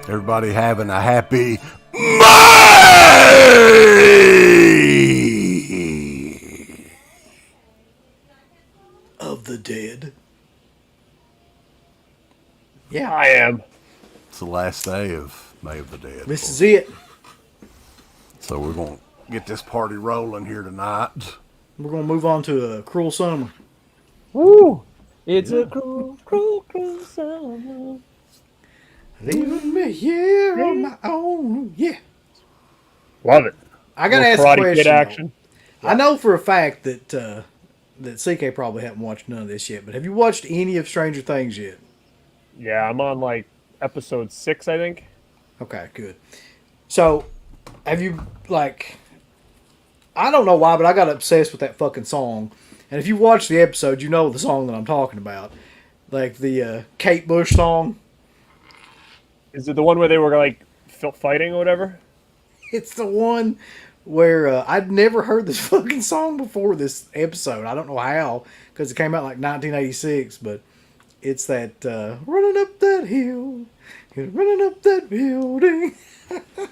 Everybody having a happy May of the Dead. Yeah, I am. It's the last day of May of the Dead. This is it. So we're going to get this party rolling here tonight. We're going to move on to a cruel summer. Woo! It's a cruel, cruel, cruel summer. Leaving me here on my own. Yeah. Love it. I got to ask a Karate question. Kid action. I know for a fact that that CK probably haven't watched none of this yet, but have you watched any of Stranger Things yet? Yeah, I'm on like episode 6, I think. Okay, good. So, have you, like, I don't know why, but I got obsessed with that fucking song. And if you watch the episode, you know the song that I'm talking about. Like the Kate Bush song. Is it the one where they were like fighting or whatever? It's the one where I'd never heard this fucking song before this episode. I don't know how, because it came out like 1986, but it's that running up that hill, running up that building.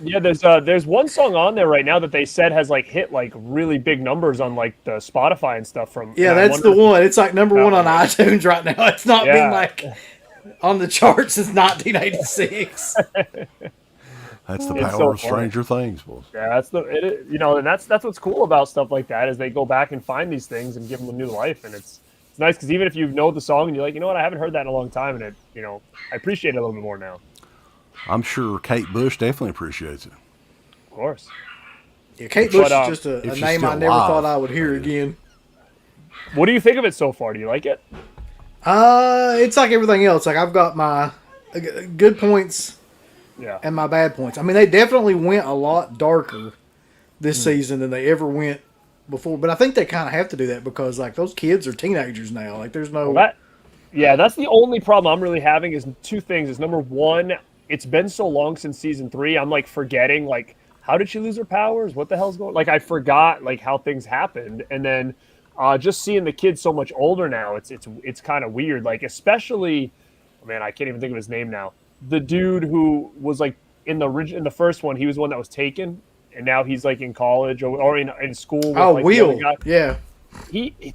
Yeah, there's one song on there right now that they said has like hit like really big numbers on like the Spotify and stuff from. Yeah, that's the one. It's like number one on iTunes right now. It's not been like on the charts since 1986. That's the power of Stranger Things, boys. Yeah, and that's what's cool about stuff like that is they go back and find these things and give them a new life, and it's nice because even if you know the song and you're like, you know what, I haven't heard that in a long time, and I appreciate it a little bit more now. I'm sure Kate Bush definitely appreciates it. Of course. Yeah, Kate Bush is just a name I never thought I would hear again. What do you think of it so far? Do you like it? It's like everything else. Like I've got my good points and my bad points. I mean, they definitely went a lot darker this season than they ever went before. But I think they kind of have to do that because like those kids are teenagers now. Like there's no... that's the only problem I'm really having is two things. Is number one, it's been so long since season 3. I'm like forgetting like how did she lose her powers? What the hell's going? Like I forgot like how things happened, and then just seeing the kids so much older now, it's kind of weird. Like especially, man, I can't even think of his name now. The dude who was like in the first one, he was the one that was taken, and now he's like in college or in school. With, like, Will, yeah.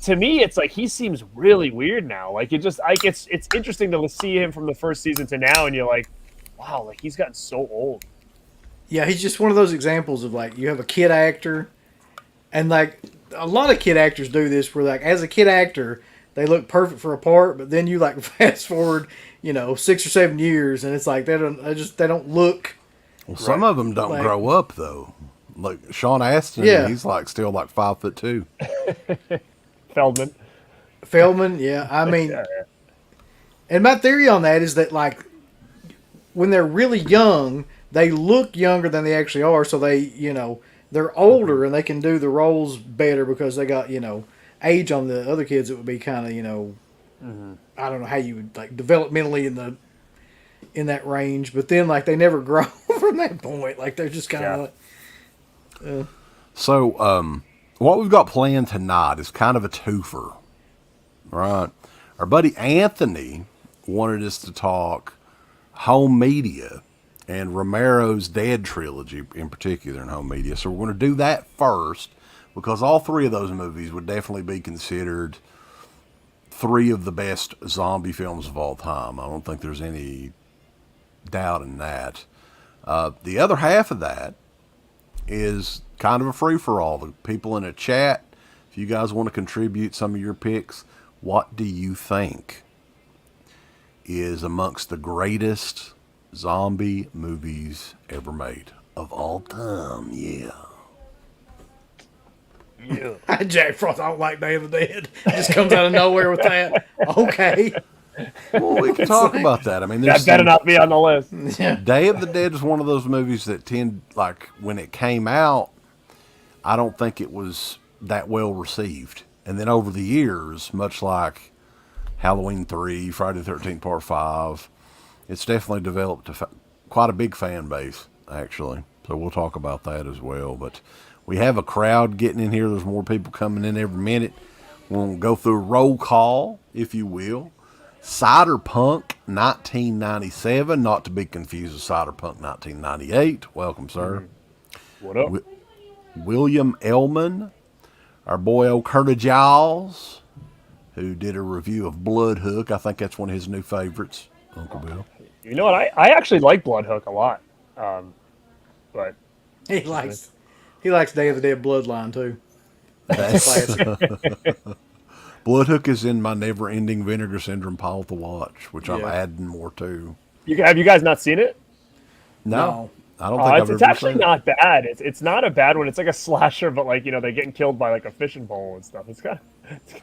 To me, it's like he seems really weird now. Like it just like it's interesting to see him from the first season to now, and you're like, wow, like he's gotten so old. Yeah, he's just one of those examples of like you have a kid actor, and like a lot of kid actors do this where like as a kid actor they look perfect for a part, but then you like fast forward 6 or 7 years and it's like they don't look. Well, some of them don't grow up though. Like Shaun Astin, he's like still like 5'2". Feldman, yeah. I mean, and my theory on that is that like when they're really young, they look younger than they actually are. So they, they're older and they can do the roles better because they got, age on the other kids. It would be kind of, I don't know how you would like developmentally in that range. But then like they never grow from that point. Like they're just kind of like, So, what we've got planned tonight is kind of a twofer, right? Our buddy Anthony wanted us to talk home media and Romero's Dead trilogy in particular in home media. So we're going to do that first because all three of those movies would definitely be considered three of the best zombie films of all time. I don't think there's any doubt in that. The other half of that is kind of a free-for-all. The people in the chat, if you guys want to contribute some of your picks, what do you think is amongst the greatest zombie movies ever made of all time? Yeah. Jack Frost, I don't like Day of the Dead. Just comes out of nowhere with that. Okay. Well, we can talk about that. I mean, that better not be on the list. Yeah. Day of the Dead is one of those movies that when it came out, I don't think it was that well received. And then over the years, much like Halloween 3, Friday the 13th Part 5, it's definitely developed quite a big fan base, actually. So we'll talk about that as well. But we have a crowd getting in here. There's more people coming in every minute. We'll go through a roll call, if you will. Cyberpunk 1997, not to be confused with Cyberpunk 1998. Welcome, sir. What up? William Ellman, our boy old Curtis Giles, who did a review of Bloodhook. I think that's one of his new favorites, Uncle Bill. You know what? I actually like Bloodhook a lot. But He likes Day of the Dead Bloodline too. That's Bloodhook is in my never-ending Vinegar Syndrome pile to watch, which I'm adding more to. Have you guys not seen it? No. I don't think I've it's ever actually seen not bad. It's not a bad one. It's like a slasher, but like, they're getting killed by like a fishing pole and stuff. It's kind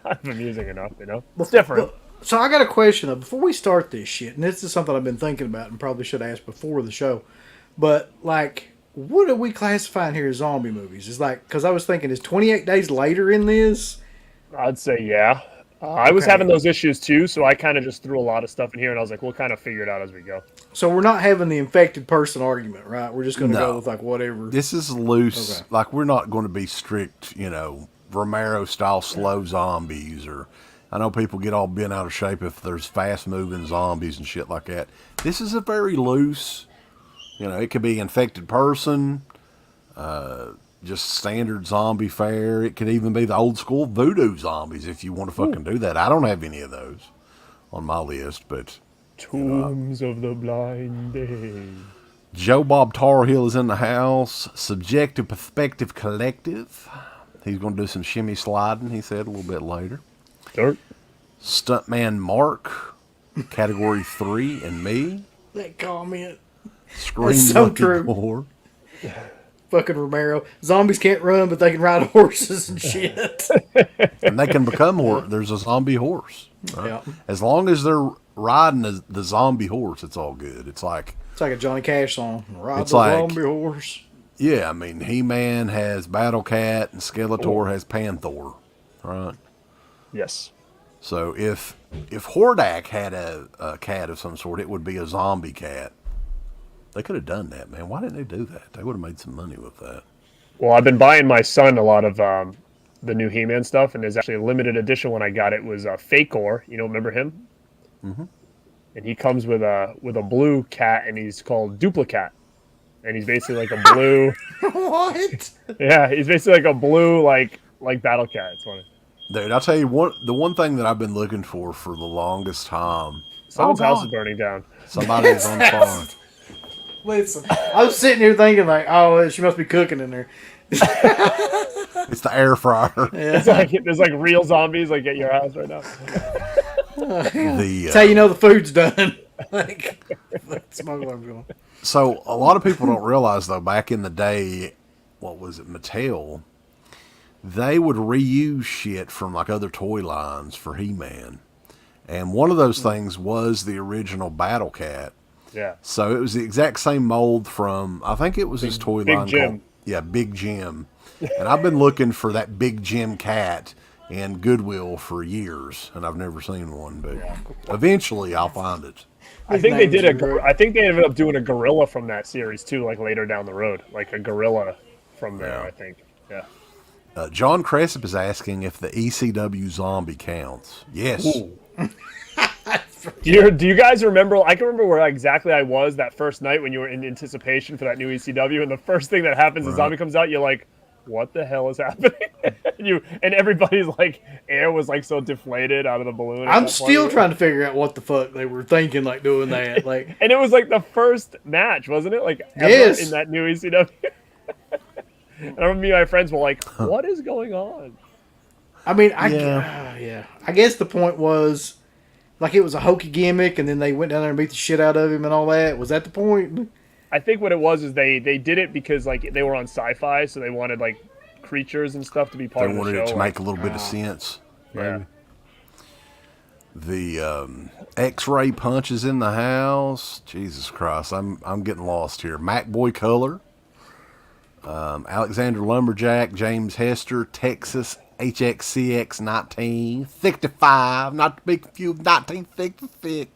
of amusing enough, It's different. So I got a question though, before we start this shit, and this is something I've been thinking about and probably should ask before the show. But like, what are we classifying here as zombie movies? It's like, because I was thinking, is 28 Days Later in this? I'd say yeah. I was having those issues too, so I kind of just threw a lot of stuff in here, and I was like, we'll kind of figure it out as we go. So we're not having the infected person argument, right? We're just going to go with like whatever. This is loose. Okay. Like, we're not going to be strict, Romero-style slow zombies. Or I know people get all bent out of shape if there's fast-moving zombies and shit like that. This is a very loose, it could be infected person, just standard zombie fare. It could even be the old school voodoo zombies if you want to fucking do that. I don't have any of those on my list, but Tombs of the Blind Day. Joe Bob Tarhill is in the house. Subjective Perspective Collective. He's going to do some shimmy sliding, he said, a little bit later. Dirt. Stuntman Mark, Category 3, and me. That comment. Scream That's so Lucky true. Gore. Fucking Romero. Zombies can't run, but they can ride horses and shit. And they can become there's a zombie horse. Right? Yeah. As long as they're riding the zombie horse, it's all good. It's like a Johnny Cash song. Ride the zombie horse. Yeah, I mean, He-Man has Battle Cat and Skeletor has Panther, right? Yes. So if Hordak had a cat of some sort, it would be a zombie cat. They could have done that, man. Why didn't they do that? They would have made some money with that. Well, I've been buying my son a lot of the new He-Man stuff, and there's actually a limited edition when I got it was Fakor. Remember him? Mm-hmm. And he comes with a blue cat, and he's called Duplicat. And he's basically like a blue. What? Yeah, he's basically like a blue like Battle Cat. It's funny. Dude, I'll tell you the one thing that I've been looking for the longest time. Someone's house is burning down. Somebody's on fire. Listen, I was sitting here thinking like, oh, she must be cooking in there. It's the air fryer. Yeah. There's like real zombies like at your house right now. That's how you know the food's done. Like, smoke alarm's going. So a lot of people don't realize though, back in the day, what was it, Mattel? They would reuse shit from like other toy lines for He-Man, and one of those things was the original Battle Cat. Yeah. So it was the exact same mold from, I think it was his toy line Jim. called Big Jim. And I've been looking for that Big Jim cat in Goodwill for years, and I've never seen one, but eventually I'll find it. I think they ended up doing a gorilla from that series too, like later down the road, like a gorilla from there, I think. Yeah. John Cressup is asking if the ECW zombie counts. Yes. Do you guys remember? I can remember where exactly I was that first night when you were in anticipation for that new ECW, and the first thing that happens, the zombie comes out. You're like, "What the hell is happening?" and everybody's like, air was like so deflated out of the balloon. I'm still trying to figure out what the fuck they were thinking, like doing that. Like, and it was like the first match, wasn't it? Like ever yes, in that new ECW. And I remember me and my friends were like, "What is going on?" I mean, I guess the point was, like, it was a hokey gimmick, and then they went down there and beat the shit out of him and all that. Was that the point? I think what it was is they did it because like they were on Sci-Fi, so they wanted like creatures and stuff to be part of the show. They wanted it to make a little bit of sense. Maybe. Yeah. The X-ray punches in the house. Jesus Christ, I'm getting lost here. MacBoy Color. Alexander Lumberjack, James Hester, Texas HXCX 1965, not to be confused, 1966.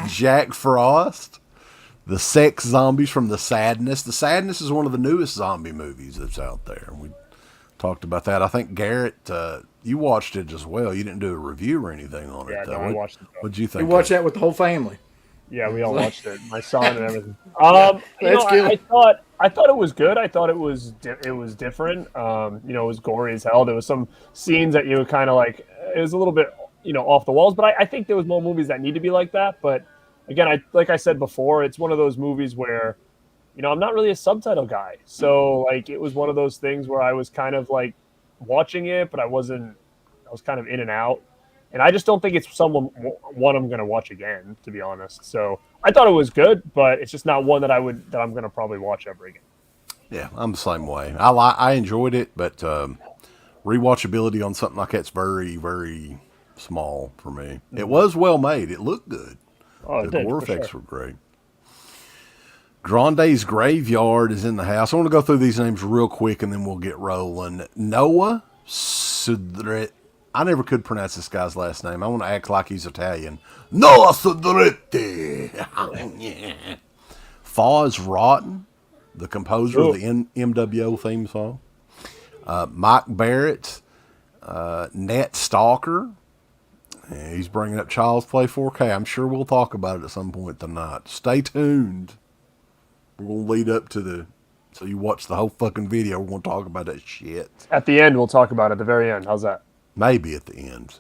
Jack Frost, The Sex Zombies from The Sadness. The Sadness is one of the newest zombie movies that's out there. We talked about that. I think Garrett, you watched it as well. You didn't do a review or anything on it, though. No, I watched it. What'd you think? We watched that with the whole family. Yeah, we all watched it. My son and everything. That's good. I thought it was good. I thought it was different. It was gory as hell. There was some scenes that you were kind of like, it was a little bit, off the walls. But I think there was more movies that need to be like that. But again, like I said before, it's one of those movies where, I'm not really a subtitle guy. So like, it was one of those things where I was kind of like watching it, but I was kind of in and out. And I just don't think it's one I'm going to watch again, to be honest. So I thought it was good, but it's just not one that I'm going to probably watch ever again. Yeah, I'm the same way. I enjoyed it, but rewatchability on something like that's very, very small for me. Mm-hmm. It was well made. It looked good. Oh, the gore effects were great. Grande's Graveyard is in the house. I want to go through these names real quick, and then we'll get rolling. Noah Sudret. I never could pronounce this guy's last name. I want to act like he's Italian. Noah Sudretti. Yeah. Foz Rotten, the composer of the MWO theme song. Mike Barrett, Nat Stalker. Yeah, he's bringing up Child's Play 4K. I'm sure we'll talk about it at some point tonight. Stay tuned. We're going to lead up to so you watch the whole fucking video. We're going to talk about that shit. At the end, we'll talk about it at the very end. How's that? Maybe at the end.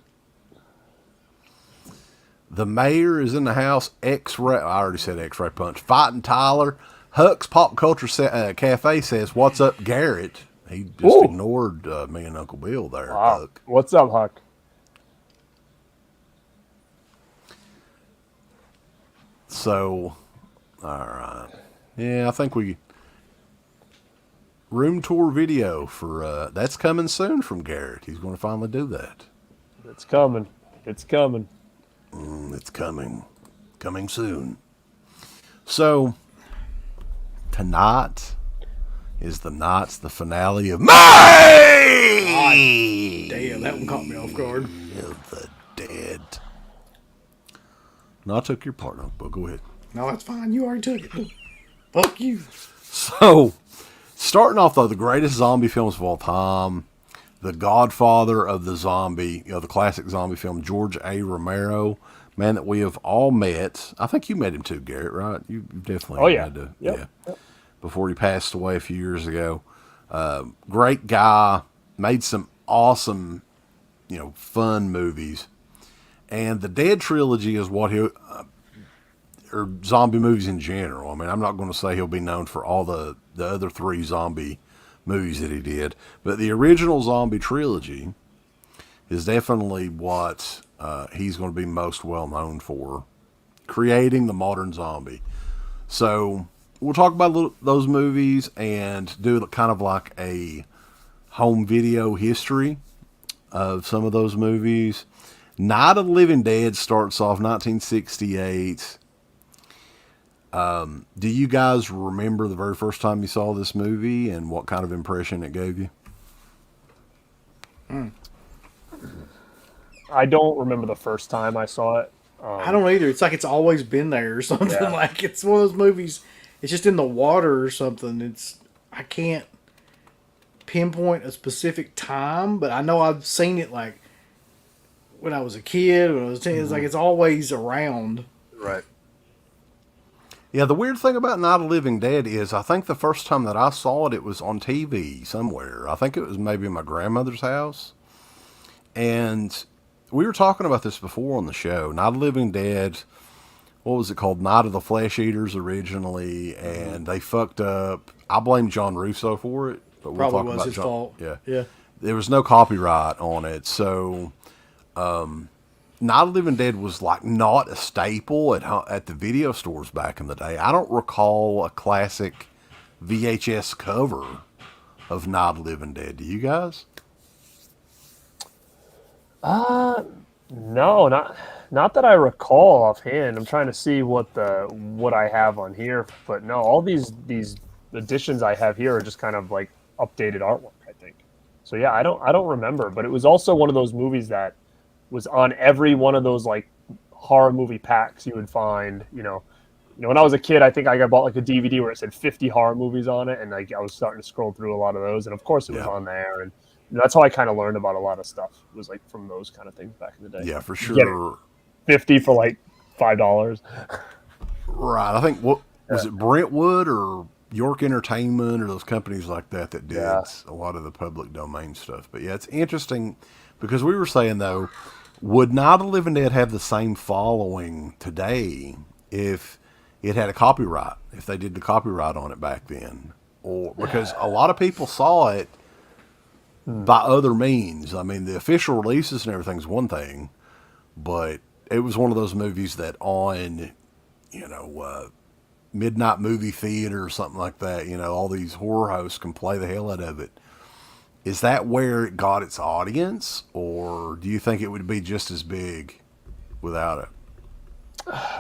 The Mayor is in the house. X-Ray. I already said X-Ray Punch. Fighting Tyler. Huck's Pop Culture Cafe says, "What's up, Garrett?" He just ignored me and Uncle Bill there. Wow. Huck. What's up, Huck? So, all right. Yeah, I think room tour video for that's coming soon from Garrett. He's going to finally do that. It's coming. It's coming. It's coming soon. So tonight is the finale of May. Damn, that one caught me off guard. Of the Dead. No, I took your part, but go ahead. No, that's fine. You already took it. Fuck you. So, starting off, though, the greatest zombie films of all time, the godfather of the zombie, the classic zombie film, George A. Romero, man that we have all met. I think you met him too, Garrett, right? You definitely had to. Yep. Before he passed away a few years ago. Great guy, made some awesome, fun movies. And the Dead trilogy is what or zombie movies in general. I mean, I'm not going to say he'll be known for all the other three zombie movies that he did, but the original zombie trilogy is definitely what he's going to be most well known for, creating the modern zombie. So we'll talk about those movies and do kind of like a home video history of some of those movies. Night of the Living Dead starts off 1968. Do you guys remember the very first time you saw this movie and what kind of impression it gave you? I don't remember the first time I saw it. I don't either. It's like it's always been there or something. Yeah. Like it's one of those movies. it's just in the water or something. I can't pinpoint a specific time, but I know I've seen it like when I was a kid, when I was 10. It's like it's always around. Right. Yeah, the weird thing about Night of the Living Dead is I think the first time that I saw it, it was on TV somewhere. I think it was maybe in my grandmother's house. And we were talking about this before on the show. Night of the Living Dead, what was it called? Night of the Flesh Eaters originally, and they fucked up. I blame John Russo for it. But we'll Probably talk was about his fault. Yeah. Yeah. There was no copyright on it, so Night of the Living Dead was like not a staple at the video stores back in the day. I don't recall a classic VHS cover of Night of the Living Dead. Do you guys? No, not that I recall offhand. I'm trying to see what I have on here, but no, all these editions I have here are just kind of like updated artwork, I think. So yeah, I don't remember, but it was also one of those movies that was on every one of those like horror movie packs you would find, when I was a kid, I think I bought like a DVD where it said 50 horror movies on it, and like I was starting to scroll through a lot of those, and of course it was on there, and that's how I kind of learned about a lot of stuff. It was like from those kind of things back in the day. Yeah, for sure. 50 for like $5. Right. I think was it Brentwood or York Entertainment or those companies like that did a lot of the public domain stuff. But yeah, it's interesting because we were saying though, would Night of the Living Dead have the same following today if it had a copyright, if they did the copyright on it back then? Or because a lot of people saw it by other means. I mean, the official releases and everything's one thing, but it was one of those movies that on, midnight movie theater or something like that, all these horror hosts can play the hell out of it. Is that where it got its audience, or do you think it would be just as big without it?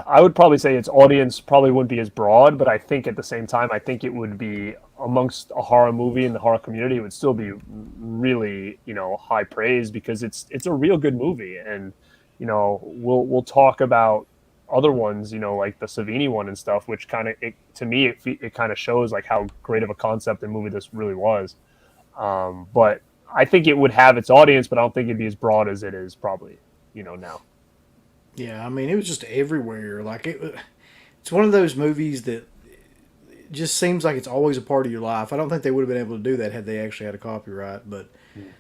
I would probably say its audience probably wouldn't be as broad, but I think at the same time, I think it would be amongst a horror movie in the horror community, it would still be really, high praise because it's a real good movie. And, we'll talk about other ones, like the Savini one and stuff, which kind of, to me, it kind of shows like how great of a concept and movie this really was. But I think it would have its audience, but I don't think it'd be as broad as it is probably, now. Yeah, I mean, it was just everywhere. Like it's one of those movies that just seems like it's always a part of your life. I don't think they would have been able to do that had they actually had a copyright. But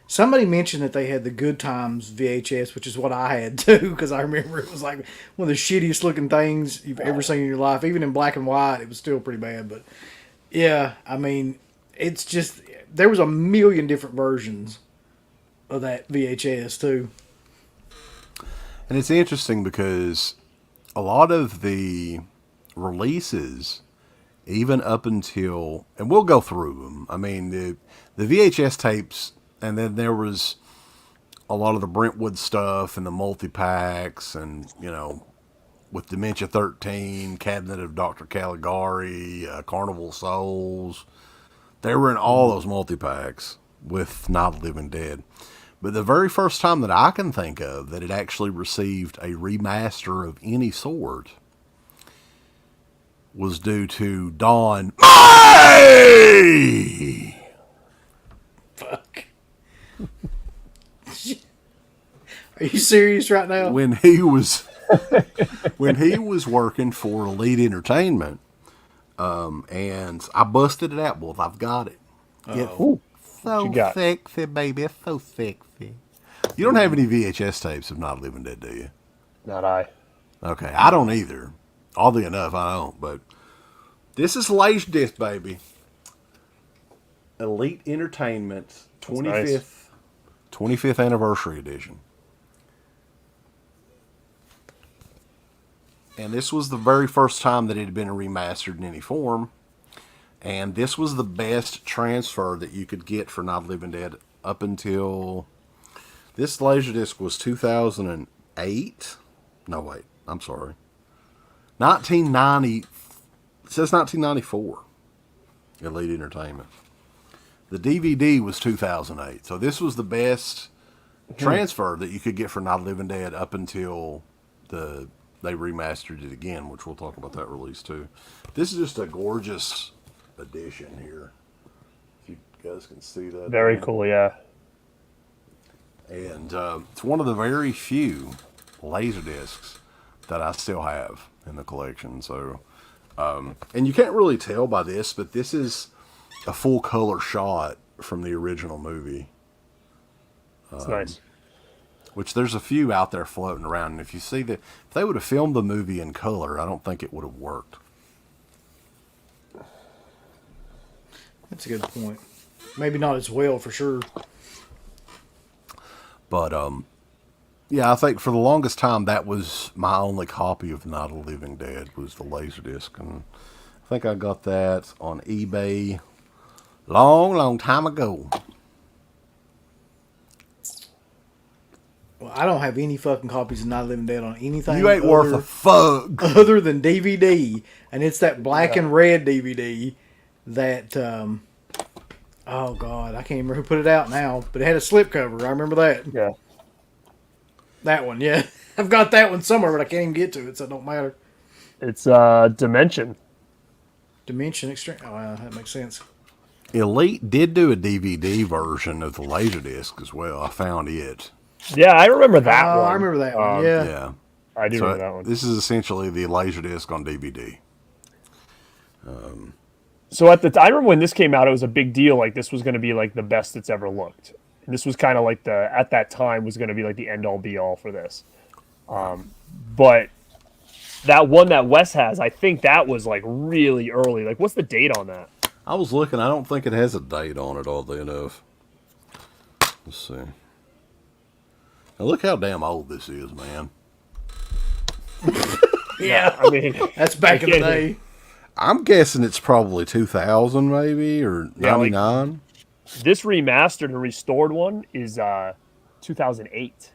somebody mentioned that they had the Good Times VHS, which is what I had too, because I remember it was like one of the shittiest looking things you've ever seen in your life. Even in black and white, it was still pretty bad. But yeah, I mean, it's just there was a million different versions of that VHS too. And it's interesting because a lot of the releases, even up until, and we'll go through them. I mean, the VHS tapes, and then there was a lot of the Brentwood stuff and the multi-packs and, with Dementia 13, Cabinet of Dr. Caligari, Carnival Souls. They were in all those multi-packs with Night of the Living Dead. But the very first time that I can think of that it actually received a remaster of any sort was due to Don May! Fuck. Are you serious right now? When he was working for Elite Entertainment, and I busted it out, boys. I've got it. Ooh. So sexy, baby. It's so sexy. You don't have any VHS tapes of Night of the Living Dead, do you? Not I. Okay, I don't either. Oddly enough, I don't. But this is Laserdisc, baby. Elite Entertainment 25th anniversary edition. And this was the very first time that it had been remastered in any form. And this was the best transfer that you could get for Night of the Living Dead up until... This Laserdisc was 2008. No, wait. I'm sorry. 1990. It says 1994. Elite Entertainment. The DVD was 2008. So this was the best transfer that you could get for Night of the Living Dead up until the they remastered it again, which we'll talk about that release too. This is just a gorgeous edition here. If you guys can see that. Very cool, yeah. And it's one of the very few Laserdiscs that I still have in the collection. So, and you can't really tell by this, but this is a full color shot from the original movie. It's nice. Which there's a few out there floating around, and if you see if they would have filmed the movie in color, I don't think it would have worked. That's a good point. Maybe not as well, for sure. But yeah, I think for the longest time that was my only copy of Night of the Living Dead was the Laserdisc, and I think I got that on eBay long time ago. Well, I don't have any fucking copies of Night of the Living Dead on anything. You ain't worth a fuck. Other than DVD, and it's that black and red DVD that. Oh God, I can't remember who put it out now, but it had a slipcover. I remember that. Yeah. That one, yeah. I've got that one somewhere, but I can't even get to it, so it don't matter. It's Dimension. Dimension Extreme. Oh, wow, that makes sense. Elite did do a DVD version of the Laserdisc as well. I found it. Yeah, I remember that one. I remember that one, yeah. Yeah. I do remember that one. This is essentially the Laserdisc on DVD. So I remember when this came out, it was a big deal. Like, this was going to be like the best it's ever looked. And this was kind of like at that time was going to be like the end all be all for this. But that one that Wes has, I think that was like really early. Like, what's the date on that? I was looking. I don't think it has a date on it, oddly enough. Let's see. Now look how damn old this is, man. Yeah, I mean, that's back in the day. I'm guessing it's probably 2000 maybe, or 99. This remastered and restored one is 2008.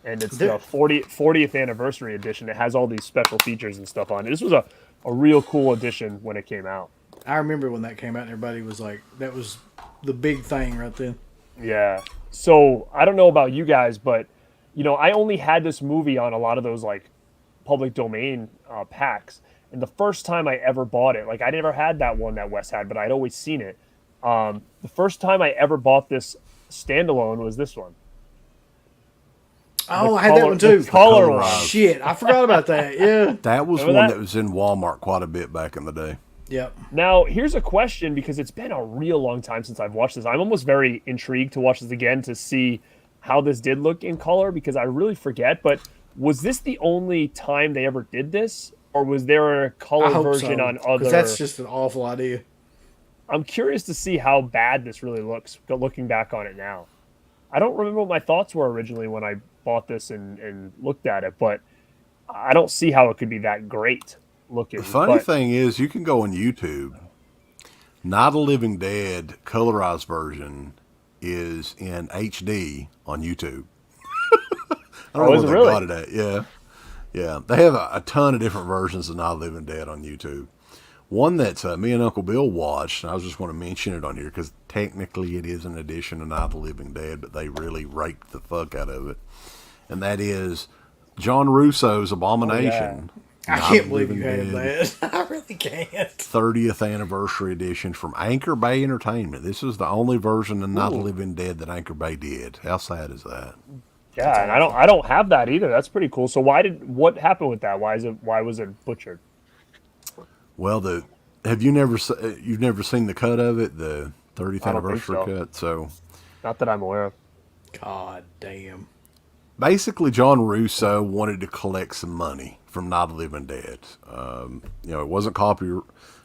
And it's the 40th anniversary edition. It has all these special features and stuff on it. This was a real cool edition when it came out. I remember when that came out and everybody was like, that was the big thing right then. Yeah. So I don't know about you guys, but, I only had this movie on a lot of those like public domain packs. And the first time I ever bought it, like I never had that one that Wes had, but I'd always seen it. The first time I ever bought this standalone was this one. Oh, I had that one too. The color one. Shit, I forgot about that. Yeah. That was Remember one that? that was in Walmart quite a bit back in the day. Yep. Now, here's a question, because it's been a real long time since I've watched this. I'm almost very intrigued to watch this again to see how this did look in color, because I really forget. But was this the only time they ever did this? Or was there a color version on other? Because that's just an awful idea. I'm curious to see how bad this really looks, looking back on it now. I don't remember what my thoughts were originally when I bought this and looked at it, but I don't see how it could be that great looking. The funny thing is, you can go on YouTube. Night of the Living Dead colorized version is in HD on YouTube. I don't know where they got it at. Yeah. Yeah, they have a ton of different versions of Night of the Living Dead on YouTube. One that me and Uncle Bill watched, and I was just going to mention it on here because technically it is an edition of Night of the Living Dead, but they really raped the fuck out of it. And that is John Russo's Abomination. Oh, yeah. I can't believe you had that. I really can't. 30th anniversary edition from Anchor Bay Entertainment. This is the only version of Night of the Living Dead that Anchor Bay did. How sad is that? Yeah, and I don't have that either. That's pretty cool. So what happened with that? Why was it butchered? Well, you've never seen the cut of it, the 30th anniversary cut? So not that I'm aware of. God damn. Basically, John Russo wanted to collect some money from Night of the Living Dead. It wasn't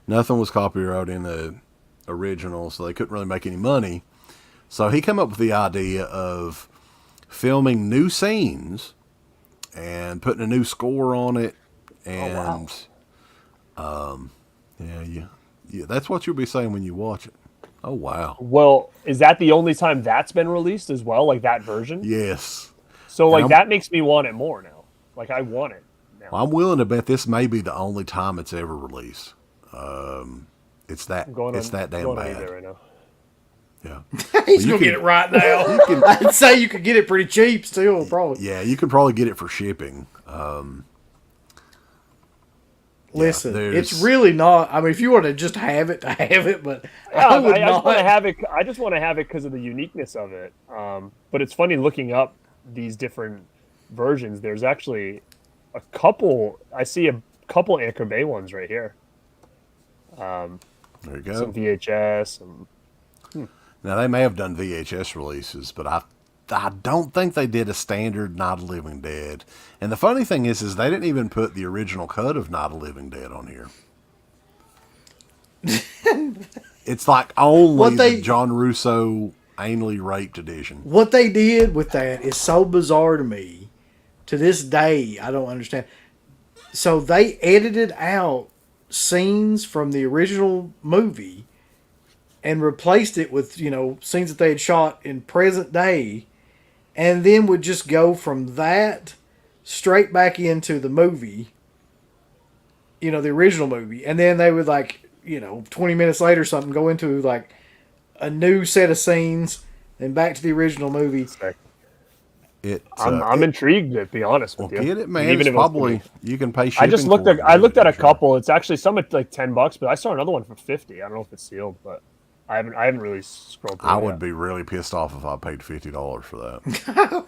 nothing was copyrighted in the original, so they couldn't really make any money. So he came up with the idea of filming new scenes and putting a new score on it, and yeah, that's what you'll be saying when you watch it. Oh wow! Well, is that the only time that's been released as well, like that version? Yes. So that makes me want it more now. Like I want it now. I'm willing to bet this may be the only time it's ever released. It's that damn bad. Right now. Yeah. He's going to get it right now. I'd say you could get it pretty cheap still, probably. Yeah, you could probably get it for shipping. Listen, there's- it's really not. I mean, if you want to just have it, but I would I just not. want to have it. I just want to have it because of the uniqueness of it. But it's funny looking up these different versions. There's actually a couple. I see a couple Anchor Bay ones right here. There you go. Some VHS. Now, they may have done VHS releases, but I don't think they did a standard Night of the Living Dead. And the funny thing is they didn't even put the original cut of Night of the Living Dead on here. It's like only the John Russo anally raped edition. What they did with that is so bizarre to me. To this day, I don't understand. So they edited out scenes from the original movie and replaced it with, scenes that they had shot in present day, and then would just go from that straight back into the movie, the original movie. And then they would 20 minutes later or something, go into like a new set of scenes, then back to the original movie. I'm intrigued, to be honest with you. Get it, man. Even It's if it was probably you can pay shipping. I looked at a couple. It's actually some at like $10, but I saw another one for $50. I don't know if it's sealed, but I haven't really scrolled through. I would be really pissed off if I paid $50 for that.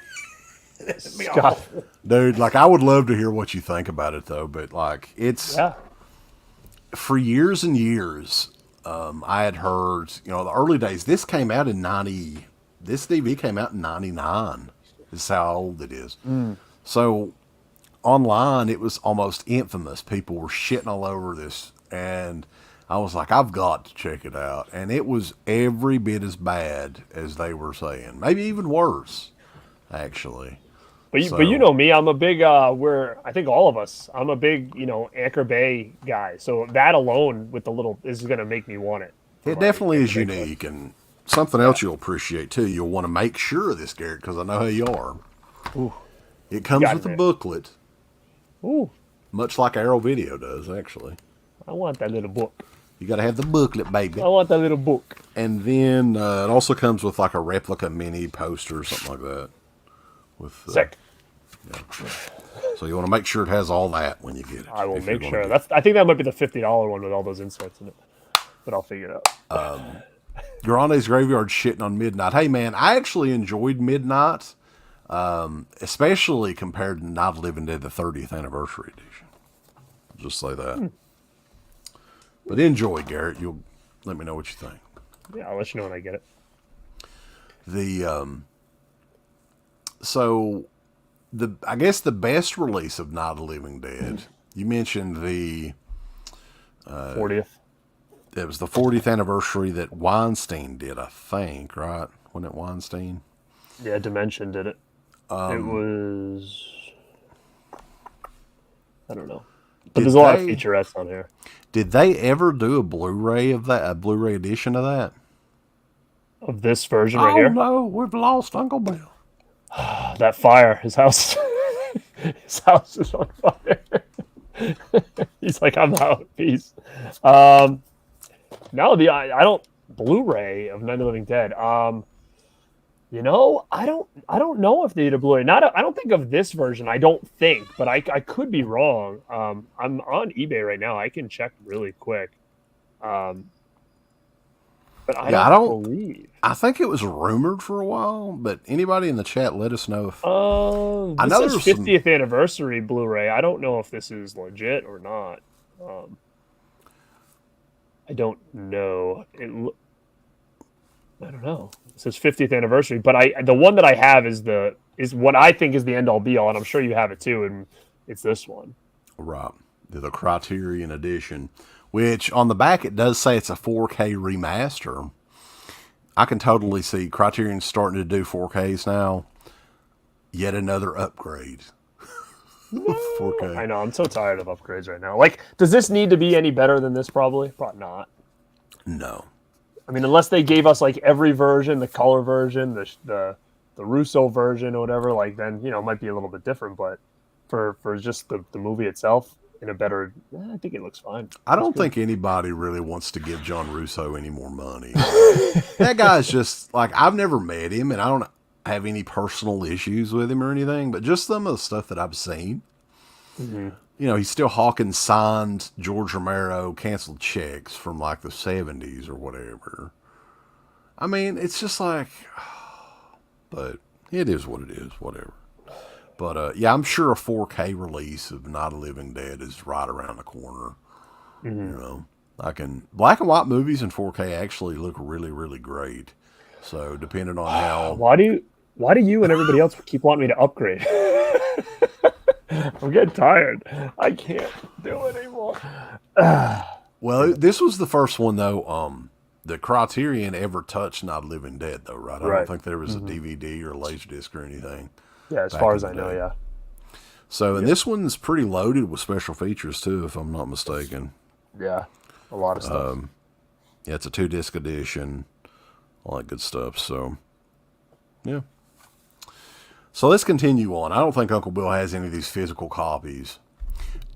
Scott. Dude, I would love to hear what you think about it though, but it's for years and years. I had heard, the early days. This came out in '90. This DV came out in '99. This is how old it is. So online, it was almost infamous. People were shitting all over this, and I was like, I've got to check it out. And it was every bit as bad as they were saying, maybe even worse, actually. But you know me, I'm a big I think all of us, I'm a big Anchor Bay guy. So that alone with the little is going to make me want it. It definitely is unique, and something else you'll appreciate too. You'll want to make sure of this, Garrett, because I know how you are. Ooh. It comes with a booklet. Ooh. Much like Arrow Video does, actually. I want that little book. You got to have the booklet, baby. I want that little book. And then it also comes with a replica mini poster or something like that. Sick. Yeah. So you want to make sure it has all that when you get it. I will make sure. I think that might be the $50 one with all those inserts in it. But I'll figure it out. Grande's Graveyard shitting on Midnight. Hey, man, I actually enjoyed Midnight, especially compared to Night of the Living Dead, the 30th Anniversary Edition. I'll just say that. But enjoy, Garrett. You'll let me know what you think. Yeah, I'll let you know when I get it. I guess the best release of Night of the Living Dead, you mentioned the 40th. It was the 40th anniversary that Weinstein did, I think, right? Wasn't it Weinstein? Yeah, Dimension did it. It was... I don't know. But there's a lot of featurettes on here. Did they ever do a Blu-ray of that, a Blu-ray edition of that? Of this version right here? Oh, no, we've lost Uncle Bill. That fire, his house is on fire. He's like, I'm out, peace. No, I don't Blu-ray of Night of the Living Dead. I don't know if they did a Blu-ray. I don't think of this version. I don't think, but I could be wrong. I'm on eBay right now. I can check really quick. But I don't believe. I think it was rumored for a while, but anybody in the chat, let us know if. I know this is 50th anniversary Blu-ray. I don't know if this is legit or not. I don't know. I don't know. It says 50th anniversary, but the one that I have is what I think is the end all be all, and I'm sure you have it too, and it's this one. Right, the Criterion edition. Which, on the back, it does say it's a 4K remaster. I can totally see Criterion starting to do 4Ks now. Yet another upgrade. 4K. I know, I'm so tired of upgrades right now. Does this need to be any better than this, probably? Probably not. No. I mean, unless they gave us, every version, the color version, the Russo version or whatever, then, it might be a little bit different, but for just the movie itself, in a better, I think it looks fine. I don't think anybody really wants to give John Russo any more money. That guy's just I've never met him, and I don't have any personal issues with him or anything, but just some of the stuff that I've seen, he's still hawking signed George Romero canceled checks from like the 70s or whatever. I mean, it's just like, but it is what it is, whatever. But yeah, I'm sure a 4K release of Night of the Living Dead is right around the corner. Black and white movies in 4K actually look really, really great. So depending on how. Why do you and everybody else keep wanting me to upgrade? I'm getting tired. I can't do it anymore. Well, this was the first one though. The Criterion ever touched Not Living Dead though, right? I don't think there was a DVD or a Laserdisc or anything. Yeah, as far as I know, yeah. So, and this one's pretty loaded with special features too, if I'm not mistaken. Yeah, a lot of stuff. Yeah, it's a 2-disc edition, all that good stuff. So, yeah. So let's continue on. I don't think Uncle Bill has any of these physical copies.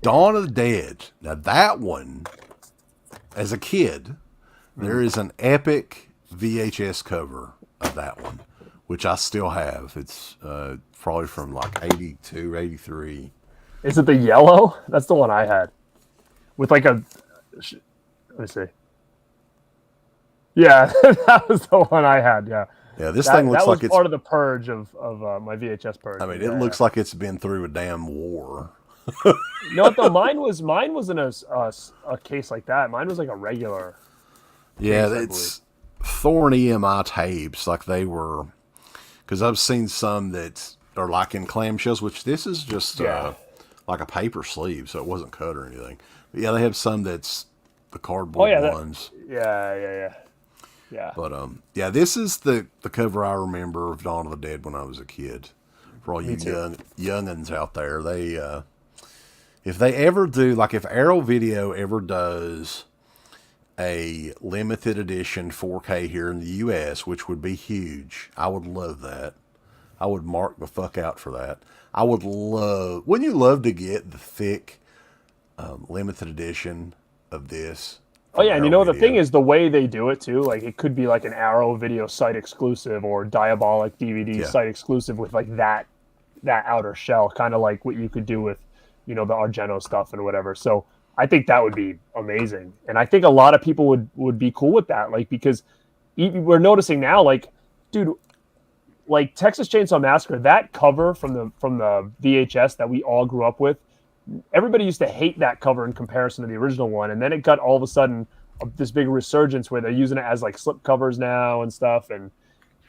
Dawn of the Dead. Now that one, as a kid, there is an epic VHS cover of that one, which I still have. It's probably from like 82, 83. Is it the yellow? That's the one I had. With like a... Let me see. Yeah, that was the one I had, yeah. Yeah, this thing looks like it's... That was part of the purge of my VHS purge. I mean, it looks like it's been through a damn war. You know what, though? Mine wasn't a case like that. Mine was like a regular... Yeah, it's Thorn EMI tapes, like they were... Because I've seen some that are like in clamshells, which this is just like a paper sleeve, so it wasn't cut or anything. But yeah, they have some that's the cardboard ones. Yeah. But yeah, this is the cover I remember of Dawn of the Dead when I was a kid. For all you youngins out there, they if they ever do, like if Arrow Video ever does a limited edition 4K here in the U.S., which would be huge, I would love that. I would mark the fuck out for that. I would love... Wouldn't you love to get the thick limited edition of this? Oh, yeah, and you know, the thing is, the way they do it, too, like, it could be like an Arrow Video site exclusive or Diabolic DVD site exclusive with, like, that outer shell, kind of like what you could do with, the Argento stuff and whatever. So I think that would be amazing. And I think a lot of people would be cool with that, like, because we're noticing now, like, dude, like Texas Chainsaw Massacre, that cover from the VHS that we all grew up with, everybody used to hate that cover in comparison to the original one, and then it got all of a sudden this big resurgence where they're using it as like slip covers now and stuff, and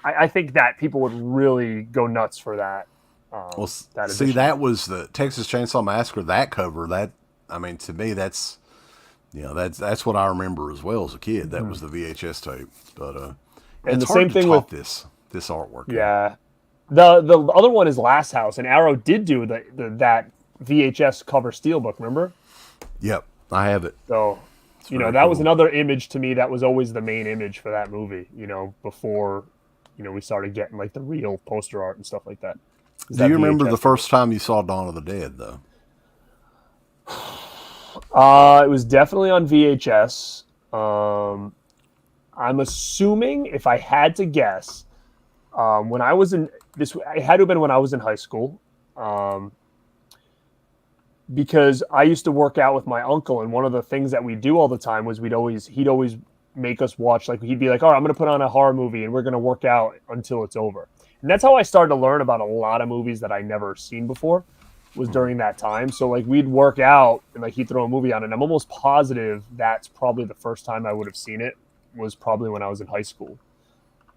I think that people would really go nuts for that. That was the Texas Chainsaw Massacre, that cover, that, I mean, to me, that's what I remember as well as a kid. That was the VHS tape, but and the same thing with this artwork. Yeah, the other one is Last House, and Arrow did do that VHS cover steelbook. Remember? Yep, I have it. So that was another image to me that was always the main image for that movie. Before we started getting like the real poster art and stuff like that. Do you remember the first time you saw Dawn of the Dead though? It was definitely on VHS. I'm assuming, if I had to guess, when I was in this, it had to have been when I was in high school, because I used to work out with my uncle, and one of the things that we do all the time was he'd always make us watch, like he'd be like, all right, I'm going to put on a horror movie and we're going to work out until it's over. And that's how I started to learn about a lot of movies that I never seen before, was during that time. So like we'd work out and like he'd throw a movie on, and I'm almost positive that's probably the first time I would have seen it was probably when I was in high school.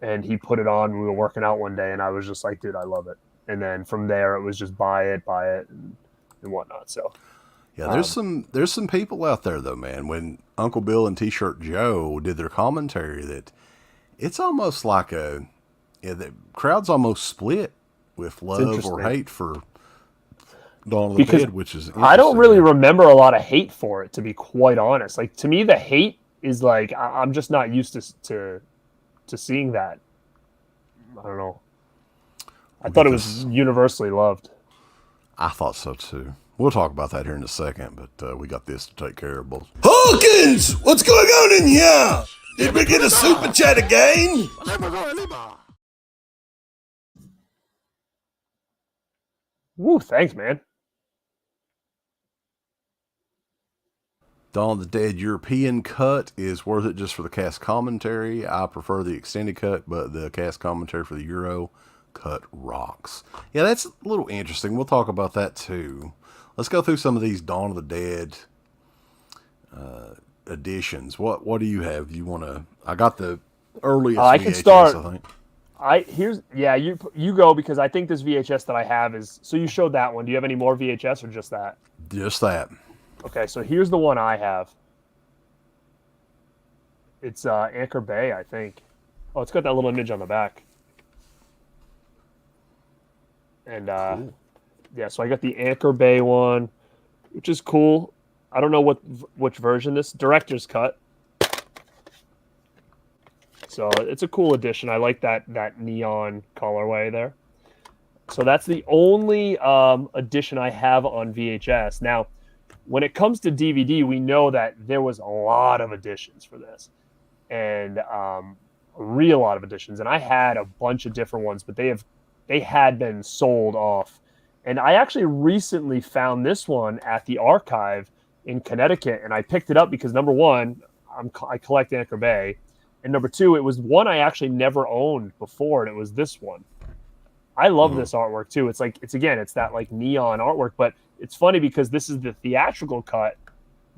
And he put it on, we were working out one day, and I was just like, dude, I love it. And then from there it was just buy it and whatnot. So yeah, there's some people out there though, man, when Uncle Bill and T-Shirt Joe did their commentary, that it's almost like the crowd's almost split with love or hate for Dawn of the Dead, which is I don't really remember a lot of hate for it, to be quite honest. Like, to me, the hate is like, I'm just not used to seeing that. I don't know. I thought it was universally loved. I thought so too. We'll talk about that here in a second, but we got this to take care of both. Hawkins, what's going on in here? Did we get a super chat again? Woo, thanks, man. Dawn of the Dead European cut is worth it just for the cast commentary. I prefer the extended cut, but the cast commentary for the Euro cut rocks. Yeah, that's a little interesting. We'll talk about that too. Let's go through some of these Dawn of the Dead editions. What do you have? You want to? I got the earliest. I VHS, can start. I think. You go, because I think this VHS that I have is, so you showed that one. Do you have any more VHS or just that? Just that. Okay, so here's the one I have. It's Anchor Bay, I think. Oh, it's got that little image on the back. And yeah, so I got the Anchor Bay one, which is cool. I don't know which version this director's cut. So it's a cool edition. I like that neon colorway there. So that's the only edition I have on VHS. Now, when it comes to DVD, we know that there was a lot of editions for this, and a real lot of editions. And I had a bunch of different ones, but they had been sold off. And I actually recently found this one at the archive in Connecticut, and I picked it up because, number one, I collect Anchor Bay, and number two, it was one I actually never owned before, and it was this one. I love this artwork too. It's that like neon artwork, but it's funny because this is the theatrical cut,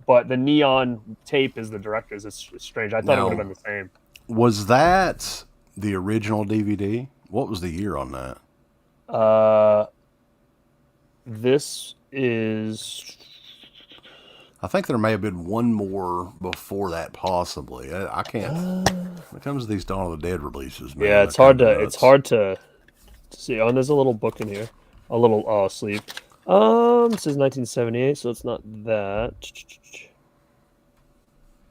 but the neon tape is the director's. It's strange. I thought it would have been the same. Was that the original DVD? What was the year on that? This is... I think there may have been one more before that, possibly. I can't. When it comes to these Dawn of the Dead releases, man, yeah, it's hard to see. Oh, and there's a little book in here, a little sleeve. It says 1978, so it's not that.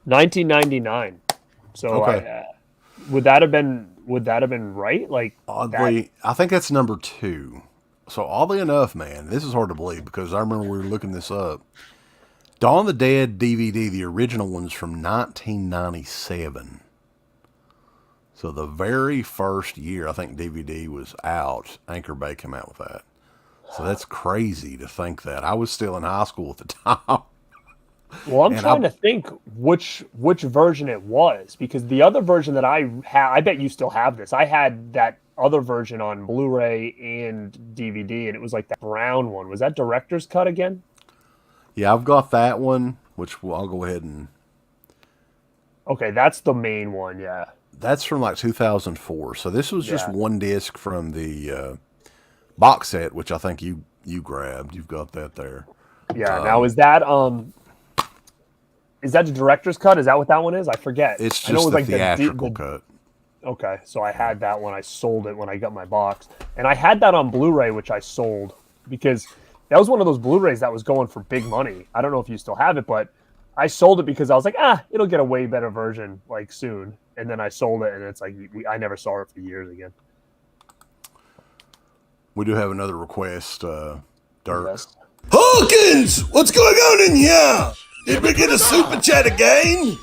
1999. So okay. Would that have been right? Like, oddly, I think that's number 2. So oddly enough, man, this is hard to believe because I remember we were looking this up. Dawn of the Dead DVD, the original one's from 1997. So the very first year I think DVD was out, Anchor Bay came out with that. So that's crazy to think that. I was still in high school at the time. Well, I'm trying to think which version it was, because the other version that I had, I bet you still have this. I had that other version on Blu-ray and DVD, and it was like that brown one. Was that director's cut again? Yeah, I've got that one, which I'll go ahead and... Okay, that's the main one, yeah. That's from like 2004. So this was just one disc from the box set, which I think you grabbed. You've got that there. Yeah, now is that the director's cut? Is that what that one is? I forget. It's just the theatrical cut. Okay, so I had that one. I sold it when I got my box. And I had that on Blu-ray, which I sold because... That was one of those Blu-rays that was going for big money. I don't know if you still have it, but I sold it because I was like, it'll get a way better version like soon. And then I sold it, and it's like I never saw it for years again. We do have another request, Dirk. Yes. Hawkins, what's going on in here? Did we get a super chat again?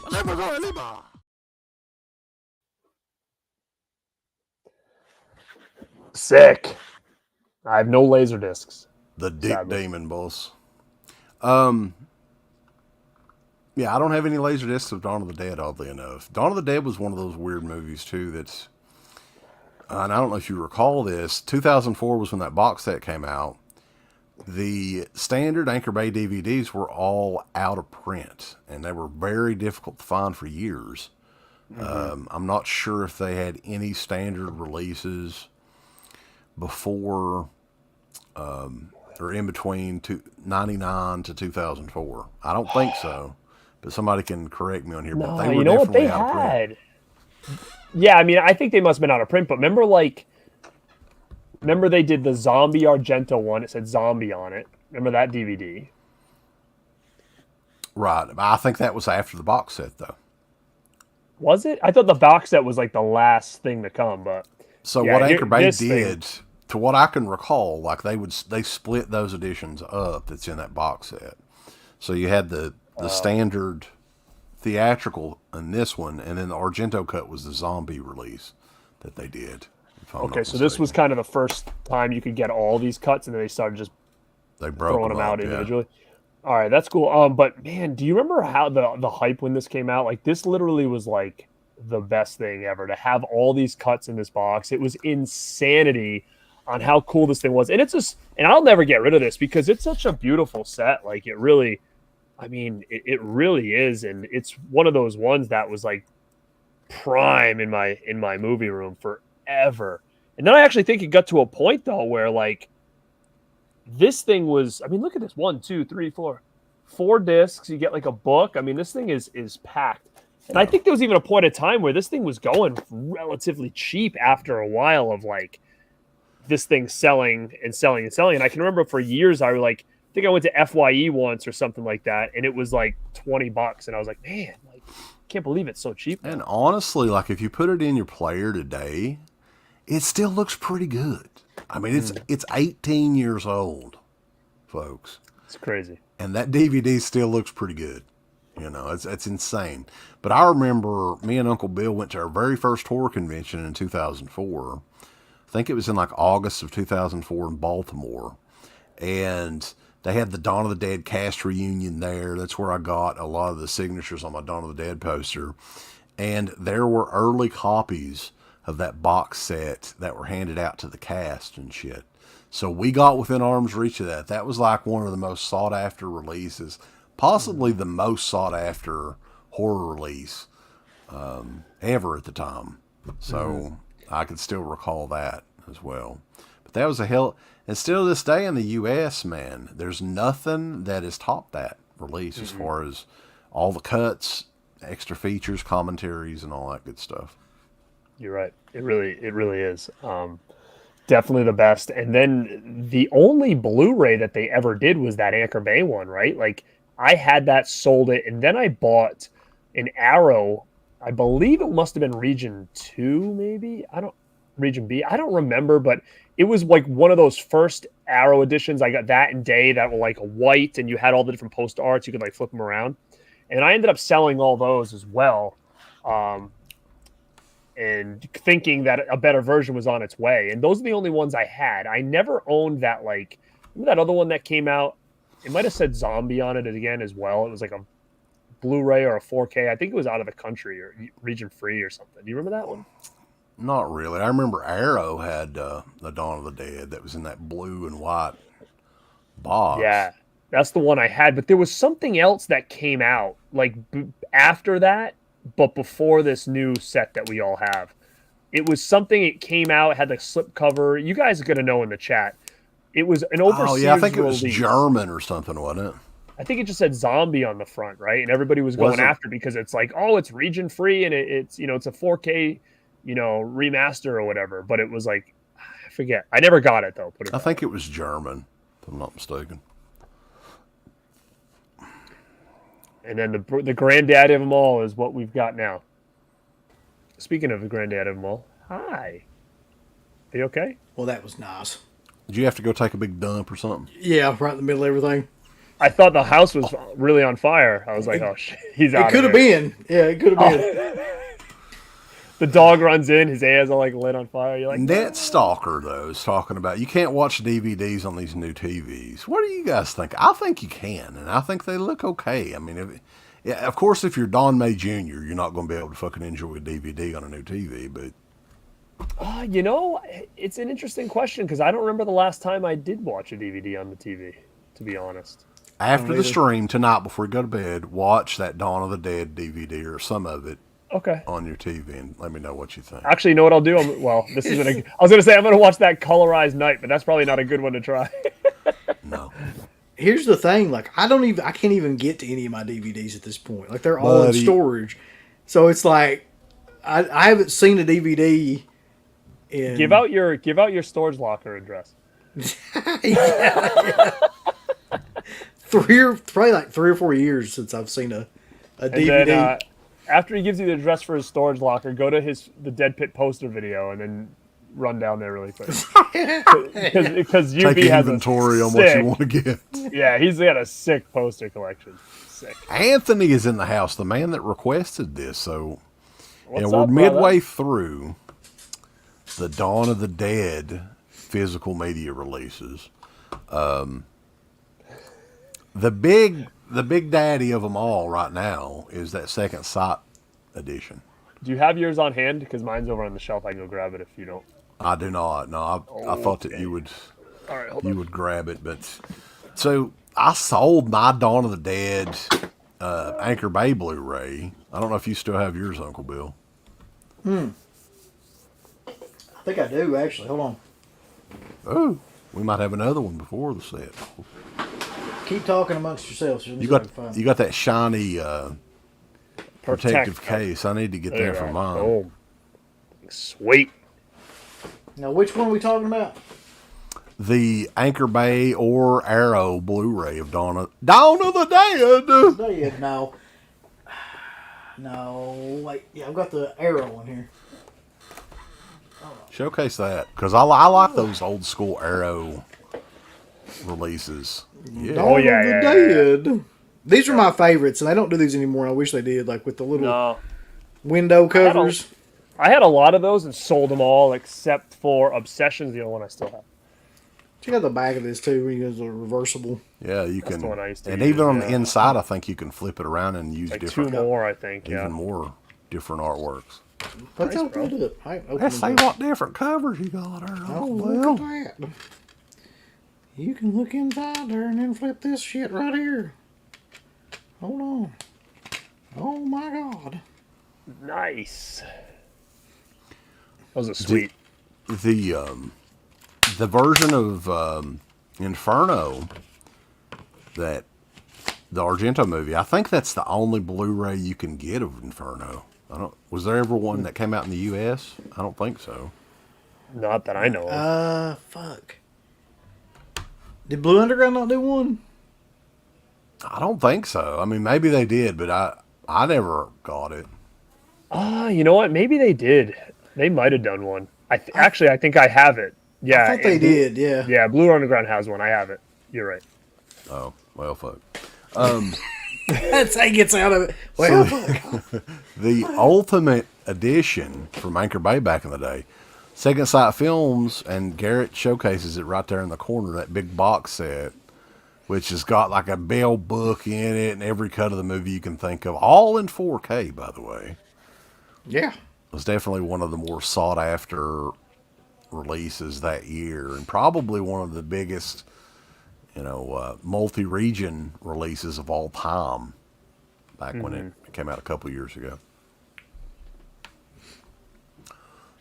Sick. I have no laser discs. The Dick Damon boss. Yeah, I don't have any laser discs of Dawn of the Dead, oddly enough. Dawn of the Dead was one of those weird movies, too, that's... and I don't know if you recall this. 2004 was when that box set came out. The standard Anchor Bay DVDs were all out of print, and they were very difficult to find for years. I'm not sure if they had any standard releases before... or in between 99 to 2004. I don't think so, but somebody can correct me on here. But they were definitely out of print. Yeah, I mean, I think they must have been out of print. But remember they did the Zombie Argento one. It said Zombie on it. Remember that DVD? Right. I think that was after the box set, though. Was it? I thought the box set was like the last thing to come. But so what Anchor Bay did. To what I can recall, like they split those editions up that's in that box set. So you had the standard theatrical in this one, and then the Argento cut was the zombie release that they did. Okay, so this was kind of the first time you could get all these cuts, and then they started just throwing them out individually. All right, that's cool. But man, do you remember how the hype when this came out? Like, this literally was like the best thing ever to have all these cuts in this box. It was insanity on how cool this thing was, and it's just, and I'll never get rid of this because it's such a beautiful set. Like, it really, I mean, it really is, and it's one of those ones that was like prime in my movie room forever. And then I actually think it got to a point though where like this thing was, I mean, look at this, 1, 2, 3, 4 discs. You get like a book. I mean, this thing is packed. And I think there was even a point of time where this thing was going relatively cheap after a while of like this thing selling and selling and selling. And I can remember for years I think I went to FYE once or something like that, and it was like $20, and I was like, man, like, can't believe it's so cheap now. And honestly, like if you put it in your player today, it still looks pretty good. I mean, it's 18 years old, folks. It's crazy. And that DVD still looks pretty good. You know, it's insane. But I remember me and Uncle Bill went to our very first horror convention in 2004. I think it was in like August of 2004 in Baltimore. And they had the Dawn of the Dead cast reunion there. That's where I got a lot of the signatures on my Dawn of the Dead poster. And there were early copies of that box set that were handed out to the cast and shit. So we got within arm's reach of that. That was like one of the most sought after releases, possibly the most sought after horror release ever at the time. So I could still recall that as well. But that was a hell, and still to this day in the U.S., man, there's nothing that has topped that release as far as all the cuts, extra features, commentaries, and all that good stuff. You're right. It really is. Definitely the best. And then the only Blu-ray that they ever did was that Anchor Bay one, right? Like, I had that, sold it, and then I bought an Arrow. I believe it must have been Region 2, maybe? Region B. I don't remember, but it was like one of those first Arrow editions. I got that and Day that were like white, and you had all the different post arts. You could like flip them around. And I ended up selling all those as well. And thinking that a better version was on its way. And those are the only ones I had. I never owned that, like, remember that other one that came out? It might have said Zombie on it again as well. It was like a Blu-ray or a 4K. I think it was out of the country or region free or something. Do you remember that one? Not really. I remember Arrow had the Dawn of the Dead that was in that blue and white box. Yeah, that's the one I had. But there was something else that came out like after that, but before this new set that we all have. It was something, it came out, it had the slip cover. You guys are going to know in the chat. It was an overseas release. Oh, yeah, I think it was German or something, wasn't it? I think it just said Zombie on the front, right? And everybody was going after it because it's like, oh, it's region free and it's, you know, it's a 4K, you know, remaster or whatever. But it was like, I forget. I never got it, though. I think it was German, if I'm not mistaken. And then the granddaddy of them all is what we've got now. Speaking of the granddaddy of them all, hi. Are you okay? Well, that was nice. Did you have to go take a big dump or something? Yeah, right in the middle of everything. I thought the house was really on fire. I was like, oh, shit, he's out. It could have been. Yeah, it could have been. The dog runs in, his ears are like lit on fire. You're like, Net Stalker, though, is talking about you can't watch DVDs on these new TVs. What do you guys think? I think you can, and I think they look okay. I mean, of course, if you're Don May Jr., you're not going to be able to fucking enjoy a DVD on a new TV, but... you know, it's an interesting question, because I don't remember the last time I did watch a DVD on the TV, to be honest. After the stream tonight, before you go to bed, watch that Dawn of the Dead DVD or some of it on your TV and let me know what you think. Actually, you know what I'll do? This isn't I was going to say I'm going to watch that Colorized Night, but that's probably not a good one to try. No. Here's the thing, like I can't even get to any of my DVDs at this point. Like they're all in storage. So it's like I haven't seen a DVD in Give out your storage locker address. yeah. Probably like 3 or 4 years since I've seen a DVD. Then, after he gives you the address for his storage locker, go to the DEADPIT poster video and then run down there really quick. Because UB Take has inventory on what you want to get. Yeah, he's got a sick poster collection. Sick. Anthony is in the house, the man that requested this. So What's we're up, midway through the Dawn of the Dead physical media releases. the big daddy of them all right now is that Second Sight edition. Do you have yours on hand? Because mine's over on the shelf. I can go grab it if you don't. I do not. No, I thought that you would. All right, hold You on. would grab it, but so I sold my Dawn of the Dead Anchor Bay Blu-ray. I don't know if you still have yours, Uncle Bill. I think I do, actually. Hold on. Oh, we might have another one before the set. Keep talking amongst yourselves. You got that shiny protective case. I need to get There that you for go. mine. Boom. Sweet. Now, which one are we talking about? The Anchor Bay or Arrow Blu-ray of Dawn of the Dead. Dead. No. No. Wait. Yeah, I've got the Arrow one here. Showcase that, because I like those old school Arrow releases. Yeah. Dawn of yeah, the yeah, Dead. These are my favorites, and they don't do these anymore. I wish they did, like with the little No. window covers. I had a lot of those and sold them all except for Obsession's the only one I still have. Check out the back of this too. It's a reversible. Yeah, you That's can, the one I used to and use, even on the yeah. inside, I think you can flip it around and use Like different, two more, I think. Yeah. even more different artworks. Let's Nice, open it up. I ain't opened Let's it see up. what different covers you got there, Oh, Uncle look Bill. at that. You can look inside there and then flip this shit right here. Hold on. Oh my God. Nice. Those are sweet. The version of Inferno that the Argento movie, I think that's the only Blu-ray you can get of Inferno. Was there ever one that came out in the U.S.? I don't think so. Not that I know of. Fuck. Did Blue Underground not do one? I don't think so. I mean, maybe they did, but I never got it. You know what? Maybe they did. They might have done one. Actually, I think I have it. Yeah. I thought they did, yeah. Yeah, Blue Underground has one. I have it. You're right. Oh, well, fuck. That's how he gets out of it. Well, fuck. The Ultimate Edition from Anchor Bay back in the day, Second Sight Films, and Garrett showcases it right there in the corner, that big box set, which has got like a bell book in it and every cut of the movie you can think of, all in 4K, by the way. Yeah. It was definitely one of the more sought after releases that year, and probably one of the biggest, multi-region releases of all time back when it came out a couple years ago.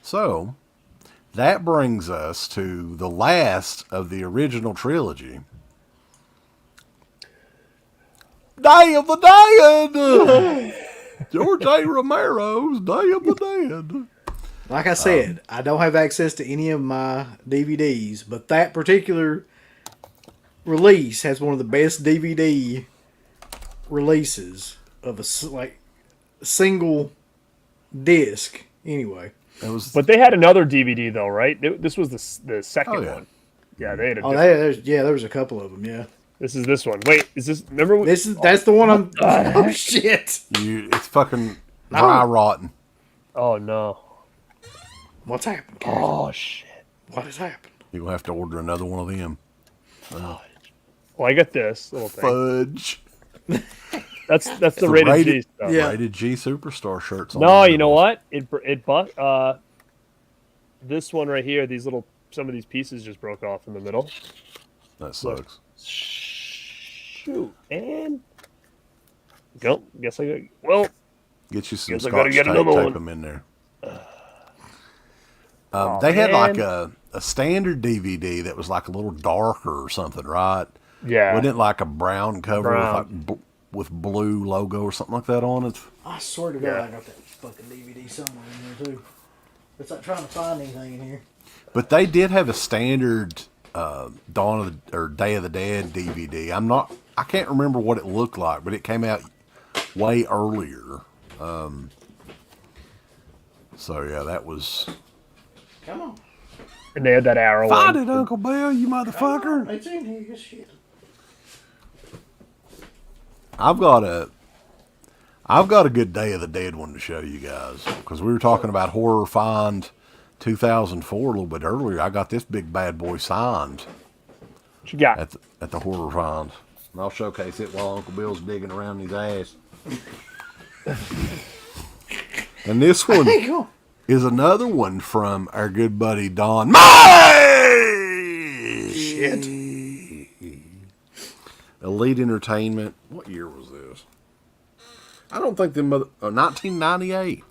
So that brings us to the last of the original trilogy, Day of the Dead. George A. Romero's Day of the Dead. Like I said, I don't have access to any of my DVDs, but that particular release has one of the best DVD releases of a single disc. Anyway, It was, But they had another DVD though, right? This was the second Oh, yeah. one. Yeah, they had a. there was a couple of them. Yeah, This is this one. Wait, is this? Remember? that's the one I'm. Oh shit! it's fucking dry rotten. Oh no. What's happened? Gary? Oh shit. What has happened? You're going to have to order another one of them. Well, I got this little thing. Fudge. That's the The rated G stuff. Yeah. Rated G Superstar shirts. On No, the you know labels. what? This one right here. Some of these pieces just broke off in the middle. That sucks. Shoot, and go. Guess I got. Well, Get you some Guess I gotta Scotch get tape, another tape one. them in there. Aw, They had man. like a standard DVD that was like a little darker or something, right? yeah. Wasn't it like a brown cover Brown. with blue logo or something like that on it? I swear to God, Yeah. I got that fucking DVD somewhere in there too. It's like trying to find anything in here. But they did have a standard Day of the Dead DVD. I can't remember what it looked like, but it came out way earlier. So yeah, that was. Come on. And they had that arrow. Find one. it, Uncle Bill, you motherfucker. It's in here. Good shit. I've got a good Day of the Dead one to show you guys, because we were talking about Horror Find 2004 a little bit earlier. I got this big bad boy signed What you got? at the Horror Find. And I'll showcase it while Uncle Bill's digging around his ass. And this one is another one from our good buddy Don May! Shit. Elite Entertainment. What year was this? I don't think 1998.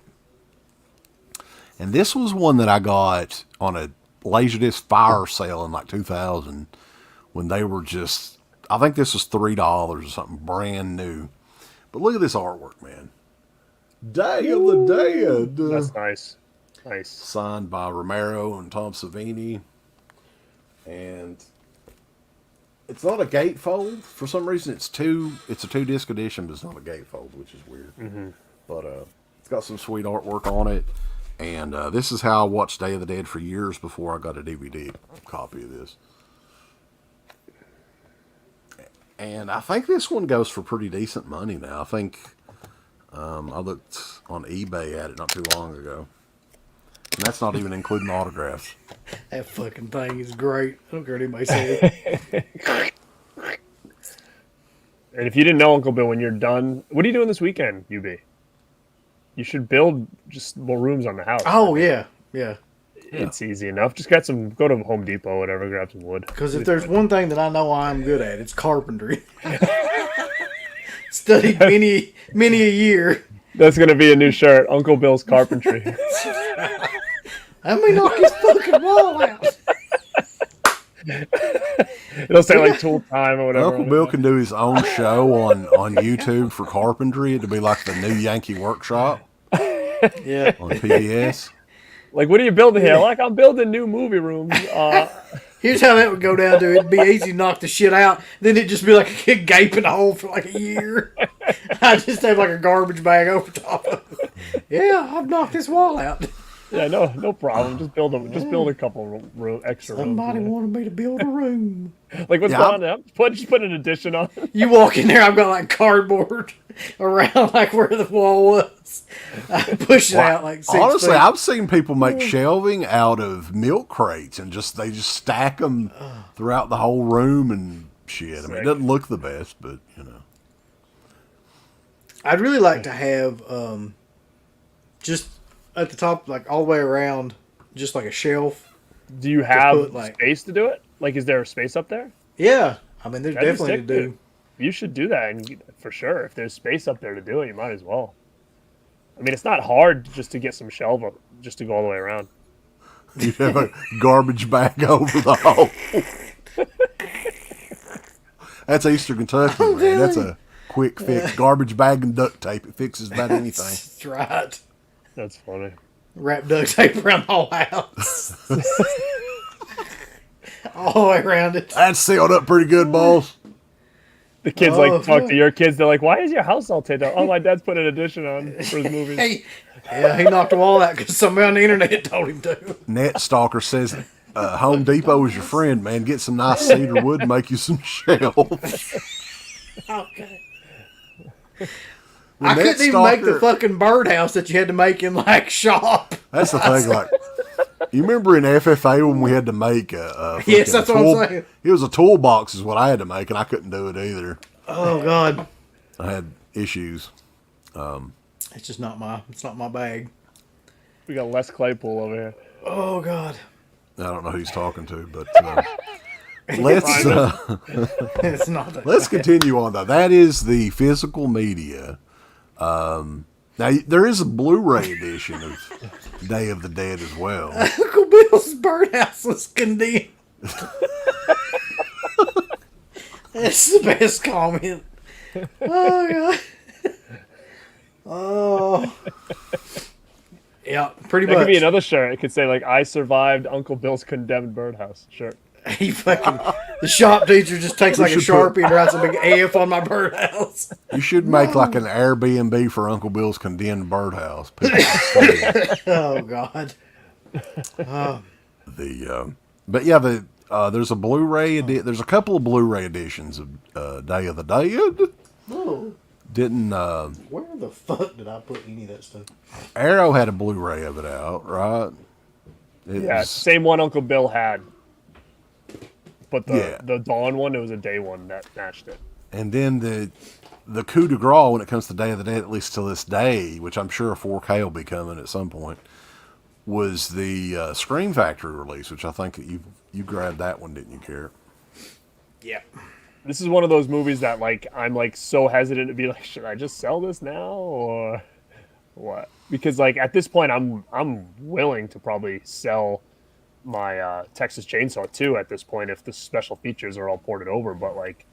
And this was one that I got on a Laserdisc fire sale in like 2000 when they were just, I think this was $3 or something, brand new. But look at this artwork, man. Day of the Dead. That's nice. Nice. Signed by Romero and Tom Savini. And it's not a gatefold. For some reason, it's a 2-disc edition, but it's not a gatefold, which is weird. Mm-hmm. But it's got some sweet artwork on it. And this is how I watched Day of the Dead for years before I got a DVD copy of this. And I think this one goes for pretty decent money now. I think I looked on eBay at it not too long ago. And that's not even including autographs. That fucking thing is great. I don't care what anybody says. And if you didn't know, Uncle Bill, when you're done, what are you doing this weekend, UB? You should build just more rooms on the house. Oh, yeah. Yeah. It's easy enough. Just go to Home Depot or whatever, grab some wood. Because if there's one thing that I know I'm good at, it's carpentry. Studied many a year. That's going to be a new shirt, Uncle Bill's Carpentry. Let me knock his fucking wall out. It'll say like Tool Time or whatever. Uncle Bill can do his own show on YouTube for carpentry. It'll be like the new Yankee Workshop. Yeah. On PBS. Like, what are you building here? Like, I'm building new movie rooms. Here's how that would go down to. It'd be easy to knock the shit out. Then it'd just be like a gaping hole for like a year. I just have like a garbage bag over top of it. Yeah, I've knocked this wall out. Yeah, no problem. Just build a couple extra rooms. Somebody wanted me to build a room. Like, what's going on? Just put an addition on. You walk in there, I've got like cardboard around like where the wall was. I push it out like 6 honestly, feet. I've seen people make shelving out of milk crates and they just stack them throughout the whole room and shit. I mean, it doesn't look the best, but you know. I'd really like to have just at the top, like all the way around, just like a shelf. Do you have space to do it? Like, is there a space up there? Yeah, I mean, there's definitely to do. Dude. You should do that, and for sure. If there's space up there to do it, you might as well. I mean, it's not hard just to get some shelf up, just to go all the way around. You have a garbage bag over the hole. That's Eastern Kentucky, man. That's a quick fix. Garbage bag and duct tape. It fixes about anything. That's right. That's funny. Wrap duct tape around the whole house. All the way around it. That's sealed up pretty good, boss. The kids talk to your kids. They're like, "Why is your house all taped up?" Oh, my dad's put an addition on for his movies. He knocked the wall out because somebody on the internet told him to. Net Stalker says Home Depot is your friend, man. Get some nice cedar wood and make you some shelves. Okay. I couldn't even make the fucking birdhouse that you had to make in like shop. That's the thing. Like, you remember in FFA when we had to make a yes, that's what I'm saying. It was a toolbox is what I had to make, and I couldn't do it either. Oh God, I had issues. It's just not my bag. We got Les Claypool over here. Oh God. I don't know who he's talking to, but let's It's not that let's bad. continue on though. That is the physical media. Now there is a Blu-ray edition of Day of the Dead as well. Uncle Bill's birdhouse was condemned. That's the best comment. Oh God. Oh. Yeah, pretty That much. could be another shirt. It could say like, "I survived Uncle Bill's condemned birdhouse." Shirt. He fucking the shop teacher just takes like a Sharpie and writes a big F on my birdhouse. You should make like an Airbnb for Uncle Bill's condemned birdhouse. Oh God. But yeah, there's a Blu-ray. There's a couple of Blu-ray editions of Day of the Dead. Oh. Didn't Where the fuck did I put any of that stuff? Arrow had a Blu-ray of it out, right? Yeah, same one Uncle Bill had. But the Dawn one, it was a day one that matched it. And then the coup de grace when it comes to Day of the Dead, at least to this day, which I'm sure 4K will be coming at some point, was the Scream Factory release, which I think that you grabbed that one, didn't you, Garrett? Yeah. This is one of those movies that like I'm like so hesitant to be like, should I just sell this now or what? Because like at this point, I'm willing to probably sell my Texas Chainsaw 2 at this point if the special features are all ported over. But like,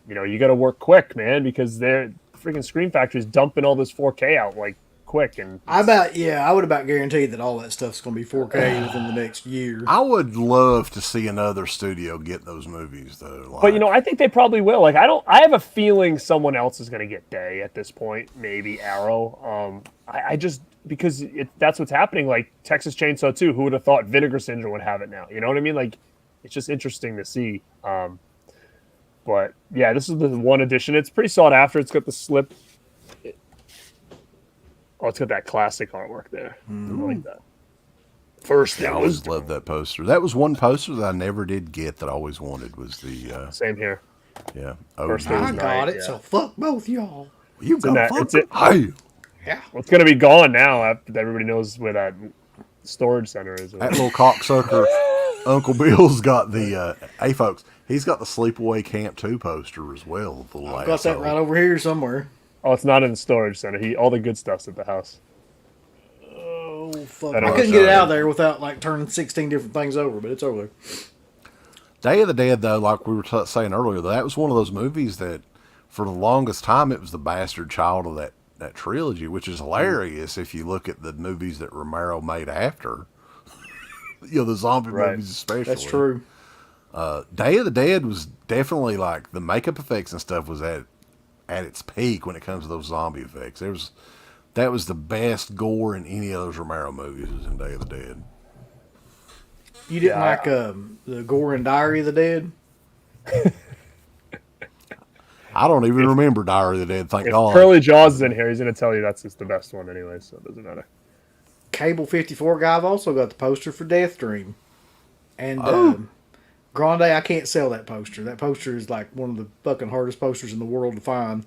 you know, you got to work quick, man, because they're freaking Scream Factory's dumping all this 4K out like quick. And I would about guarantee that all that stuff's going to be 4K within the next year. I would love to see another studio get those movies, though. Like, but you know, I think they probably will. Like, I have a feeling someone else is going to get Day at this point. Maybe Arrow. I just because that's what's happening. Like Texas Chainsaw 2, who would have thought Vinegar Syndrome would have it now? You know what I mean? Like, it's just interesting to see. But yeah, this is the one edition. It's pretty sought after. It's got the slip. It's got that classic artwork there. I like that. First, I always loved that poster. That was one poster that I never did get that I always wanted was the... Same here. Yeah. First OG. I got it, so fuck both y'all. You in got that- fuck it's it. Hey, Yeah. Well, it's going to be gone now after everybody knows where that storage center is. that little cocksucker Uncle Bill's got the... hey, folks, he's got the Sleepaway Camp 2 poster as well. The I've got that right over here somewhere. Oh, it's not in the storage center. All the good stuff's at the house. Oh, fuck. I don't I couldn't know. get it out of there without like turning 16 different things over, but it's over there. Day of the Dead, though, like we were saying earlier, that was one of those movies that, for the longest time, it was the bastard child of that trilogy, which is hilarious if you look at the movies that Romero made after. You know, the zombie movies especially. That's true. Day of the Dead was definitely like, the makeup effects and stuff was at its peak when it comes to those zombie effects. That was the best gore in any of those Romero movies was in Day of the Dead. You didn't like the Gore and Diary of the Dead? I don't even remember Diary of the Dead, thank If God. Curly Jaws is in here, he's going to tell you that's just the best one anyway, so it doesn't matter. Cable 54 guy, I've also got the poster for Death Dream. And Grande, I can't sell that poster. That poster is like one of the fucking hardest posters in the world to find.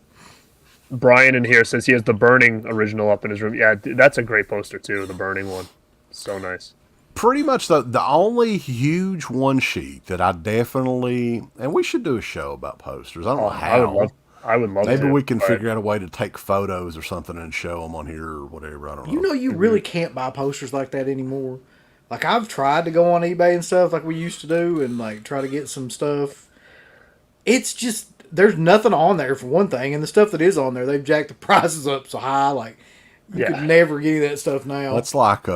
Brian in here says he has the Burning original up in his room. Yeah, that's a great poster too, the Burning one. So nice. Pretty much the only huge one sheet that I definitely, and we should do a show about posters. I don't know how. I would love Maybe to. we can figure out a way to take photos or something and show them on here or whatever. I don't know. You know, you really can't buy posters like that anymore. Like, I've tried to go on eBay and stuff like we used to do and, like, try to get some stuff. It's just, there's nothing on there for one thing. And the stuff that is on there, they've jacked the prices up so high. Like, you could never get that stuff now. It's like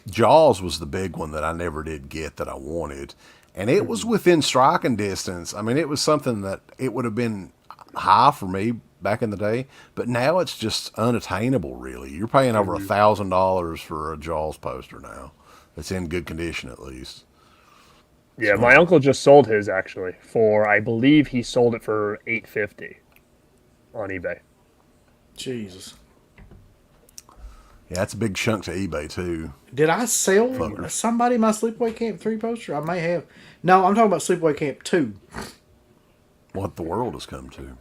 Jaws was the big one that I never did get that I wanted. And it was within striking distance. I mean, it was something that it would have been high for me back in the day. But now it's just unattainable, really. You're paying over $1,000 for a Jaws poster now. It's in good condition, at least. Yeah, my uncle just sold his actually for, I believe he sold it for $850 on eBay. Jesus. Yeah, that's a big chunk to eBay, too. Did I sell Fucker. somebody my Sleepaway Camp 3 poster? I may have. No, I'm talking about Sleepaway Camp 2. What the world has come to.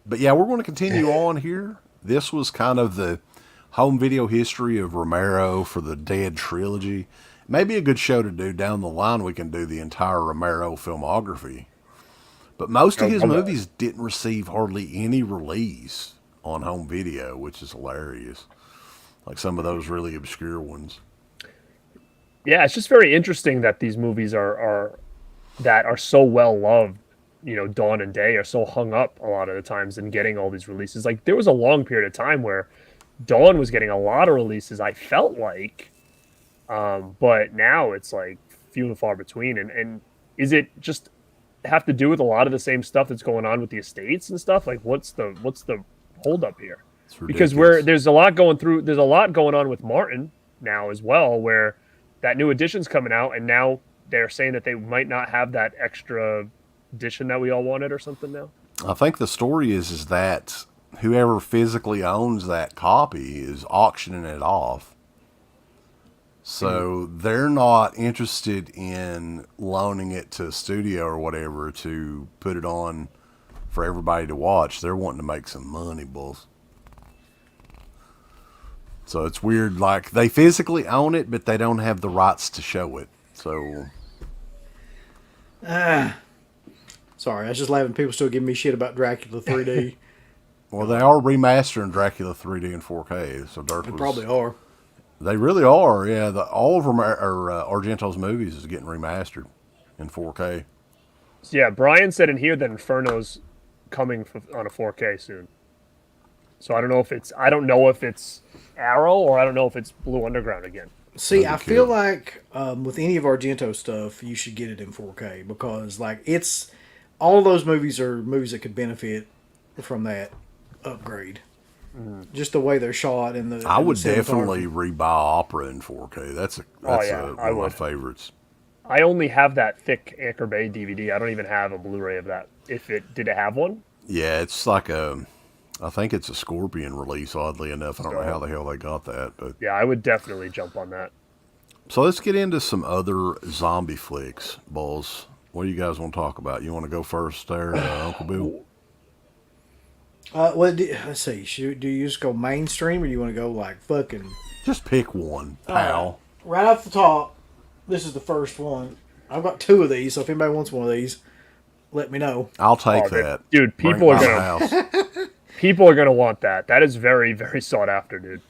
But yeah, we're going to continue on here. This was kind of the home video history of Romero for the Dead trilogy. Maybe a good show to do down the line. We can do the entire Romero filmography. But most of his movies didn't receive hardly any release on home video, which is hilarious. Like some of those really obscure ones. Yeah, it's just very interesting that these movies are so well loved. You know, Dawn and Day are so hung up a lot of the times in getting all these releases. Like there was a long period of time where Dawn was getting a lot of releases, I felt like, but now it's like few and far between. And is it just have to do with a lot of the same stuff that's going on with the estates and stuff? Like what's the hold up here? Because there's a lot going on with Martin now as well, where that new edition's coming out, and now they're saying that they might not have that extra edition that we all wanted or something now. I think the story is that whoever physically owns that copy is auctioning it off. So they're not interested in loaning it to a studio or whatever to put it on for everybody to watch. They're wanting to make some money, bulls. So it's weird. Like, they physically own it, but they don't have the rights to show it. So, Sorry, I was just laughing. People still giving me shit about Dracula 3D. well, they are remastering Dracula 3D and 4K. So Dirt They was, probably are. They really are. Yeah, all of Argento's movies is getting remastered in 4K. So yeah, Brian said in here that Inferno's coming on a 4K soon. So I don't know if it's Arrow or I don't know if it's Blue Underground again. See, I feel like with any of Argento stuff, you should get it in 4K because, like, it's all those movies are movies that could benefit from that upgrade. Just the way they're shot and the. I and would the definitely rebuy Opera in 4K. That's one of my favorites. I only have that thick Anchor Bay DVD. I don't even have a Blu-ray of that. Did it have one? Yeah, it's like I think it's a Scorpion release, oddly enough. I don't know how the hell they got that. But yeah, I would definitely jump on that. So let's get into some other zombie flicks, Bulls. What do you guys want to talk about? You want to go first there, Uncle Bill? Let's see. Do you just go mainstream or do you want to go like fucking... Just pick one, pal. Right off the top, this is the first one. I've got two of these, so if anybody wants one of these, let me know. I'll take that. Dude, people are gonna want that. That is very, very sought after, dude.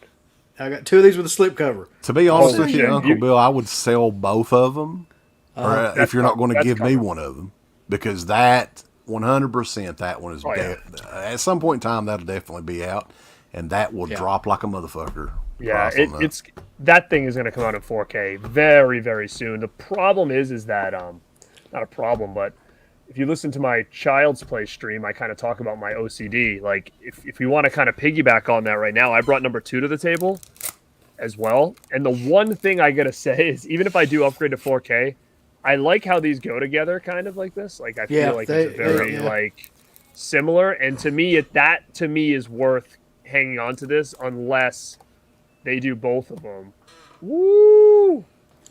I got two of these with a slip cover. To be honest with you, Uncle Bill, I would sell both of them. If you're not going to give me one of them, because that 100%, that one is at some point in time that'll definitely be out, and that will drop like a motherfucker. Yeah, it's that thing is going to come out in 4K very, very soon. The problem is that not a problem, but if you listen to my Child's Play stream, I kind of talk about my OCD. Like, if you want to kind of piggyback on that right now, I brought number 2 to the table as well. And the one thing I gotta say is, even if I do upgrade to 4K, I like how these go together, kind of like this. Like, I feel like it's very like similar. And to me, that is worth hanging on to this unless they do both of them. Woo!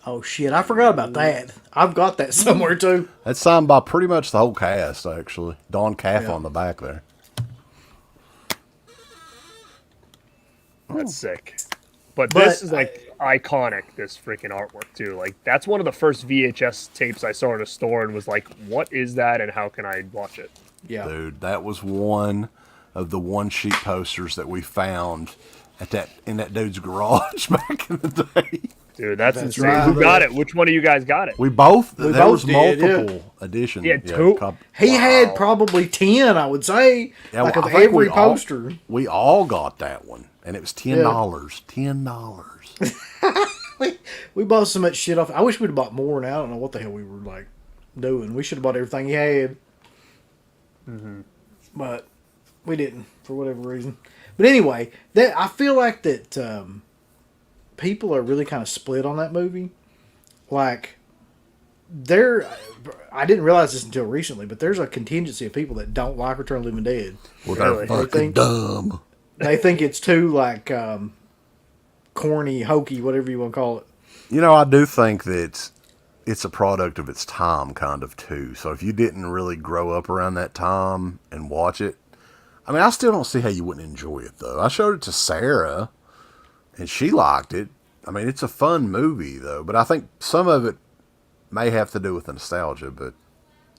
Oh shit, I forgot about that. I've got that somewhere too. That's signed by pretty much the whole cast, actually. Don Caff on the back there. That's sick. But this is like iconic, this freaking artwork too. Like, that's one of the first VHS tapes I saw in a store and was like, what is that and how can I watch it? Yeah. Dude, that was one of the one-sheet posters that we found in that dude's garage back in the day. Dude, that's insane. Right. Who got it? Which one of you guys got it? We both. There was multiple editions. Yeah, two. He had probably 10, I would say. Yeah, like of every poster. We all got that one, and it was $10. $10. We bought so much shit off. I wish we'd have bought more. Now I don't know what the hell we were like doing. We should have bought everything he had. But we didn't for whatever reason. But anyway, I feel like that people are really kind of split on that movie. Like, I didn't realize this until recently, but there's a contingency of people that don't like Return of the Living Dead. Well, they're fucking dumb. They think it's too, like, corny, hokey, whatever you want to call it. You know, I do think that it's a product of its time, kind of, too. So if you didn't really grow up around that time and watch it, I mean, I still don't see how you wouldn't enjoy it, though. I showed it to Sarah, and she liked it. I mean, it's a fun movie, though. But I think some of it may have to do with the nostalgia, but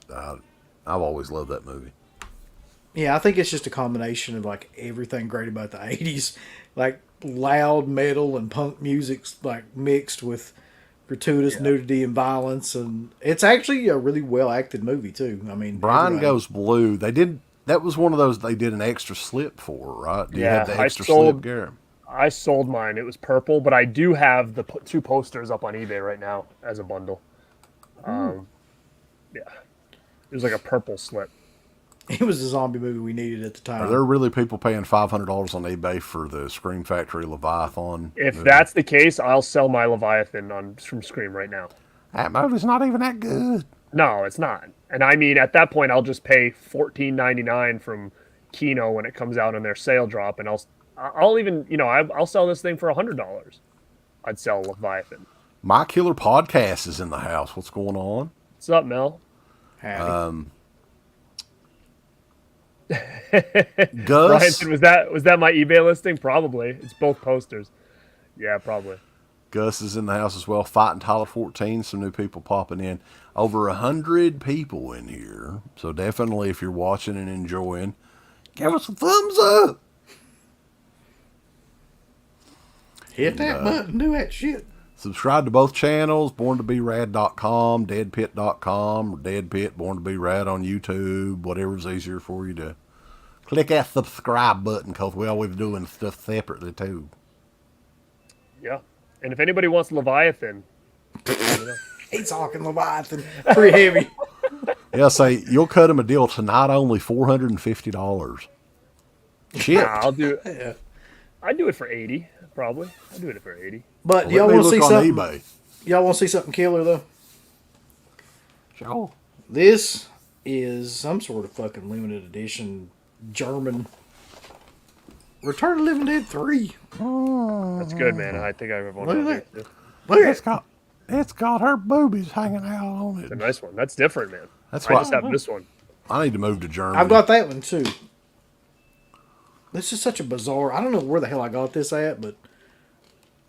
I've always loved that movie. Yeah, I think it's just a combination of, like, everything great about the 80s. Like, loud metal and punk music, like, mixed with gratuitous nudity and violence. And it's actually a really well-acted movie, too. I mean, Brian Goes Blue. That was one of those they did an extra slip for, right? Do you have the extra slip, Garrett? I sold mine. It was purple, but I do have the 2 posters up on eBay right now as a bundle. Yeah. It was like a purple slip. It was a zombie movie we needed at the time. Are there really people paying $500 on eBay for the Scream Factory Leviathan? If that's the case, I'll sell my Leviathan from Scream right now. That movie's not even that good. No, it's not. And I mean, at that point, I'll just pay $14.99 from Kino when it comes out on their sale drop, and I'll even, I'll sell this thing for $100. I'd sell Leviathan. My Killer Podcast is in the house. What's going on? What's up, Mel? Howdy. Gus. Ryan said, was that my eBay listing? Probably. It's both posters. Yeah, probably. Gus is in the house as well, fighting Tyler 14. Some new people popping in. Over 100 people in here. So definitely, if you're watching and enjoying, give us a thumbs up. Hit that button, do that shit. Subscribe to both channels, born2berad.com, deadpit.com, or deadpit, born2berad on YouTube, whatever's easier for you to click that subscribe button, because we always doing stuff separately too. Yeah. And if anybody wants Leviathan, He's talking Leviathan. Pretty heavy. Yeah, say you'll cut him a deal tonight, only $450. Shit. I'll do it. Yeah. I'd do it for 80, probably. I'd do it for 80. But Let y'all me want to look see on something? eBay. Y'all want to see something killer though? Sure. This is some sort of fucking limited edition German Return of the Living Dead 3. That's good, man. I think I have one. Look of at those. that. Look at It's got her boobies hanging out on It's a it. nice one. That's different, man. That's I why just have this one. I need to move to Germany. I've got that one too. This is such a bizarre. I don't know where the hell I got this at, but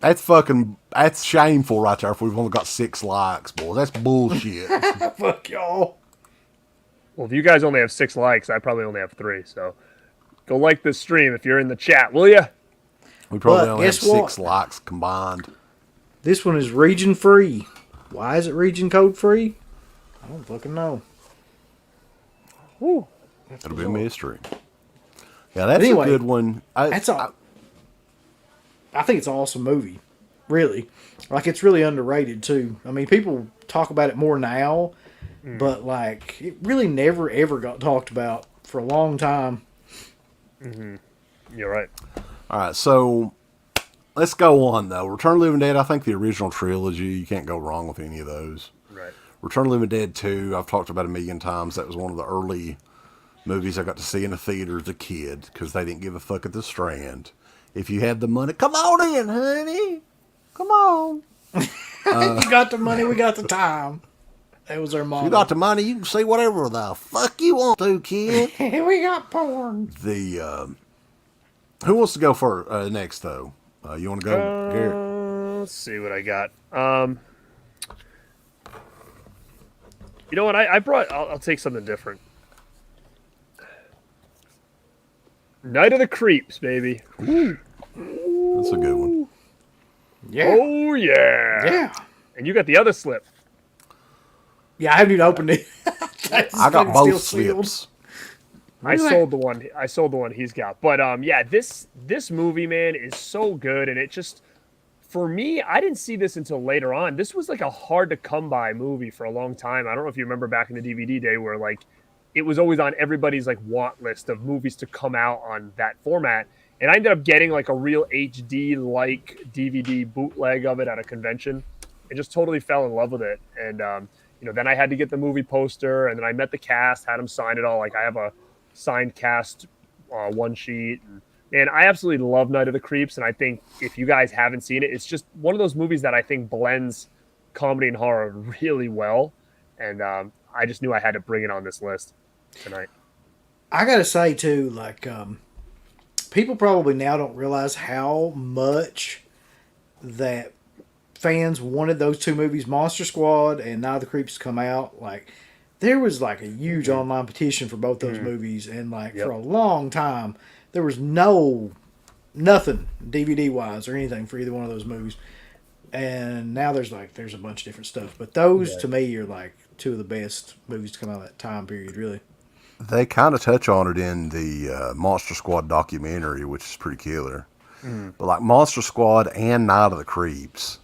That's shameful right there if we've only got 6 likes, boy. That's bullshit. fuck y'all. Well, if you guys only have 6 likes, I probably only have 3. So go like this stream if you're in the chat, will you? We probably But only have guess what? 6 likes combined. This one is region free. Why is it region code free? I don't fucking know. Woo. It'll be a mystery. Yeah, that's Anyway, a good one. That's all. I think it's an awesome movie. Really. Like, it's really underrated, too. I mean, people talk about it more now, but, like, it really never, ever got talked about for a long time. You're right. All right, so let's go on, though. Return of the Living Dead, I think the original trilogy, you can't go wrong with any of those. Right. Return of the Living Dead 2, I've talked about a million times. That was one of the early movies I got to see in a theater as a kid because they didn't give a fuck at the Strand. If you had the money, come on in, honey. Come on. You got the money, we got the time. That was our motto. You got the money, you can see whatever the fuck you want to, kid. We got porn. The who wants to go for next though? You want to go, Garrett? Let's see what I got. You know what? I brought. I'll take something different. Night of the Creeps, baby. That's a good one. Yeah. Oh yeah. Yeah. And you got the other slip. Yeah, I haven't even opened it. I got both slips. I sold the one he's got. But yeah, this movie, man, is so good, and it just, for me, I didn't see this until later on. This was like a hard to come by movie for a long time. I don't know if you remember back in the DVD day where like it was always on everybody's like want list of movies to come out on that format. And I ended up getting like a real HD like DVD bootleg of it at a convention, and just totally fell in love with it. And you know, then I had to get the movie poster, and then I met the cast, had them sign it all. Like I have a signed cast one sheet. And, man, I absolutely love Night of the Creeps, and I think if you guys haven't seen it, it's just one of those movies that I think blends comedy and horror really well. And I just knew I had to bring it on this list tonight. I gotta say too, like people probably now don't realize how much that fans wanted those two movies, Monster Squad and Night of the Creeps, to come out. Like, there was like a huge online petition for both those movies, and like for a long time there was nothing DVD wise or anything for either one of those movies. And now there's a bunch of different stuff, but those to me are like two of the best movies to come out of that time period, really. They kind of touch on it in the Monster Squad documentary, which is pretty killer. But like Monster Squad and Night of the Creeps,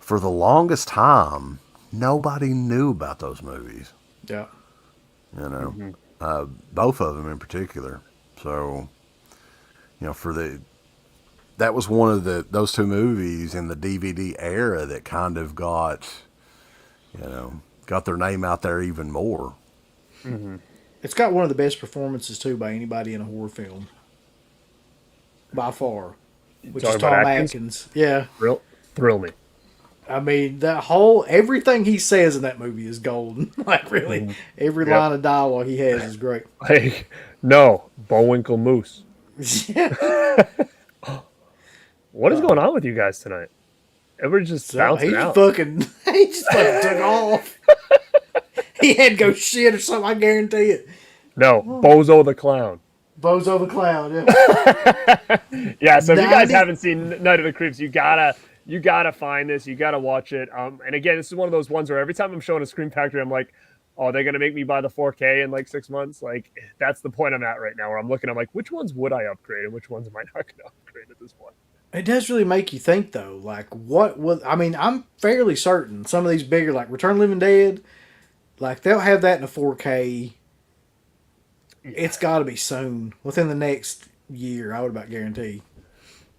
for the longest time, nobody knew about those movies. Yeah. You know, both of them in particular. So, you know, that was one of those two movies in the DVD era that kind of got their name out there even more. It's got one of the best performances too by anybody in a horror film, by far, which is Talking Tom about Atkins. Yeah, Thrill me. I mean everything he says in that movie is golden. Like really, every line of dialogue he has is great. Like No, Bullwinkle Moose. What is going on with you guys tonight? Everybody's just bouncing out. He just fucking took off. He had to go shit or something, I guarantee it. No, Bozo the Clown. Bozo the Clown, yeah. Yeah, so if you guys haven't seen Night of the Creeps, you gotta find this. You gotta watch it. And again, this is one of those ones where every time I'm showing a Scream Factory, I'm like, oh, they're gonna make me buy the 4K in like 6 months. Like, that's the point I'm at right now, where I'm looking. I'm like, which ones would I upgrade, and which ones am I not gonna upgrade at this point? It does really make you think, though. Like, what was... I mean, I'm fairly certain some of these bigger, like Return of the Living Dead, like, they'll have that in a 4K. It's got to be soon. Within the next year, I would about guarantee.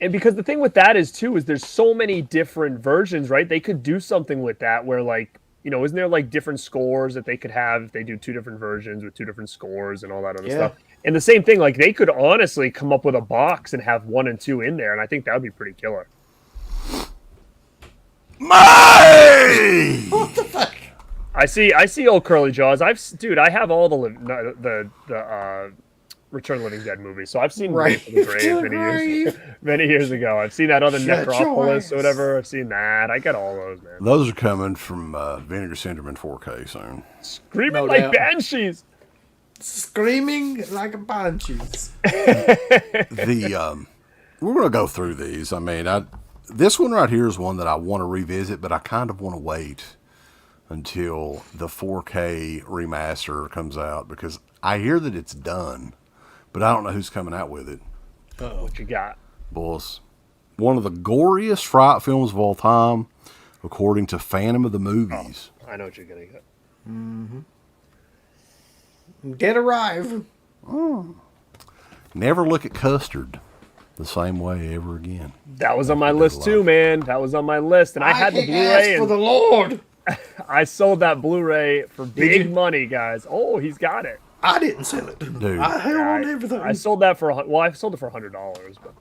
And because the thing with that is, too, is there's so many different versions, right? They could do something with that where, like, you know, isn't there, like, different scores that they could have if they do 2 different versions with 2 different scores and all that other stuff? And the same thing, like, they could honestly come up with a box and have 1 and 2 in there, and I think that would be pretty killer. What the fuck? I see old Curly Jaws. I have all the Return of the Living Dead movies, so I've seen Right. the Grave many years ago. I've seen that other Shut Necropolis your or whatever. I've seen that. I got all those, man. Those are coming from Vinegar Syndrome in 4K soon. Screaming No like doubt. banshees. Screaming like a banshees. We're gonna go through these. I mean, this one right here is one that I want to revisit, but I kind of want to wait until the 4K remaster comes out because I hear that it's done, but I don't know who's coming out with it. What you got? Boys, one of the goriest fright films of all time, according to Phantom of the Movies. Oh, I know what you're gonna get. Dead Arrive. Never look at custard the same way ever again. That was on my list too, man. That was on my list, and I had the Blu-ray. For the Lord. I sold that Blu-ray for big you? money, guys. Oh, he's got it. I didn't sell it. Dude. I held on to everything. I sold that for I sold it for $100. But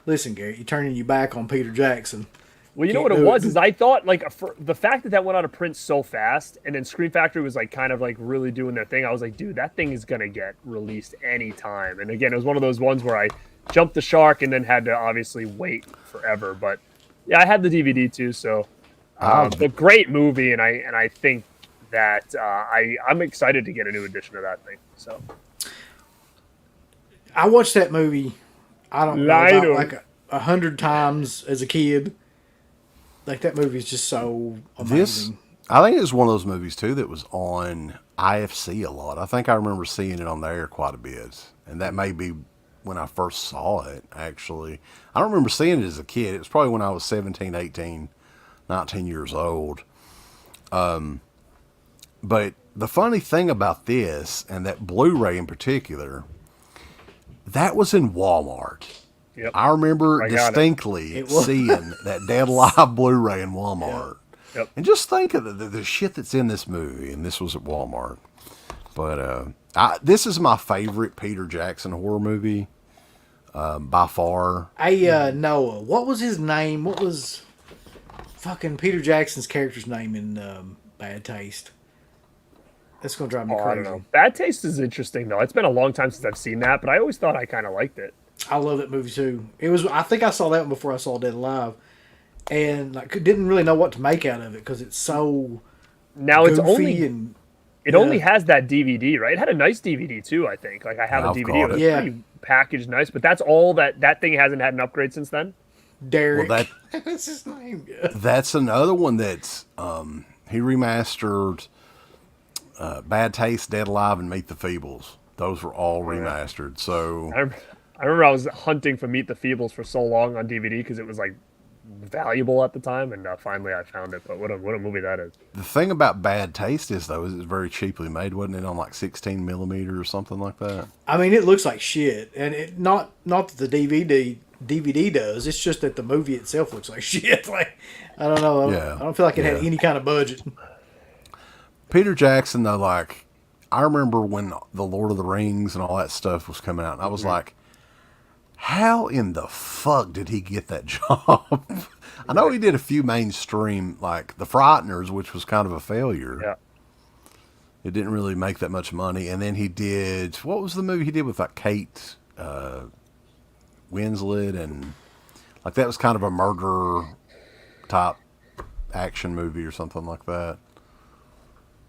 Listen, Gary, you're turning your back on Peter Jackson. well, you know Can't what it do was it. is I thought like for the fact that that went out of print so fast, and then Scream Factory was like kind of like really doing their thing. I was like, dude, that thing is gonna get released anytime. And again, it was one of those ones where I jumped the shark and then had to obviously wait forever. But yeah, I had the DVD too, so a great movie, and I think that I'm excited to get a new edition of that thing. So I watched that movie, I don't know, about like 100 times as a kid. Like, that movie is just so amazing. I think it was one of those movies too that was on IFC a lot. I think I remember seeing it on there quite a bit, and that may be when I first saw it, actually. I don't remember seeing it as a kid. It was probably when I was 17, 18, 19 years old. But the funny thing about this, and that Blu-ray in particular, that was in Walmart. Yep. I remember I got distinctly seeing that Dead Alive Blu-ray in Walmart. Yep. And just think of the shit that's in this movie, and this was at Walmart. But this is my favorite Peter Jackson horror movie by far. Noah, what was his name? What was fucking Peter Jackson's character's name in Bad Taste? That's going to drive me I don't crazy. know. Bad Taste is interesting though. It's been a long time since I've seen that, but I always thought I kind of liked it. I love that movie too. I think I saw that one before I saw Dead Alive, and like didn't really know what to make out of it because it's so Now it's goofy only and only has that DVD, right? It had a nice DVD too, I think. Like I have a I've DVD. got It was it. pretty packaged nice, but that's all that thing hasn't had an upgrade since then. Derek. Well, That's his name. Yeah. that's another one that's he remastered Bad Taste, Dead Alive, and Meet the Feebles. Those were all remastered. So I remember I was hunting for Meet the Feebles for so long on DVD because it was like valuable at the time, and finally I found it. But what a movie that is! the thing about Bad Taste is though, is it's very cheaply made, wasn't it? On like 16 millimeter or something like that. I mean, it looks like shit, and it not that the DVD does. It's just that the movie itself looks like shit. Like I don't know. I don't feel like it had any kind of budget. Peter Jackson though, like I remember when the Lord of the Rings and all that stuff was coming out, and I was like, how in the fuck did he get that job? I know he did a few mainstream, like The Frighteners, which was kind of a failure. Yeah. It didn't really make that much money. And then he did, what was the movie he did with like Kate Winslet? And like that was kind of a murder type action movie or something like that.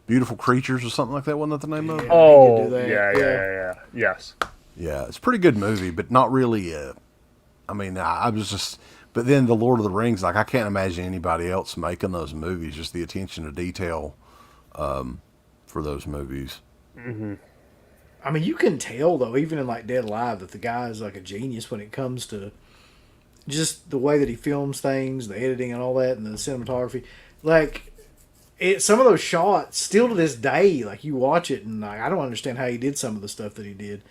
Beautiful Creatures or something like that. Wasn't that the name of it? Oh, yeah. Yes. Yeah, it's a pretty good movie, but not really. I mean, I was just. But then the Lord of the Rings, like I can't imagine anybody else making those movies. Just the attention to detail for those movies. Mm-hmm. I mean, you can tell though, even in like Dead Alive, that the guy is like a genius when it comes to just the way that he films things, the editing and all that, and the cinematography. Like, some of those shots, still to this day, like you watch it, and like, I don't understand how he did some of the stuff that he did.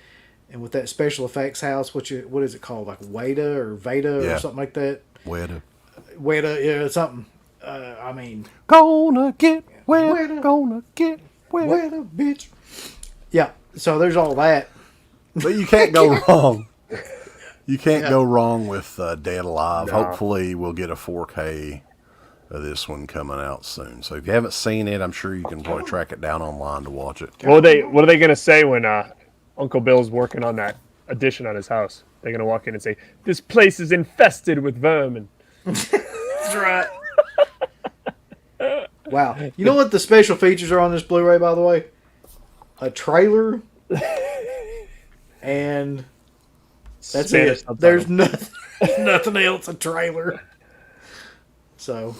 And with that special effects house, what is it called? Like Weta or Veda or something like that? Weta, yeah, something. I mean, gonna get Weta, gonna get Weta, bitch. Yeah, so there's all that. But you can't go wrong. You can't go wrong with Dead Alive. No. Hopefully we'll get a 4K of this one coming out soon. So if you haven't seen it, I'm sure you can probably track it down online to watch it. What are they going to say when Uncle Bill's working on that addition on his house? They're going to walk in and say, "This place is infested with vermin." That's right. Wow. You know what the special features are on this Blu-ray, by the way? A trailer and that's Spanish it. There's nothing else. A trailer. So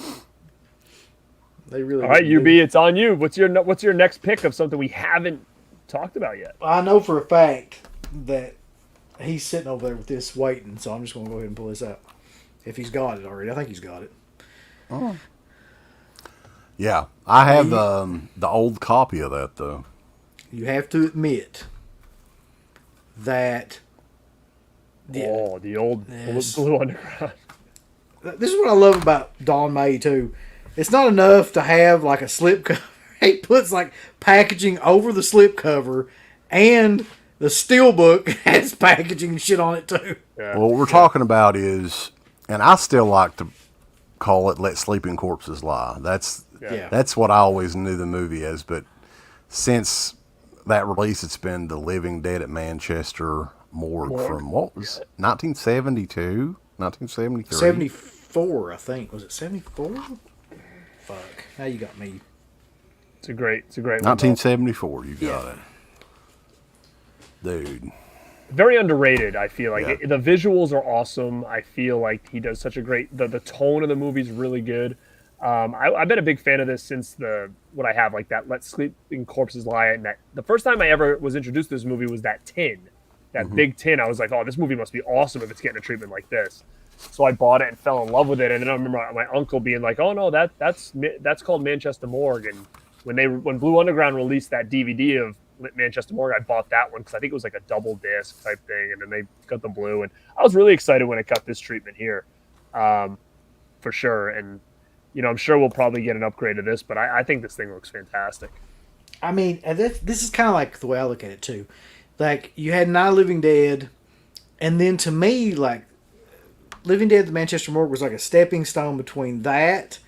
they really. All right, UB, it's on you. What's your next pick of something we haven't talked about yet? I know for a fact that he's sitting over there with this waiting, so I'm just going to go ahead and pull this out. If he's got it already, I think he's got it. Oh. Yeah, I have the old copy of that though. You have to admit that. The old Blue Underground. This is what I love about Don May too. It's not enough to have like a slip cover. He puts like packaging over the slip cover, and the steelbook has packaging and shit on it too. Yeah. Well, what we're talking about is, and I still like to call it "Let Sleeping Corpses Lie." That's what I always knew the movie as. But since that release, it's been The Living Dead at Manchester Morgue from what was 1972, 1973, 74, I think. Was it 74? Fuck. Now you got me. It's a great 1974. You got it, dude. Very underrated. I feel like the visuals are awesome. I feel like he does such a great. The tone of the movie is really good. I've been a big fan of this since what I have, like that Let Sleeping Corpses Lie, and that the first time I ever was introduced to this movie was that tin, big tin. I was like, oh, this movie must be awesome if it's getting a treatment like this. So I bought it and fell in love with it. And then I remember my uncle being like, oh no, that's called Manchester Morgue. And when Blue Underground released that DVD of Manchester Morgue, I bought that one because I think it was like a double disc type thing. And then they got the blue, and I was really excited when it got this treatment here, for sure. And I'm sure we'll probably get an upgrade of this, but I think this thing looks fantastic. I mean, this is kind of like the way I look at it, too. Like, you had Night of the Living Dead, and then to me, like, Living Dead, the Manchester Morgue was like a stepping stone between that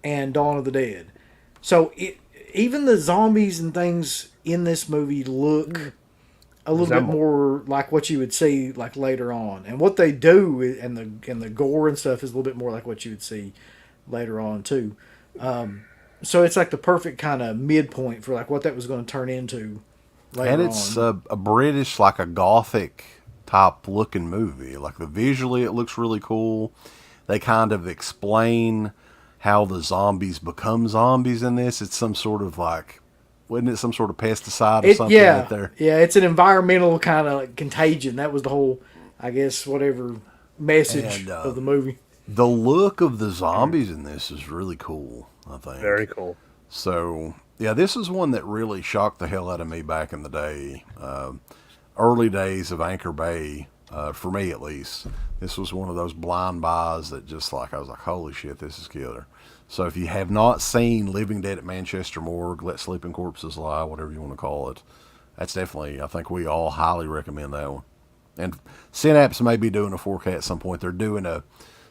and Dawn of the Dead. So, even the zombies and things in this movie look a little bit more like what you would see, like, later on. And what they do, and the gore and stuff is a little bit more like what you would see later on too. So it's like the perfect kind of midpoint for like what that was going to turn into later on. And it's a British, like a gothic type looking movie. Like visually it looks really cool. They kind of explain how the zombies become zombies in this. It's some sort of like, wasn't it some sort of pesticide or something right there? Yeah, it's an environmental kind of like contagion. That was the whole, I guess, whatever message of the movie. The look of the zombies in this is really cool, I think. Very cool. So, yeah, this is one that really shocked the hell out of me back in the day. Early days of Anchor Bay, for me at least. This was one of those blind buys that just like, I was like, holy shit, this is killer. So if you have not seen Living Dead at Manchester Morgue, Let Sleeping Corpses Lie, whatever you want to call it, that's definitely, I think we all highly recommend that one. And Synapse may be doing a 4K at some point. They're doing a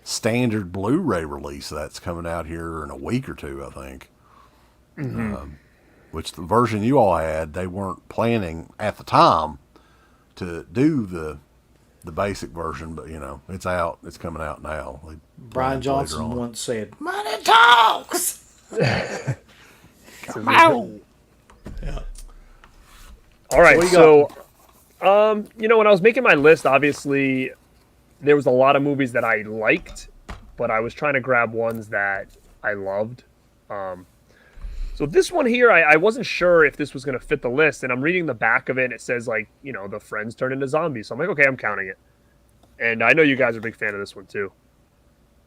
standard Blu-ray release that's coming out here in a week or two, I think. Mm-hmm. which the version you all had, they weren't planning at the time to do the basic version, but it's out. It's coming out now. Brian Johnson once said, "Money talks." Come on. Yeah. All right. So, when I was making my list, obviously there was a lot of movies that I liked, but I was trying to grab ones that I loved. So this one here, I wasn't sure if this was going to fit the list, and I'm reading the back of it, and it says, the friends turn into zombies. So I'm like, okay, I'm counting it. And I know you guys are a big fan of this one, too.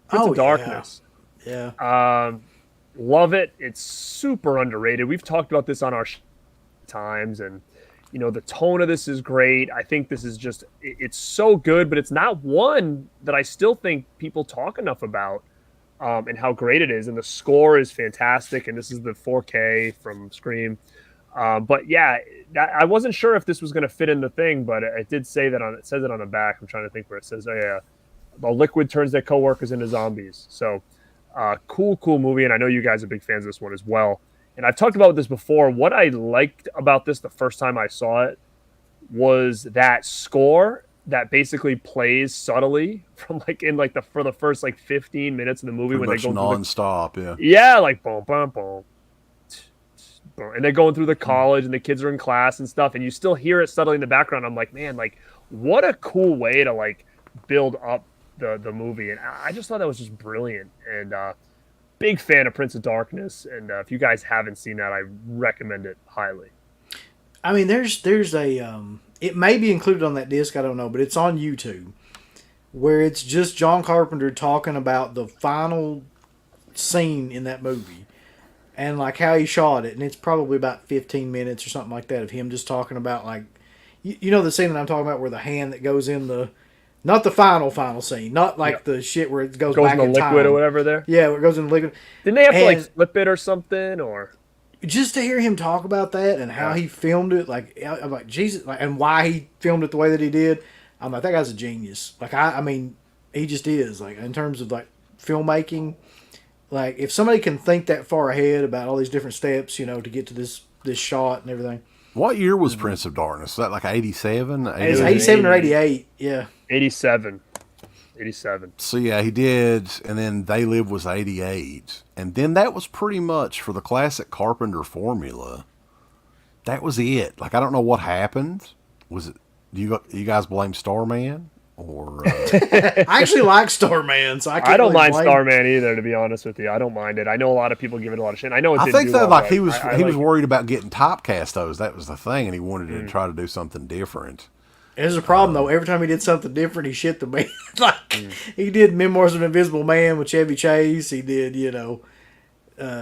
Prince of Darkness. Yeah. Love it. It's super underrated. We've talked about this on our times, and, the tone of this is great. I think this is just, it's so good, but it's not one that I still think people talk enough about. And how great it is, and the score is fantastic, and this is the 4K from Scream. But yeah, I wasn't sure if this was going to fit in the thing, but it did say that it says it on the back. I'm trying to think where it says, the liquid turns their coworkers into zombies. So cool movie, and I know you guys are big fans of this one as well. And I've talked about this before. What I liked about this the first time I saw it was that score that basically plays subtly from for the first 15 minutes of the movie when they go non-stop, like boom, boom, boom, and they're going through the college and the kids are in class and stuff, and you still hear it subtly in the background. I'm like, man, what a cool way to build up the movie, and I just thought that was just brilliant. And big fan of Prince of Darkness, and if you guys haven't seen that, I recommend it highly. I mean, there's a it may be included on that disc, I don't know, but it's on YouTube, where it's just John Carpenter talking about the final scene in that movie and how he shot it, and it's probably about 15 minutes or something like that of him just talking about the scene that I'm talking about, where the hand that goes in not the final scene, not the shit where it goes back in the liquid time. Or whatever there. Yeah, where it goes in the liquid. Didn't they have to flip it or something, or? Just to hear him talk about that and how he filmed it, I'm like, Jesus, and why he filmed it the way that he did, I'm like, that guy's a genius. I mean, he just is. In terms of filmmaking, if somebody can think that far ahead about all these different steps, to get to this shot and everything. What year was Prince of Darkness? Is that 87? It's 87 or 88, yeah. 87. So yeah, he did, and then They Live was 88, and then that was pretty much for the classic Carpenter formula. That was it. I don't know what happened. Was it? Do you guys blame Starman or? I actually like Starman, so I don't mind Starman either. To be honest with you, I don't mind it. I know a lot of people give it a lot of shit. I know it. I think that well, he was worried about getting typecast. That was the thing, and he wanted to try to do something different. There's a problem, though. Every time he did something different, he shit the bed. He did Memoirs of an Invisible Man with Chevy Chase. He did,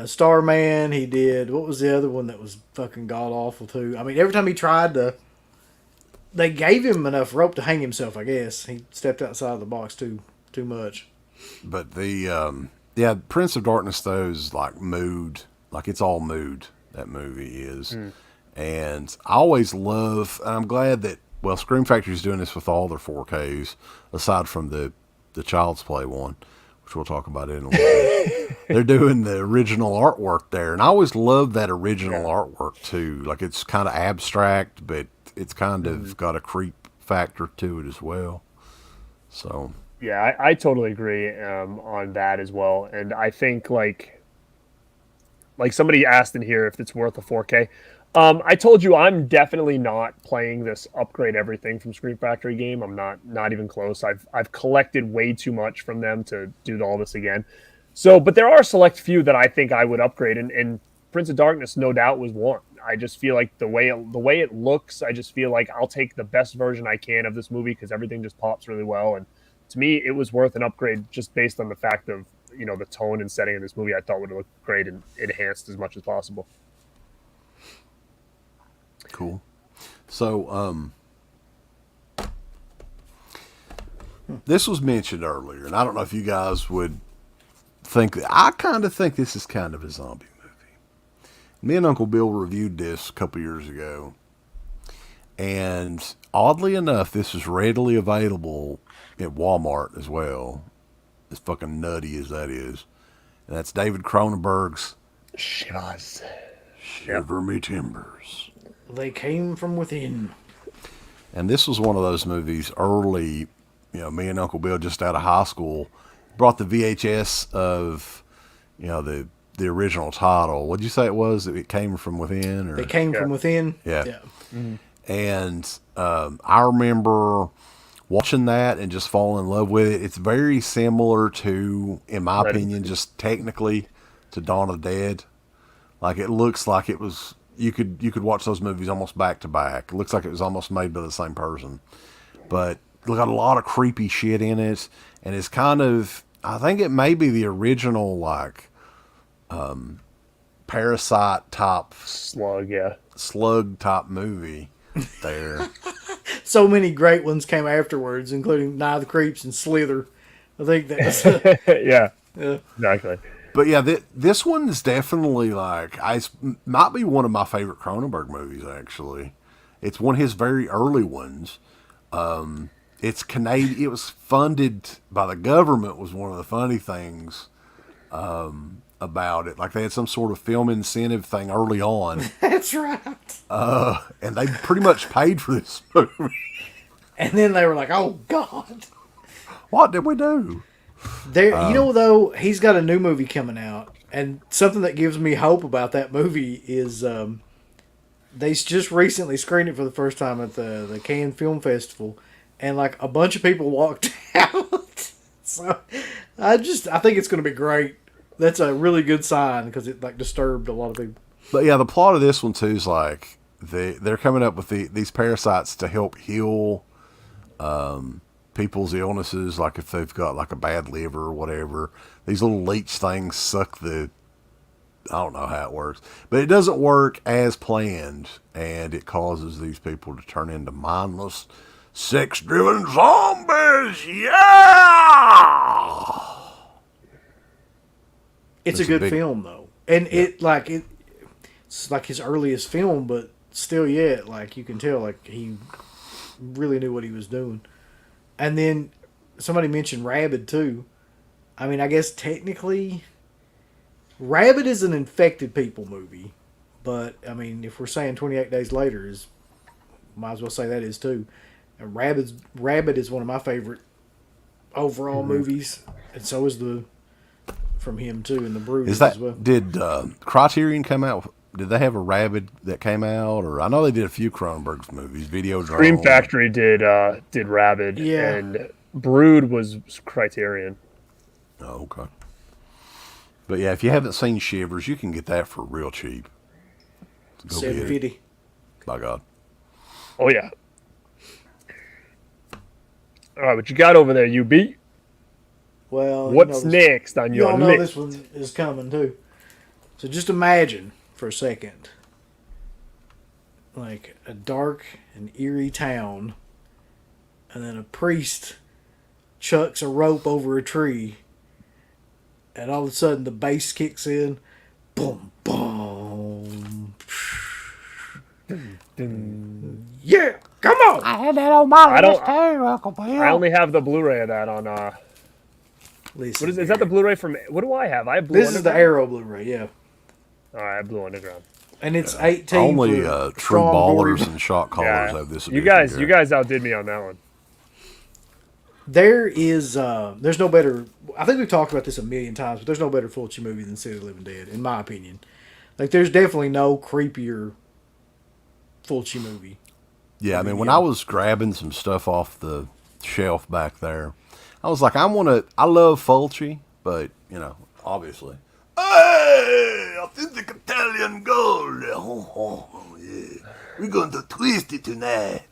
Starman. He did, what was the other one that was fucking god-awful, too? I mean, every time he tried to, they gave him enough rope to hang himself, I guess. He stepped outside of the box too much. But the, Prince of Darkness, though, is mood. It's all mood, that movie is. And I always love, and I'm glad that, Scream Factory's doing this with all their 4Ks, aside from the Child's Play one, which we'll talk about in a little bit. They're doing the original artwork there, and I always love that original artwork, too. It's kind of abstract, but it's kind of got a creep factor to it as well. So... Yeah, I totally agree on that as well. And I think, somebody asked in here if it's worth a 4K. I told you I'm definitely not playing this upgrade everything from Scream Factory game. I'm not even close. I've collected way too much from them to do all this again. So, but there are a select few that I think I would upgrade, and Prince of Darkness no doubt was one. I just feel like the way it looks, I just feel like I'll take the best version I can of this movie because everything just pops really well. And to me, it was worth an upgrade just based on the fact of the tone and setting of this movie. I thought would look great and enhanced as much as possible. Cool. So, this was mentioned earlier, and I don't know if you guys would think that. I kind of think this is kind of a zombie movie. Me and Uncle Bill reviewed this a couple years ago, and oddly enough, this is readily available at Walmart as well, as fucking nutty as that is. And that's David Cronenberg's Shivers. Shiver me timbers. They came from within. And this was one of those movies early, me and Uncle Bill just out of high school brought the VHS of, the original title. What'd you say it was? It came from within? Or? They came from within? Yeah. Mm-hmm. And I remember watching that and just falling in love with it. It's very similar to, in my opinion, just technically to Dawn of the Dead. Like, it looks like it was, you could watch those movies almost back to back. It looks like it was almost made by the same person. But it's got a lot of creepy shit in it. And it's kind of, I think it may be the original, like, Parasite type. Slug type movie there. So many great ones came afterwards, including Night of the Creeps and Slither. I think that's... yeah, exactly. But yeah, this one is definitely like, might be one of my favorite Cronenberg movies, actually. It's one of his very early ones. It's Canadian. It was funded by the government, was one of the funny things about it. Like, they had some sort of film incentive thing early on. That's right. And they pretty much paid for this movie. And then they were like, oh, God. What did we do? Though, he's got a new movie coming out. And something that gives me hope about that movie is they just recently screened it for the first time at the Cannes Film Festival. And, like, a bunch of people walked out. So, I think it's going to be great. That's a really good sign because it, like, disturbed a lot of people. But, yeah, the plot of this one, too, is, like, they're coming up with these parasites to help heal people's illnesses, like if they've got, like, a bad liver or whatever. These little leech things suck I don't know how it works. But it doesn't work as planned, and it causes these people to turn into mindless, sex-driven zombies. Yeah! It's a good film, though. And it's like his earliest film, but still yet, like, you can tell, like, he really knew what he was doing. And then somebody mentioned Rabid, too. I mean, I guess technically, Rabid is an infected people movie. But, I mean, if we're saying 28 Days Later, might as well say that is, too. And Rabid is one of my favorite overall movies. And so is from him, too, and The Brood as well. Did Criterion come out? Did they have a Rabid that came out? Or I know they did a few Cronenberg's movies. Videodrome. Scream Factory did Rabid, yeah. And Brood was Criterion. Oh, okay. But yeah, if you haven't seen Shivers, you can get that for real cheap. $7.50. By God. Oh yeah. All right, what you got over there, UB? Well, what's next on your list? You all know this one is coming too. So just imagine for a second, like a dark and eerie town, and then a priest chucks a rope over a tree, and all of a sudden the bass kicks in, boom, boom. Yeah, come on! I had that on my list too, Uncle Bill. I only have the Blu-ray of that on. Listen, is that the Blu-ray from? What do I have? I have Blue This is the Arrow Blu-ray, yeah. All right, I have Blue Underground. And it's 18. Only for true ballers and shot callers have this. You guys outdid me on that one. There's no better. I think we've talked about this a million times, but there's no better Fulci movie than City of the Living Dead, in my opinion. Like, there's definitely no creepier Fulci movie. Yeah, I mean, when I was grabbing some stuff off the shelf back there, I was like, I love Fulci, but, obviously. Hey, authentic Italian gold. Oh, yeah. We're going to twist it tonight.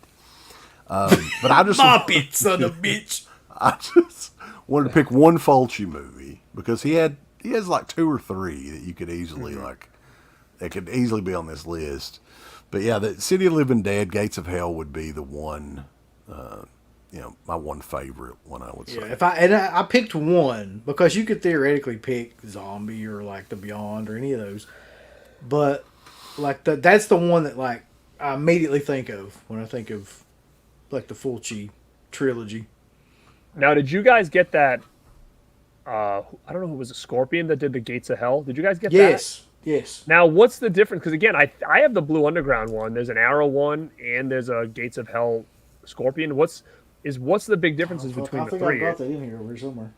But I just... Mop it, son of a bitch. I just wanted to pick one Fulci movie because he has like 2 or 3 that you could easily that could easily be on this list. But yeah, the City of Living Dead, Gates of Hell would be the one, my one favorite one, I would say. Yeah, I picked one because you could theoretically pick Zombie or like The Beyond or any of those, but like that's the one that like I immediately think of when I think of like the Fulci trilogy. Now, did you guys get that? I don't know who was a Scorpion that did the Gates of Hell. Did you guys get that? Yes. Now, what's the difference? Because again, I have the Blue Underground one. There's an Arrow one, and there's a Gates of Hell Scorpion. What's the big differences between the I three? think I got that in here over somewhere.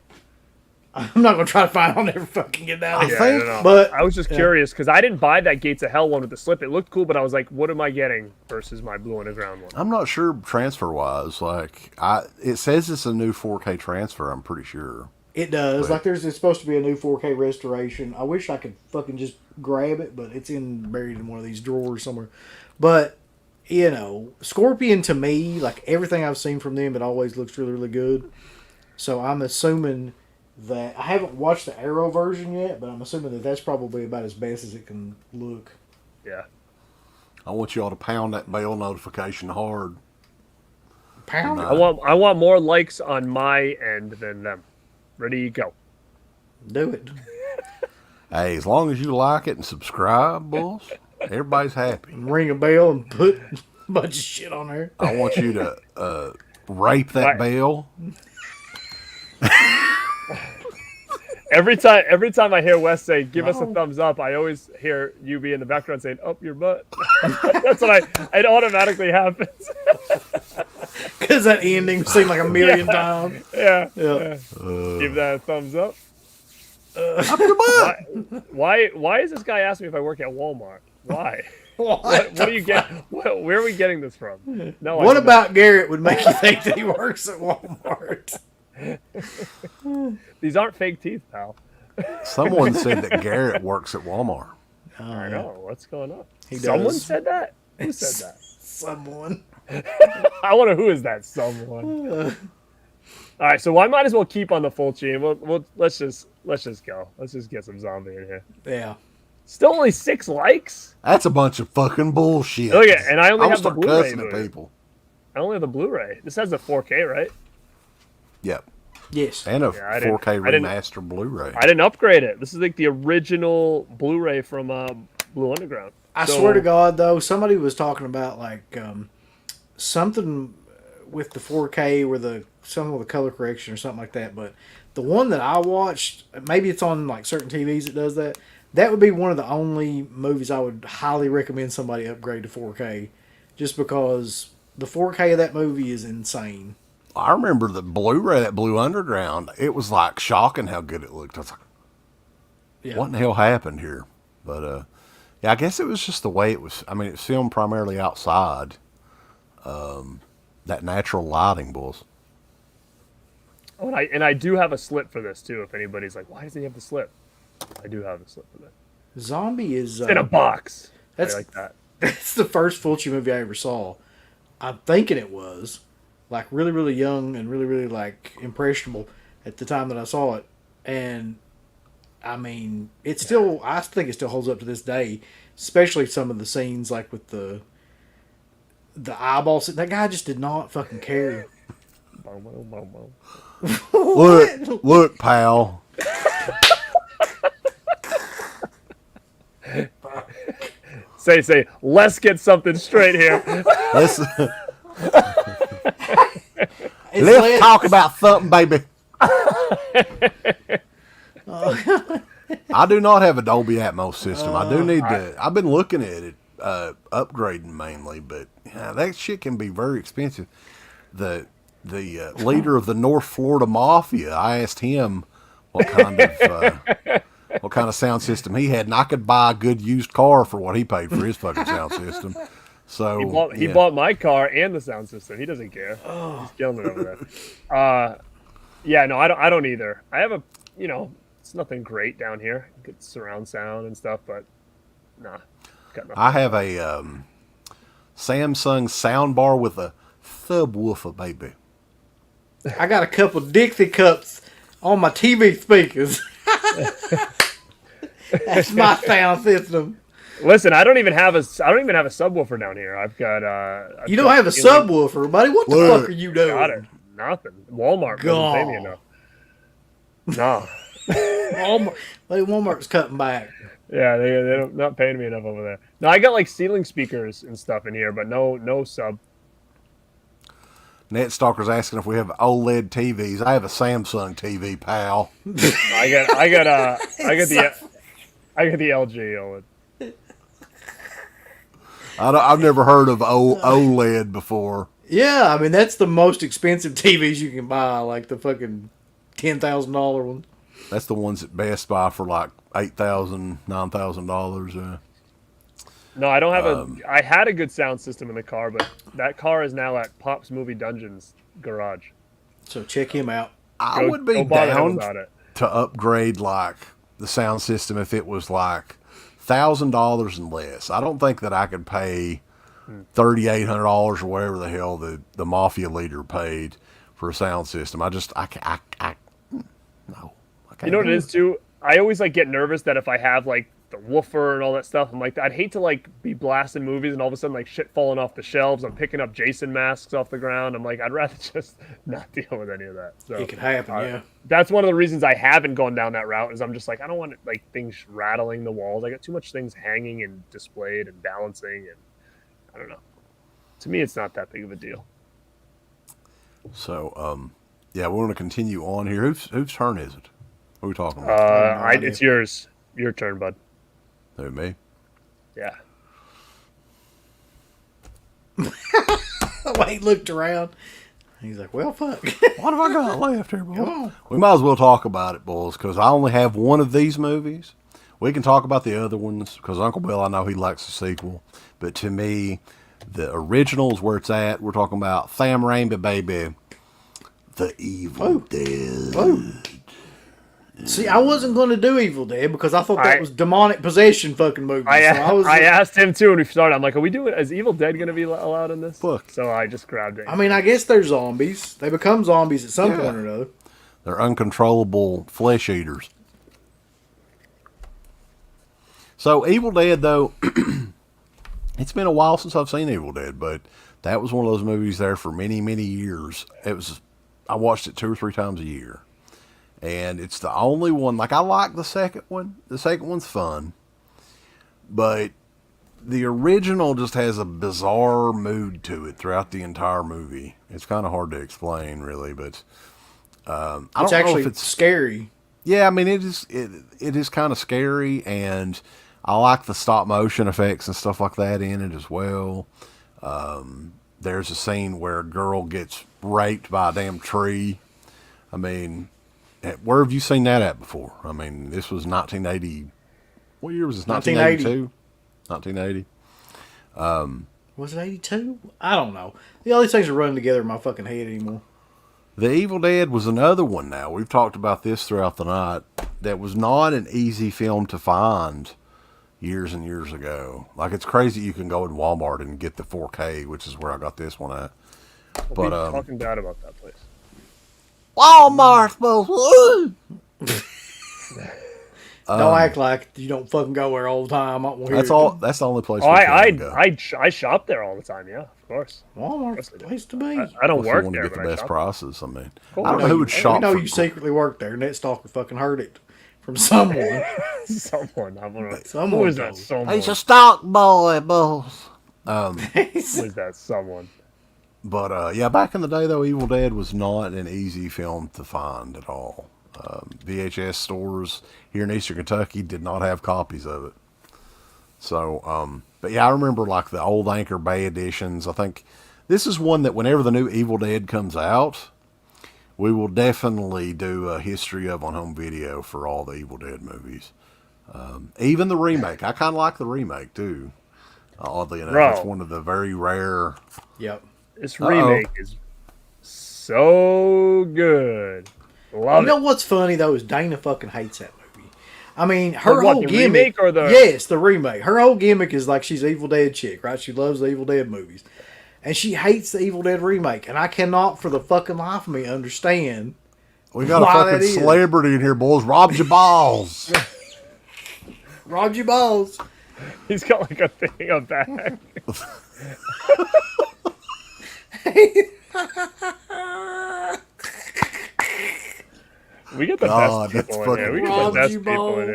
I'm not gonna try to find it. I'll never fucking get that. I think, but I was just curious because I didn't buy that Gates of Hell one with the slip. It looked cool, but I was like, what am I getting versus my Blue Underground one? I'm not sure transfer wise. Like, it says it's a new 4K transfer. I'm pretty sure. it does. Like, it's supposed to be a new 4K restoration. I wish I could fucking just grab it, but it's buried in one of these drawers somewhere. But Scorpion to me, like everything I've seen from them, it always looks really, really good. So I'm assuming that I haven't watched the Arrow version yet, but I'm assuming that that's probably about as best as it can look. Yeah. I want y'all to pound that bell notification hard. Pound it. I want more likes on my end than them. Ready, go. Do it. Hey, as long as you like it and subscribe, bulls, everybody's happy. Ring a bell and put a bunch of shit on there. I want you to rape that bell. Every time I hear Wes say, give us a thumbs up, I always hear you be in the background saying, up your butt. That's what it automatically happens. Because that ending seemed like a million times. Yeah. Yeah. Give that a thumbs up. Up your butt. Why is this guy asking me if I work at Walmart? Why? What are you getting? Where are we getting this from? No. What about Garrett would make you think that he works at Walmart? These aren't fake teeth, pal. Someone said that Garrett works at Walmart. I know. What's going on? He Someone does. said that? Who said that? Someone. I wonder who is that someone. All right, so I might as well keep on the full chain. Let's just go. Let's just get some zombie in here. Yeah. Still only 6 likes. That's a bunch of fucking bullshit. Look at, and I only I'm have the start Blu-ray. cussing at people. I only have the Blu-ray. This has the 4K, right? Yep. Yes. And a I didn't- 4K I didn't- remaster Blu-ray. I didn't upgrade it. This is like the original Blu-ray from Blue Underground. I So- swear to God, though, somebody was talking about like something with the 4K or something with the color correction or something like that. But the one that I watched, maybe it's on like certain TVs that does that. That would be one of the only movies I would highly recommend somebody upgrade to 4K, just because the 4K of that movie is insane. I remember the Blu-ray, that Blue Underground. It was like shocking how good it looked. I was like, Yeah. what in the hell happened here? But yeah, I guess it was just the way it was. I mean, it's filmed primarily outside. That natural lighting, bulls. Oh, and I do have a slip for this too. If anybody's like, why does he have the slip? I do have a slip for that. Zombie is In a box. That's I like that. That's the first Fulci movie I ever saw. I'm thinking it was like really, really young and really, really like impressionable at the time that I saw it. And I mean, I think it still holds up to this day, especially some of the scenes like with the eyeballs. That guy just did not fucking care. Look, pal. Say, let's get something straight here. Let's talk about something, baby. I do not have a Dolby Atmos system. I do need to. I've been looking at it, upgrading mainly, but that shit can be very expensive. The leader of the North Florida Mafia, I asked him what kind of sound system he had, and I could buy a good used car for what he paid for his fucking sound system. So He bought my car and the sound system. He doesn't care. He's killing it over there. Yeah, no, I don't either. I have it's nothing great down here. Good surround sound and stuff, but nah, got nothing. I have a Samsung soundbar with a subwoofer, baby. I got a couple Dixie cups on my TV speakers. That's my sound system. Listen, I don't even have a subwoofer down here. I've got You don't have a subwoofer, buddy. What the fuck are you doing? Got it. Nothing. Walmart doesn't pay me enough. No. Walmart's cutting back. Yeah, they're not paying me enough over there. No, I got like ceiling speakers and stuff in here, but no sub. NetStalker's asking if we have OLED TVs. I have a Samsung TV, pal. I got I got the LG, Owen. I've never heard of OLED before. Yeah, I mean that's the most expensive TVs you can buy, like the fucking $10,000 ones. That's the ones at Best Buy for like $8,000, $9,000. No, I don't have I had a good sound system in the car, but that car is now at Pop's Movie Dungeons garage. So check him out. I would be bother him down about it. to upgrade like the sound system if it was like $1,000 and less. I don't think that I could pay $3,800 or whatever the hell the mafia leader paid for a sound system. No. I can't You know what do it is too? I always like get nervous that if I have like the woofer and all that stuff, I'm like, I'd hate to like be blasting movies and all of a sudden like shit falling off the shelves. I'm picking up Jason masks off the ground. I'm like, I'd rather just not deal with any of that. So It could happen, yeah. that's one of the reasons I haven't gone down that route. Is I'm just like, I don't want like things rattling the walls. I got too much things hanging and displayed and balancing, and I don't know. To me, it's not that big of a deal. So, yeah, we want to continue on here. Whose turn is it? What are we talking about? It's yours. Your turn, bud. Who, me? Yeah. Wade looked around. He's like, well, fuck. What have I got left here, boys? Come on. We might as well talk about it, boys, because I only have one of these movies. We can talk about the other ones, because Uncle Bill, I know he likes the sequel. But to me, the original is where it's at. We're talking about Sam Raimi, baby. The Evil Dead. Whoa. See, I wasn't going to do Evil Dead because I thought that was demonic possession fucking movie. I asked him too when we started. I'm like, are we doing? Is Evil Dead going to be allowed in this? Look. So I just grabbed it. I mean, I guess they're zombies. They become zombies at some point or another. They're uncontrollable flesh eaters. So Evil Dead, though, it's been a while since I've seen Evil Dead, but that was one of those movies there for many, many years. I watched it 2 or 3 times a year. And it's the only one, like I like the second one. The second one's fun. But the original just has a bizarre mood to it throughout the entire movie. It's kind of hard to explain, really, but I don't know if it's scary. Yeah, I mean, it is kind of scary, and I like the stop motion effects and stuff like that in it as well. There's a scene where a girl gets raped by a damn tree. I mean, where have you seen that at before? I mean, this was 1980. What year was this? 1982? 1980. Was it 82? I don't know. All these things are running together in my fucking head anymore. The Evil Dead was another one now. We've talked about this throughout the night. That was not an easy film to find years and years ago. Like, it's crazy you can go in Walmart and get the 4K, which is where I got this one at. We'll be talking bad about that place. Walmart, boys. Don't act like you don't fucking go there all the time. That's the only place. I shop there all the time. Yeah, of course. Walmart's the place to be. I don't work there, there, get but the best I shop. prices. I mean, Cool. I don't know who would shop. We know for you secretly work there. Net Stalker fucking heard it from someone. Someone. Someone. Who is that someone? He's a stock boy, boss. Who is that someone? But yeah, back in the day though, Evil Dead was not an easy film to find at all. VHS stores here in Eastern Kentucky did not have copies of it. So, but yeah, I remember like the old Anchor Bay editions. I think this is one that whenever the new Evil Dead comes out, we will definitely do a history of on home video for all the Evil Dead movies. Even the remake. I kind of like the remake too. Oddly enough, it's one of the very rare. Yep. This remake is so good. Love You know what's funny though is Dana fucking hates that movie. I mean, her What, whole the gimmick. remake or the- Yes, the remake. Her whole gimmick is like she's an Evil Dead chick, right? She loves the Evil Dead movies, and she hates the Evil Dead remake. And I cannot, for the fucking life of me, understand. We got a why fucking that is. celebrity in here, boys. Rob your balls. Rob your balls. He's got like a thing on back. We get the best people in here. We get the best people in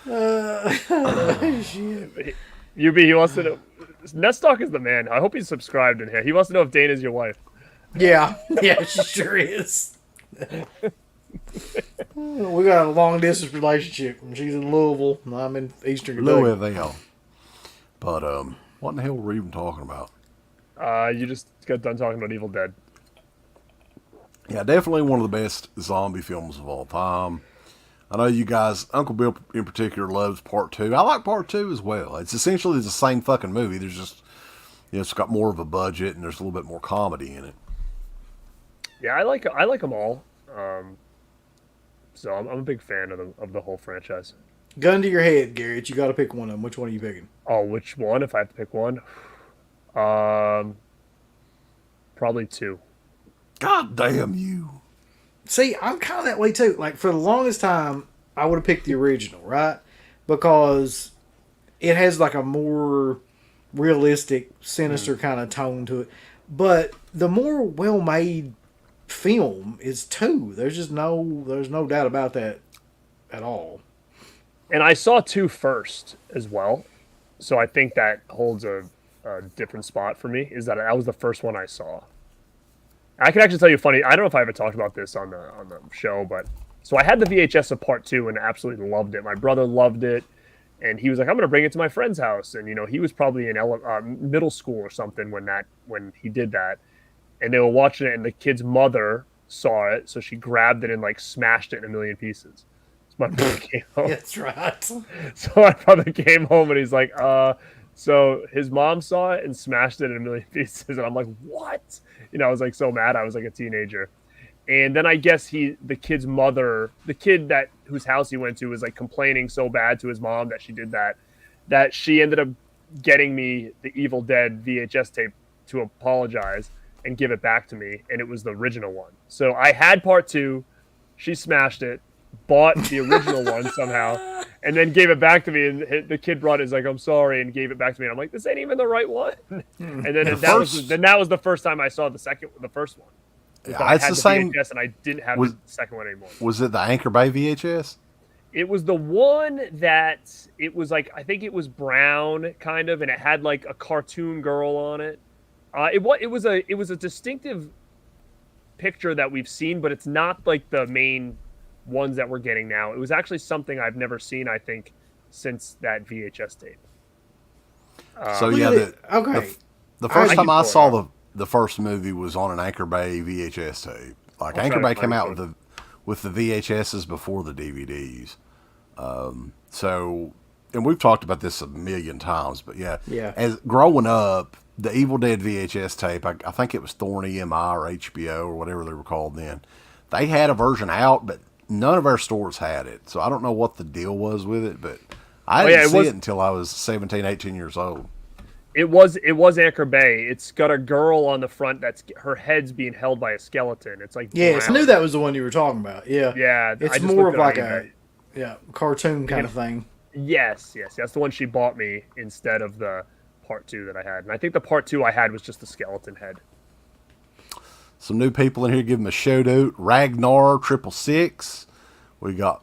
here. Shit. UB, he wants to know. Nestalk is the man. I hope he's subscribed in here. He wants to know if Dana's your wife. Yeah, yeah, she sure is. We got a long distance relationship. She's in Louisville, and I'm in Eastern Kentucky. Louisville. But what in the hell were we even talking about? You just got done talking about Evil Dead. Yeah, definitely one of the best zombie films of all time. I know you guys, Uncle Bill in particular, loves Part 2. I like Part 2 as well. It's essentially the same fucking movie. There's just, it's got more of a budget and there's a little bit more comedy in it. Yeah, I like them all. So I'm a big fan of the whole franchise. Gun to your head, Garrett. You got to pick one of them. Which one are you picking? Oh, which one? If I have to pick one, probably 2. God damn you. See, I'm kind of that way too. Like, for the longest time, I would have picked the original, right? Because it has like a more realistic, sinister kind of tone to it. But the more well-made film is 2. There's no doubt about that at all. And I saw 2 first as well, so I think that holds a different spot for me. Is that was the first one I saw. I can actually tell you funny. I don't know if I ever talked about this on the show, but so I had the VHS of Part 2 and absolutely loved it. My brother loved it, and he was like, "I'm going to bring it to my friend's house." And he was probably in middle school or something when he did that. And they were watching it, and the kid's mother saw it, so she grabbed it and like smashed it in a million pieces. So my brother came home. That's right. So my brother came home and he's like, so his mom saw it and smashed it in a million pieces, and I'm like, what? I was like so mad. I was like a teenager. And then I guess the kid's mother, the kid whose house he went to, was like complaining so bad to his mom that she did that she ended up getting me the Evil Dead VHS tape to apologize and give it back to me, and it was the original one. So I had Part 2, she smashed it, bought the original one somehow, and then gave it back to me, and the kid brought it, he's like, I'm sorry, and gave it back to me, and I'm like, this ain't even the right one. And then that was the first time I saw the first one. Yeah, it's the same. VHS, and I didn't have the second one anymore. Was it the Anchor Bay VHS? It was the one that it was like, I think it was brown kind of, and it had like a cartoon girl on it. It was a distinctive picture that we've seen, but it's not like the main ones that we're getting now. It was actually something I've never seen, I think, since that VHS tape. The first time I saw the first movie was on an Anchor Bay VHS tape. Like Anchor Bay came out with the VHSs before the DVDs. And we've talked about this a million times, but yeah. As growing up, the Evil Dead VHS tape, I think it was Thorn EMI or HBO or whatever they were called then. They had a version out, but none of our stores had it. So I don't know what the deal was with it, but I didn't see it until I was 17, 18 years old. It was Anchor Bay. It's got a girl on the front that's her head's being held by a skeleton. It's like brown. I knew that was the one you were talking about. Yeah. Yeah. It's more of like a cartoon kind of thing. Yes. That's the one she bought me instead of the Part 2 that I had. And I think the Part 2 I had was just the skeleton head. Some new people in here give them a shout out. Ragnar 666. We got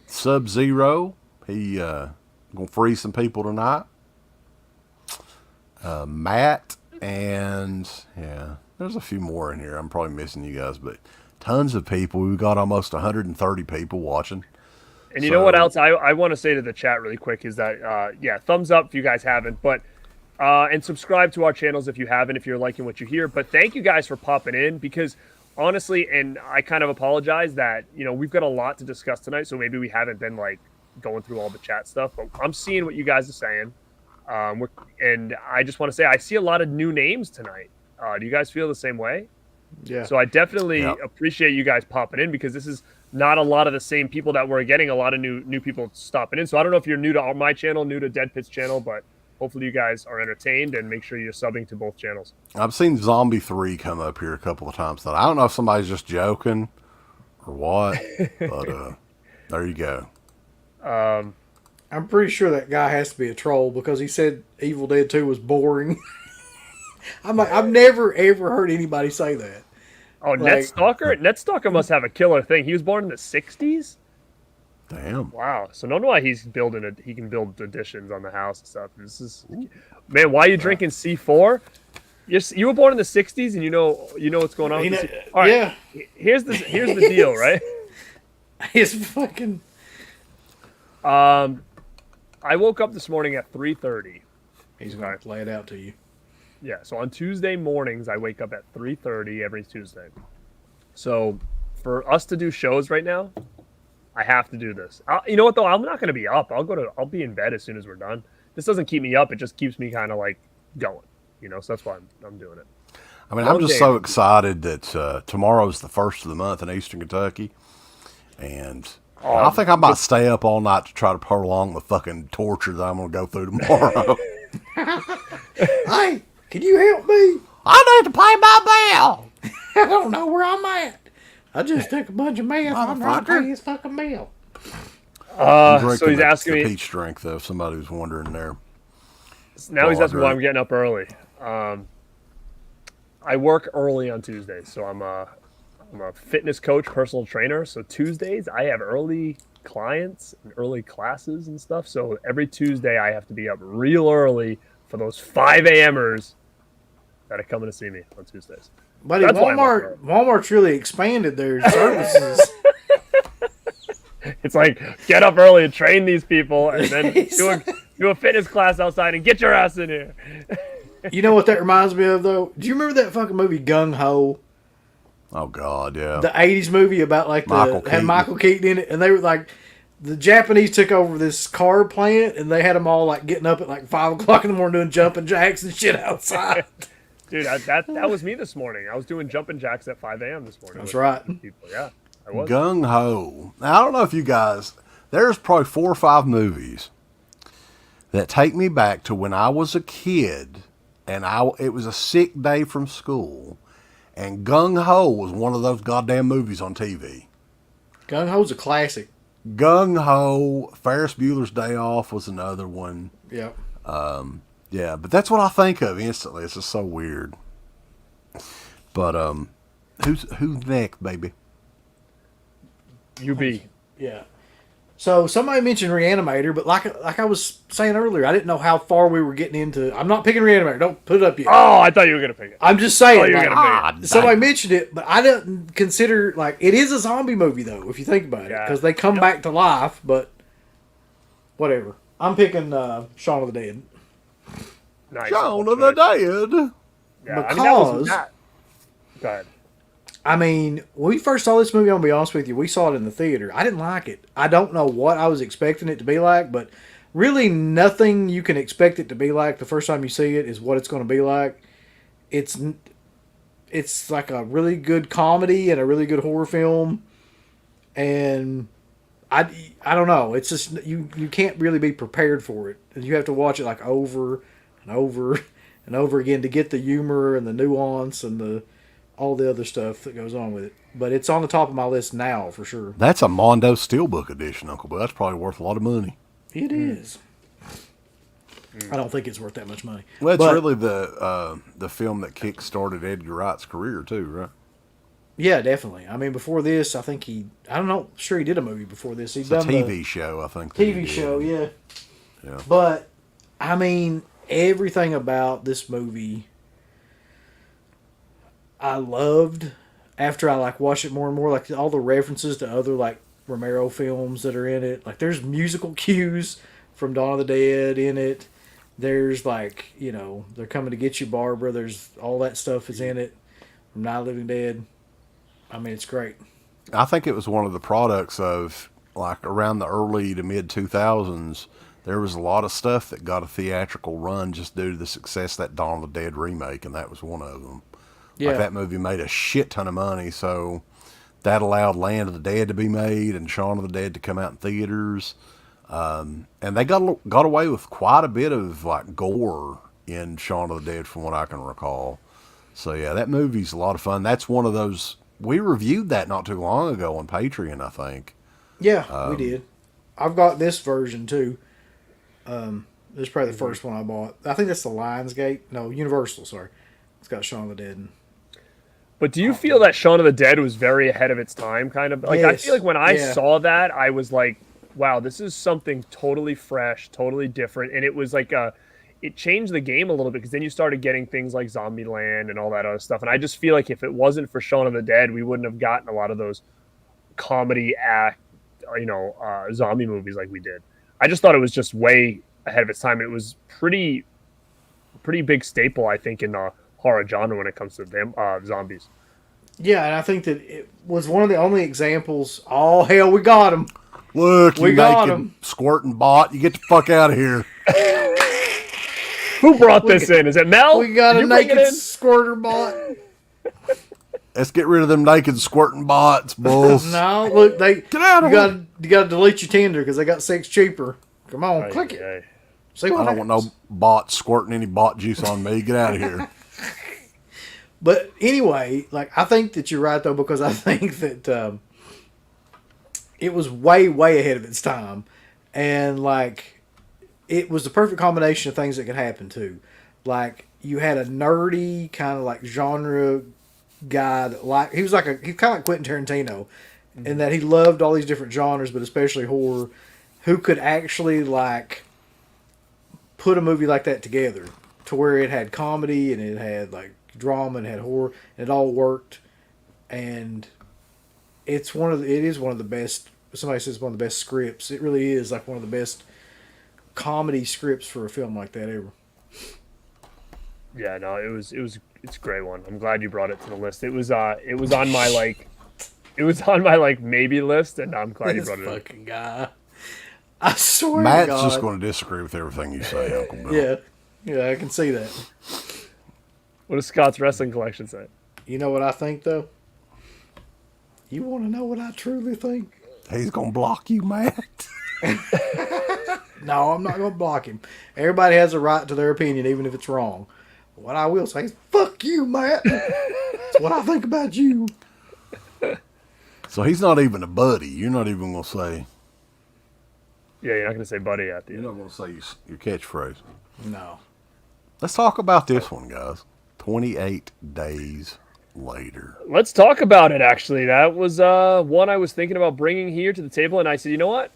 Sub-Zero. He gonna free some people tonight. Matt, and there's a few more in here. I'm probably missing you guys, but tons of people. We've got almost 130 people watching. And you know what else I want to say to the chat really quick is that, thumbs up if you guys haven't, but and subscribe to our channels if you haven't, if you're liking what you hear. But thank you guys for popping in, because honestly, and I kind of apologize that, we've got a lot to discuss tonight, so maybe we haven't been like going through all the chat stuff, but I'm seeing what you guys are saying. And I just want to say, I see a lot of new names tonight. Do you guys feel the same way? Yeah. So I definitely appreciate you guys popping in, because this is not a lot of the same people that we're getting, a lot of new people stopping in. So I don't know if you're new to my channel, new to DEADPIT's channel, but hopefully you guys are entertained, and make sure you're subbing to both channels. I've seen Zombie 3 come up here a couple of times. I don't know if somebody's just joking or what, but there you go. I'm pretty sure that guy has to be a troll, because he said Evil Dead 2 was boring. I'm like, I've never ever heard anybody say that. Oh, Netstalker must have a killer thing. He was born in the 60s? Damn. Wow. So no wonder why he can build additions on the house and stuff. Man, why are you drinking C4? You were born in the '60s, and you know what's going on. All right, yeah. Here's the deal, right? It's fucking. I woke up this morning at 3:30. He's gonna lay it out to you. Yeah, so on Tuesday mornings, I wake up at 3:30 every Tuesday. So for us to do shows right now, I have to do this. You know what, though? I'm not going to be up. I'll be in bed as soon as we're done. This doesn't keep me up. It just keeps me kind of like going, so that's why I'm doing it. I mean, I'm just so excited that tomorrow's the first of the month in Eastern Kentucky. And I think I might stay up all night to try to prolong the fucking torture that I'm going to go through tomorrow. Hey, can you help me? I need to pay my bill. I don't know where I'm at. I just took a bunch of meth. I'm trying to pay his fucking bill. So he's asking me. Peach drink, though, if somebody was wondering there. Now he's asking why I'm getting up early. I work early on Tuesdays, so I'm a fitness coach, personal trainer. So Tuesdays I have early clients and early classes and stuff. So every Tuesday I have to be up real early for those 5 a.m.ers that are coming to see me on Tuesdays. Buddy, Walmart's really expanded their services. It's like, get up early and train these people, and then do a fitness class outside and get your ass in here. You know what that reminds me of, though? Do you remember that fucking movie Gung Ho? Oh, God, yeah. The 80s movie about, like, had Michael Keaton in it, and they were, like, the Japanese took over this car plant, and they had them all, like, getting up at, like, 5 o'clock in the morning doing jumping jacks and shit outside. Dude, that was me this morning. I was doing jumping jacks at 5 a.m. this morning. That's right. People. Yeah, I was. Gung Ho. Now, I don't know if you guys, there's probably 4 or 5 movies that take me back to when I was a kid, and it was a sick day from school, and Gung Ho was one of those goddamn movies on TV. Gung Ho's a classic. Gung Ho, Ferris Bueller's Day Off was another one. Yep. Yeah, but that's what I think of instantly. It's just so weird. But who's next, baby? UB. Yeah. So somebody mentioned Reanimator, but like I was saying earlier, I didn't know how far we were getting into. I'm not picking Reanimator. Don't put it up yet. Oh, I thought you were gonna pick it. I'm just saying. You were gonna pick it. Somebody mentioned it, but I didn't consider it is a zombie movie though, if you think about it, because they come back to life. But whatever. I'm picking Shaun of the Dead. Nice. Shaun of the Dead. Yeah, because go ahead. I mean, when we first saw this movie, I'm going to be honest with you, we saw it in the theater. I didn't like it. I don't know what I was expecting it to be like, but really nothing you can expect it to be like the first time you see it is what it's going to be like. It's like a really good comedy and a really good horror film, and I don't know. It's just you can't really be prepared for it. You have to watch it like over and over and over again to get the humor and the nuance and all the other stuff that goes on with it. But it's on the top of my list now for sure. That's a Mondo Steelbook edition, Uncle Bill. That's probably worth a lot of money. It is. I don't think it's worth that much money. Well, it's really the film that kick-started Edgar Wright's career too, right? Yeah, definitely. I mean, before this, I think sure he did a movie before this. He's done a TV show, I think. TV show, yeah. Yeah. But, I mean, everything about this movie I loved after I watched it more and more, like all the references to other Romero films that are in it. Like there's musical cues from Dawn of the Dead in it. There's They're Coming to Get You, Barbara. There's all that stuff is in it from Night of the Living Dead. I mean, it's great. I think it was one of the products of around the early to mid 2000s. There was a lot of stuff that got a theatrical run just due to the success of that Dawn of the Dead remake, and that was one of them. Yeah. That movie made a shit ton of money, so that allowed Land of the Dead to be made and Shaun of the Dead to come out in theaters. And they got away with quite a bit of gore in Shaun of the Dead from what I can recall. So yeah, that movie's a lot of fun. That's one of those, we reviewed that not too long ago on Patreon, I think. Yeah, we did. I've got this version too. This is probably the first one I bought. I think that's the Lionsgate. No, Universal, sorry. It's got Shaun of the Dead. But do you feel that Shaun of the Dead was very ahead of its time, kind of? Yes. I feel like when I saw that, I was like, wow, this is something totally fresh, totally different. And it was it changed the game a little bit because then you started getting things like Zombieland and all that other stuff. And I just feel like if it wasn't for Shaun of the Dead, we wouldn't have gotten a lot of those comedy zombie movies like we did. I just thought it was just way ahead of its time. It was pretty big staple, I think, in the horror genre when it comes to them zombies. Yeah, and I think that it was one of the only examples. Oh hell, we got him! Look, We you got naked him. squirting bot. You get the fuck out of here. Who brought this in? Is it Mel? We got Did a you bring it naked in? squirter bot. Let's get rid of them naked squirting bots, bulls. No, look, Get out of here. you got to delete your Tinder because they got sex cheaper. Come on, click it. Hey. See I what don't want happens. no bots squirting any bot juice on me. Get out of here. But anyway, like I think that you're right though, because I think that it was way ahead of its time, and like it was the perfect combination of things that could happen too. Like you had a nerdy kind of like genre guy that he was kind of like Quentin Tarantino, in that he loved all these different genres, but especially horror, who could actually like put a movie like that together to where it had comedy and it had like drama and had horror and it all worked. And it is one of the best. Somebody says one of the best scripts. It really is like one of the best comedy scripts for a film like that ever. Yeah, no, it's a great one. I'm glad you brought it to the list. It was on my maybe list, and I'm glad you This brought it in. fucking guy. I swear to Matt's God. just going to disagree with everything you say, Uncle Bill. Yeah, I can see that. What does Scott's wrestling collection say? You know what I think though? You want to know what I truly think? He's going to block you, Matt. No, I'm not going to block him. Everybody has a right to their opinion, even if it's wrong. What I will say is, fuck you, Matt. That's what I think about you. So he's not even a buddy. You're not even going to say. Yeah, you're not going to say buddy at the You're end. not going to say your catchphrase. No. Let's talk about this one, guys. 28 Days Later. Let's talk about it, actually. That was one I was thinking about bringing here to the table, and I said, you know what?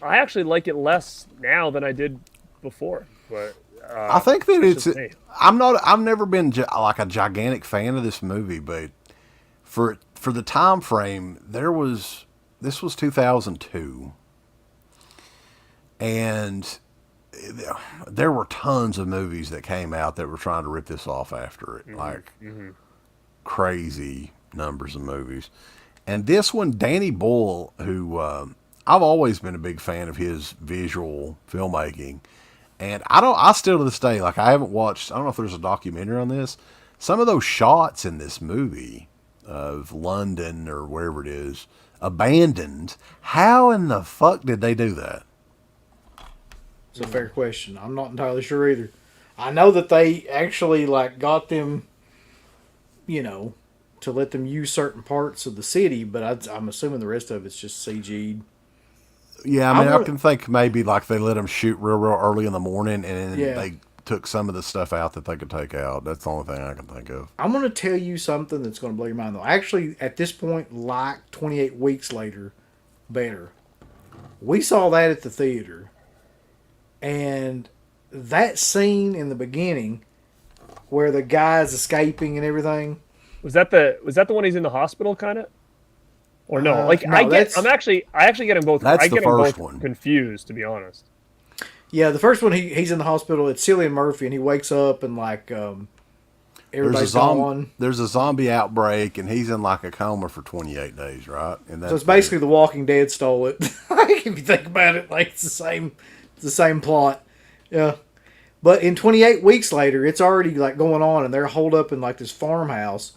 I actually like it less now than I did before. But I think that that's it's. just me. I've never been like a gigantic fan of this movie, but for the time frame, this was 2002, and there were tons of movies that came out that were trying to rip this off after it, like crazy numbers of movies. And this one, Danny Boyle, who I've always been a big fan of his visual filmmaking. And I still to this day, like I haven't watched, I don't know if there's a documentary on this. Some of those shots in this movie of London or wherever it is, abandoned. How in the fuck did they do that? It's a fair question. I'm not entirely sure either. I know that they actually like got them, to let them use certain parts of the city, but I'm assuming the rest of it's just CG'd. Yeah, I can think maybe like they let them shoot real early in the morning, and then they took some of the stuff out that they could take out. That's the only thing I can think of. I'm going to tell you something that's going to blow your mind, though. Actually, at this point, like 28 weeks later, better. We saw that at the theater, and that scene in the beginning where the guy's escaping and everything. Was that the one he's in the hospital, kind of? Or no? No, I actually get them both. That's I the get them first both one. confused, to be honest. Yeah, the first one, he's in the hospital. It's Cillian Murphy, and he wakes up and like everybody's gone. There's a zombie outbreak, and he's in like a coma for 28 days, right? And So it's basically The Walking Dead stole it. Like, if you think about it, like it's the same plot. Yeah. But in 28 weeks later, it's already like going on, and they're holed up in like this farmhouse.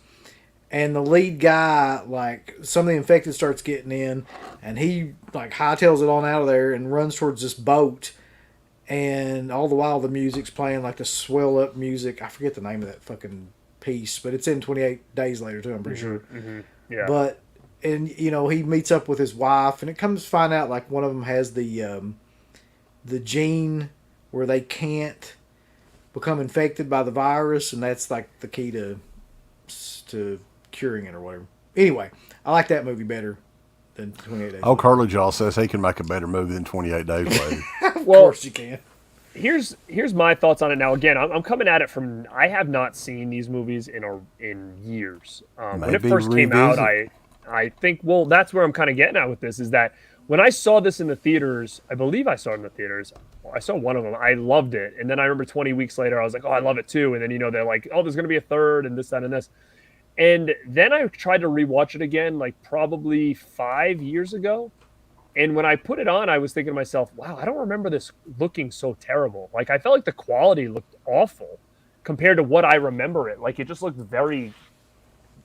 And the lead guy, like, some of the infected starts getting in, and he like hightails it on out of there and runs towards this boat. And all the while, the music's playing like the swell up music. I forget the name of that fucking piece, but it's in 28 Days Later too. I'm pretty sure. Mm-hmm. Yeah. But he meets up with his wife, and it comes to find out like one of them has the gene where they can't become infected by the virus, and that's like the key to curing it or whatever. Anyway, I like that movie better than 28 Days. Oh, Curly Jaw says he can make a better movie than 28 Days Later. Of course you can. here's my thoughts on it now. Again, I'm coming at it from, I have not seen these movies in years. When it first came out, I think, well, that's where I'm kind of getting at with this, is that when I saw this in the theaters, I believe I saw it in the theaters. I saw one of them. I loved it. And then I remember 20 weeks later, I was like, oh, I love it too. And then, they're like, oh, there's going to be a third and this, that, and this. And then I tried to rewatch it again, like probably 5 years ago. And when I put it on, I was thinking to myself, wow, I don't remember this looking so terrible. Like, I felt like the quality looked awful compared to what I remember it. Like, it just looked very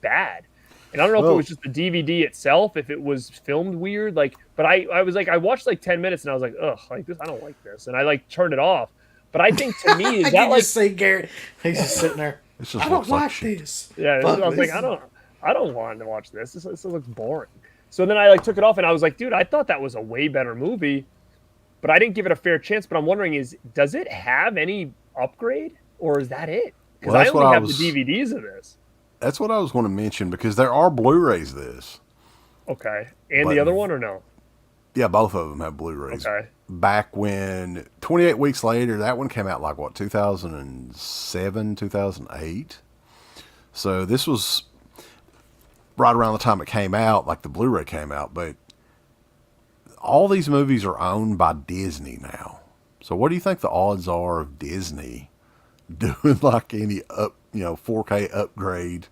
bad. And I don't know if it was just the DVD itself, if it was filmed weird, like, but I was like, I watched like 10 minutes and I was like, ugh, like this, I don't like this. And I like turned it off. But I think to me, is that like, see Garrett, he's just sitting there. I don't like this. Yeah. I was like, I don't want to watch this. This looks boring. So then I like took it off and I was like, dude, I thought that was a way better movie, but I didn't give it a fair chance. But I'm wondering, does it have any upgrade or is that it? Because I only have the DVDs of this. That's what I was going to mention, because there are Blu-rays of this. Okay. And the other one, or no? Yeah, both of them have Blu-rays. Okay. Back when 28 Weeks Later, that one came out like, what, 2007, 2008? So this was right around the time it came out, like the Blu-ray came out. But all these movies are owned by Disney now. So what do you think the odds are of Disney doing like any 4K upgrade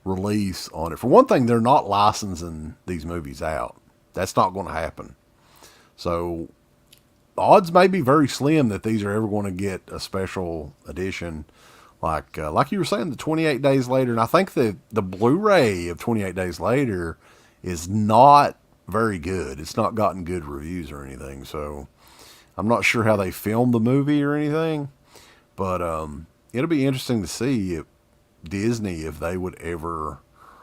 release on it? For one thing, they're not licensing these movies out. That's not going to happen. So odds may be very slim that these are ever going to get a special edition. Like you were saying, the 28 Days Later, and I think the Blu-ray of 28 Days Later is not very good. It's not gotten good reviews or anything. So I'm not sure how they filmed the movie or anything. But it'll be interesting to see if Disney, if they would ever.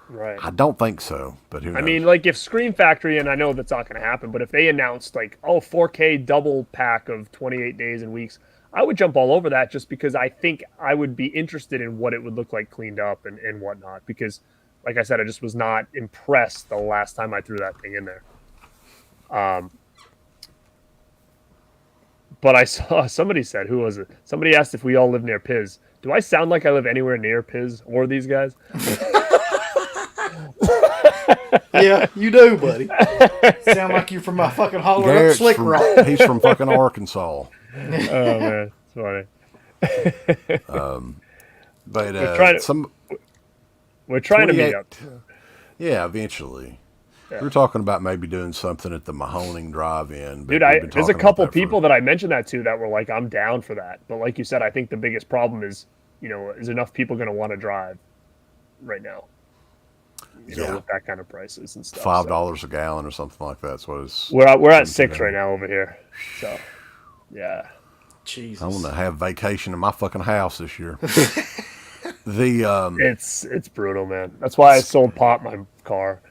Right. I don't think so, but who knows? I mean, like if Scream Factory, and I know that's not going to happen, but if they announced like, 4K double pack of 28 Days and Weeks, I would jump all over that, just because I think I would be interested in what it would look like cleaned up and whatnot. Because, like I said, I just was not impressed the last time I threw that thing in there. But I saw somebody said, who was it? Somebody asked if we all live near Piz. Do I sound like I live anywhere near Piz or these guys? Yeah, you do, buddy. Sound like you're from my fucking holler up Slick Rock. He's from fucking Arkansas. Oh man, it's funny. But we're trying to meet up. Yeah, eventually. Yeah. We're talking about maybe doing something at the Mahoning Drive-In. Dude, there's a couple people that I mentioned that to that were like, I'm down for that. But like you said, I think the biggest problem is, is enough people going to want to drive right now? With that kind of prices and stuff. $5 a gallon or something like that. So we're at $6 right now over here. So, yeah. Jesus. I want to have vacation in my fucking house this year. It's brutal, man. That's why I sold Pop my car.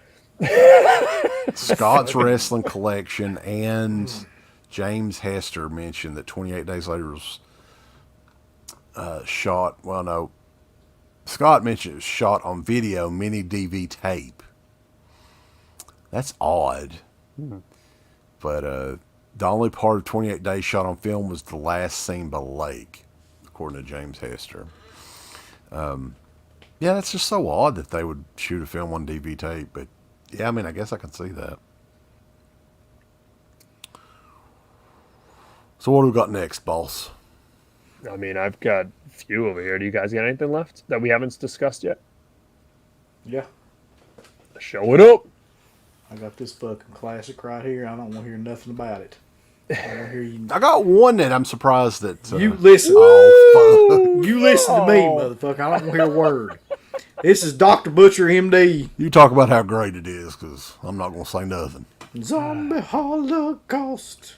Scott's Wrestling Collection and James Hester mentioned that 28 Days Later was shot. Well, no. Scott mentioned it was shot on video, mini DV tape. That's odd. But the only part of 28 Days shot on film was the last scene by the lake, according to James Hester. Yeah, that's just so odd that they would shoot a film on DV tape. But yeah, I mean, I guess I can see that. So what do we got next, boss? I mean, I've got a few over here. Do you guys got anything left that we haven't discussed yet? Yeah. Show it up. I got this fucking classic right here. I don't want to hear nothing about it. I don't hear you. I got one that I'm surprised that... you listen. Oh, fuck. You listen to me, motherfucker. I don't want to hear a word. This is Dr. Butcher, MD. You talk about how great it is, because I'm not going to say nothing. Zombie Holocaust.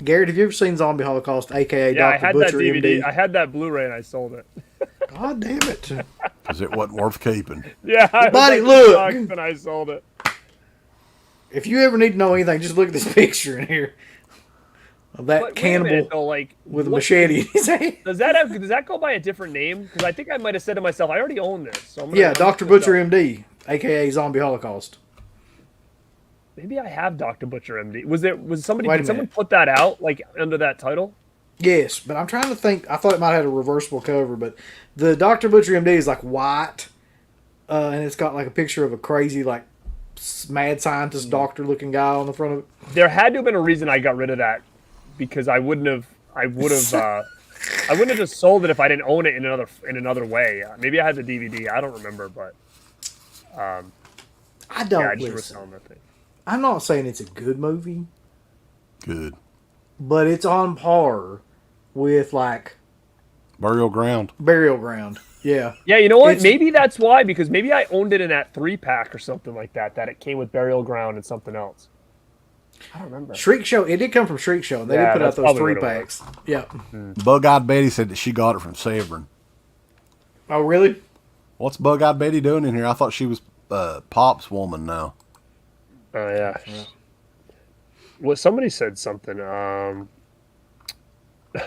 Garrett, have you ever seen Zombie Holocaust, a.k.a. Yeah, Dr. Butcher, that DVD. MD? I had that Blu-ray and I sold it. God damn it. Because it wasn't worth keeping. Yeah, Buddy, look. And I sold it. If you ever need to know anything, just look at this picture in here of that cannibal with a machete in his hand. Does that go by a different name? Because I think I might have said to myself, I already own this. So Dr. Butcher, MD, a.k.a. Zombie Holocaust. Maybe I have Dr. Butcher MD. Was somebody Wait a did someone minute. put that out like under that title? Yes, but I'm trying to think. I thought it might have had a reversible cover, but the Dr. Butcher MD is like white, and it's got like a picture of a crazy like mad scientist doctor looking guy on the front of it. There had to have been a reason I got rid of that because I would have just sold it if I didn't own it in another way. Maybe I had the DVD. I don't remember, but I yeah, don't I just remember listen. selling that thing. I'm not saying it's a good movie, Good. but it's on par with like Burial Ground. Burial Ground. Yeah. Yeah, you know what? It's- Maybe that's why, because maybe I owned it in that 3-pack or something like that it came with Burial Ground and something else. I don't remember. Shriek Show. It did come from Shriek Show. And they Yeah, did put out that's those probably what it 3-packs. Yeah. Bug-Eyed Betty said that she got it from Severin. Oh, really? What's Bug-Eyed Betty doing in here? I thought she was Pop's woman now. Oh, yeah. Well, somebody said something.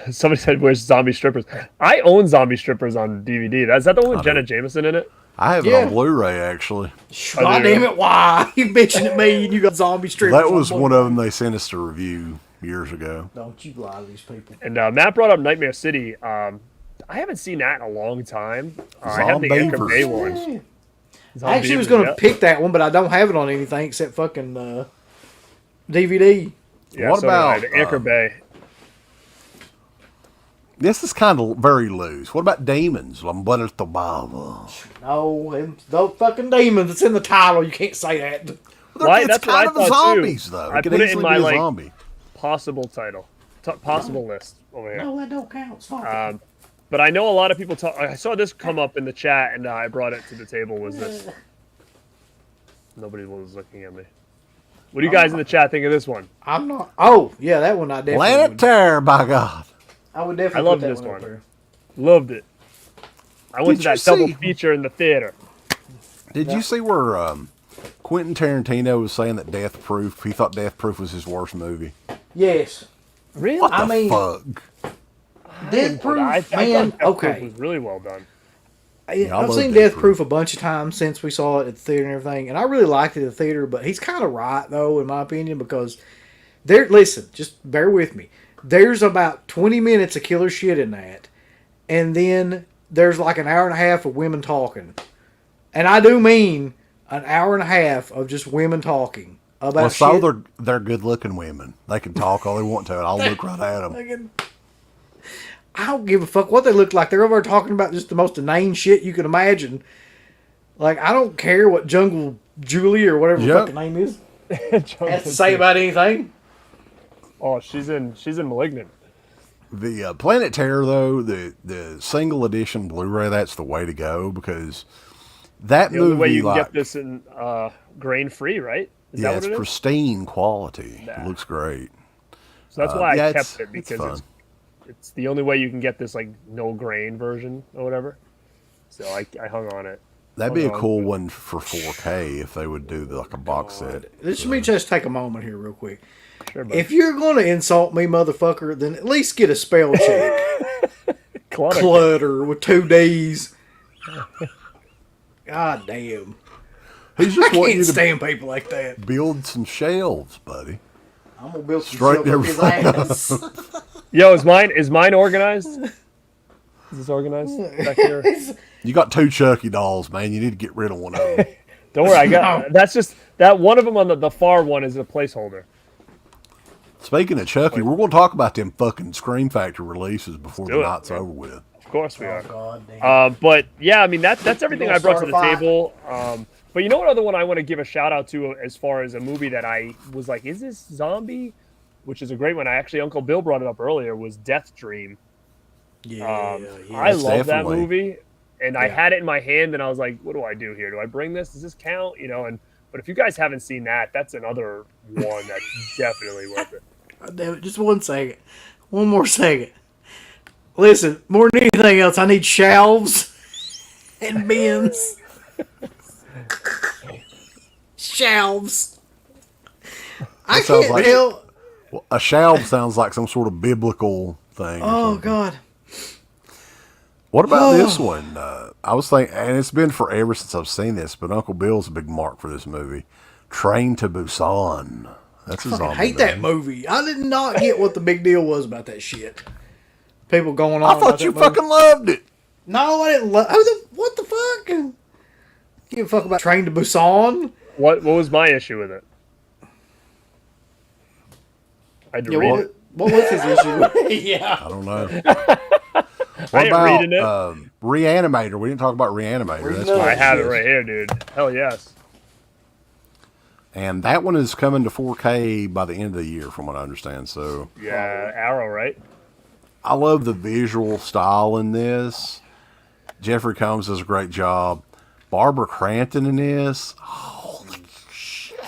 Somebody said, "Where's Zombie Strippers?" I own Zombie Strippers on DVD. Is that the one with Jenna Jameson in it? I have it Yeah. on Blu-ray, actually. God damn it, why? You bitching at me and you got zombie strippers. That was on one of them they sent us to review years ago. Don't you lie to these people. And Matt brought up Nightmare City. I haven't seen that in a long time. I have the Anchor Zombievers. Bay one. I actually was going to Yeah. pick that one, but I don't have it on anything except fucking DVD. Yeah, What so do I. about, The Anchor Bay? This is kind of very loose. What about Demons? Lamberto Bava. No, those fucking demons. It's in the title. You can't say that. Why? It's That's what kind I of a thought, too. zombies, though. I It could put it in easily my, be a like, zombie. Possible title. Possible list over here. No, that don't count. It's fine. But I know a lot of people talk. I saw this come up in the chat, and I brought it to the table. Was this? Nobody was looking at me. What do you guys in the chat think of this one? I'm not. Oh, yeah, that one I definitely Planet would. Terror, by God. I would definitely I love put that this one up one. there. Loved it. I went Did to that you double see- feature in the theater. Did you see where Quentin Tarantino was saying that Death Proof, he thought Death Proof was his worst movie? Yes. Really? What I the mean- fuck? Death Proof, I man, thought Death Proof okay. was really well done. I I've love seen Death Death Proof a bunch of times since we saw it at the theater and everything, and I really liked it at the theater, but he's kind of right, though, in my opinion, because listen, just bear with me. There's about 20 minutes of killer shit in that, and then there's like an hour and a half of women talking. And I do mean an hour and a half of just women talking about Well, so shit. they're good-looking women. They can talk all they want to, and I'll look right at them. I don't give a fuck what they look like. They're over there talking about just the most inane shit you can imagine. Like, I don't care what Jungle Julie or whatever Yep. her fucking name is has to say about anything. Oh, she's in Malignant. The Planet Terror, though, the single edition Blu-ray, that's the way to go, because that The movie, only way you can like, get this in grain free, right? Is yeah, that it's what it is? pristine quality. Nah. It looks great. So that's why yeah, I kept it, it's because fun. it's the only way you can get this like no grain version or whatever. So I hung on it. That'd be a Hold on. cool one for 4K if they would do like a box set. Let me just take a moment here real quick. Sure, but If you're going to insult me, motherfucker, then at least get a spell check. Clutter with 2 D's. God damn. He's I just wanting can't you to stand people like that. build some shelves, buddy. I'm going to build some Straighten shit up his ass. Yo, is mine organized? Is this organized back here? You got 2 Chucky dolls, man. You need to get rid of one of them. Don't worry, I got that's just that one of them on the far one is a placeholder. Speaking of Chucky, we're going to talk about them fucking Scream Factory releases before the do it, night's man. over with. Of course we are. God damn. But yeah, I mean that's everything You I brought to gonna the start a table. But you know what other one I want to give a shout out to as far as a movie that I was like, is this zombie? Which is a great one. Actually, Uncle Bill brought it up earlier. Was Death Dream. Yeah, I That's love that definitely- movie, and I Yeah. had it in my hand, and I was like, "What do I do here? Do I bring this? Does this count?" You know. But if you guys haven't seen that, that's another one that's definitely worth it. God damn it. Just 1 second. One more second. Listen, more than anything else, I need shelves and bins. Shelves. I That sounds can't like- help. Well, a shelf sounds like some sort of biblical thing. or Oh, something. God. What about this one? I was thinking, and it's been forever since I've seen this, but Uncle Bill's a big mark for this movie. Train to Busan. That's his I zombie hate that name. movie. I did not get what the big deal was about that shit. People going on. I about thought that you movie. fucking loved it. No, I didn't love. What the fuck? You give a fuck about Train to Busan? What was my issue with it? I had to Yeah, read it. what was his issue? Yeah. I don't know. What I ain't about reading it. Reanimator? We didn't talk about Reanimator. That's I right. have it right here, dude. Hell yes. And that one is coming to 4K by the end of the year, from what I understand. So Yeah, Arrow, right? I love the visual style in this. Jeffrey Combs does a great job. Barbara Crampton in this. Holy shit.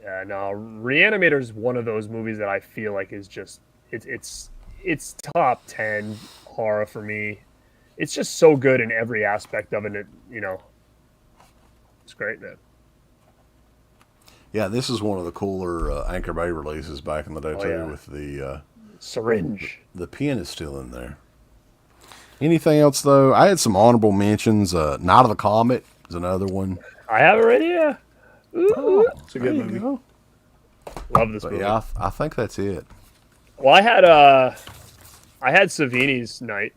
Yeah, no. Reanimator is one of those movies that I feel like is just it's top 10 horror for me. It's just so good in every aspect of it. It's great, man. Yeah, this is one of the cooler Anchor Bay releases back in the day, too, yeah. with the Syringe. the pen is still in there. Anything else, though? I had some honorable mentions. Night of the Comet is another one. I have it right here. Ooh. It's a good movie. Love this But movie. yeah, I think that's it. Well, I had Savini's Night.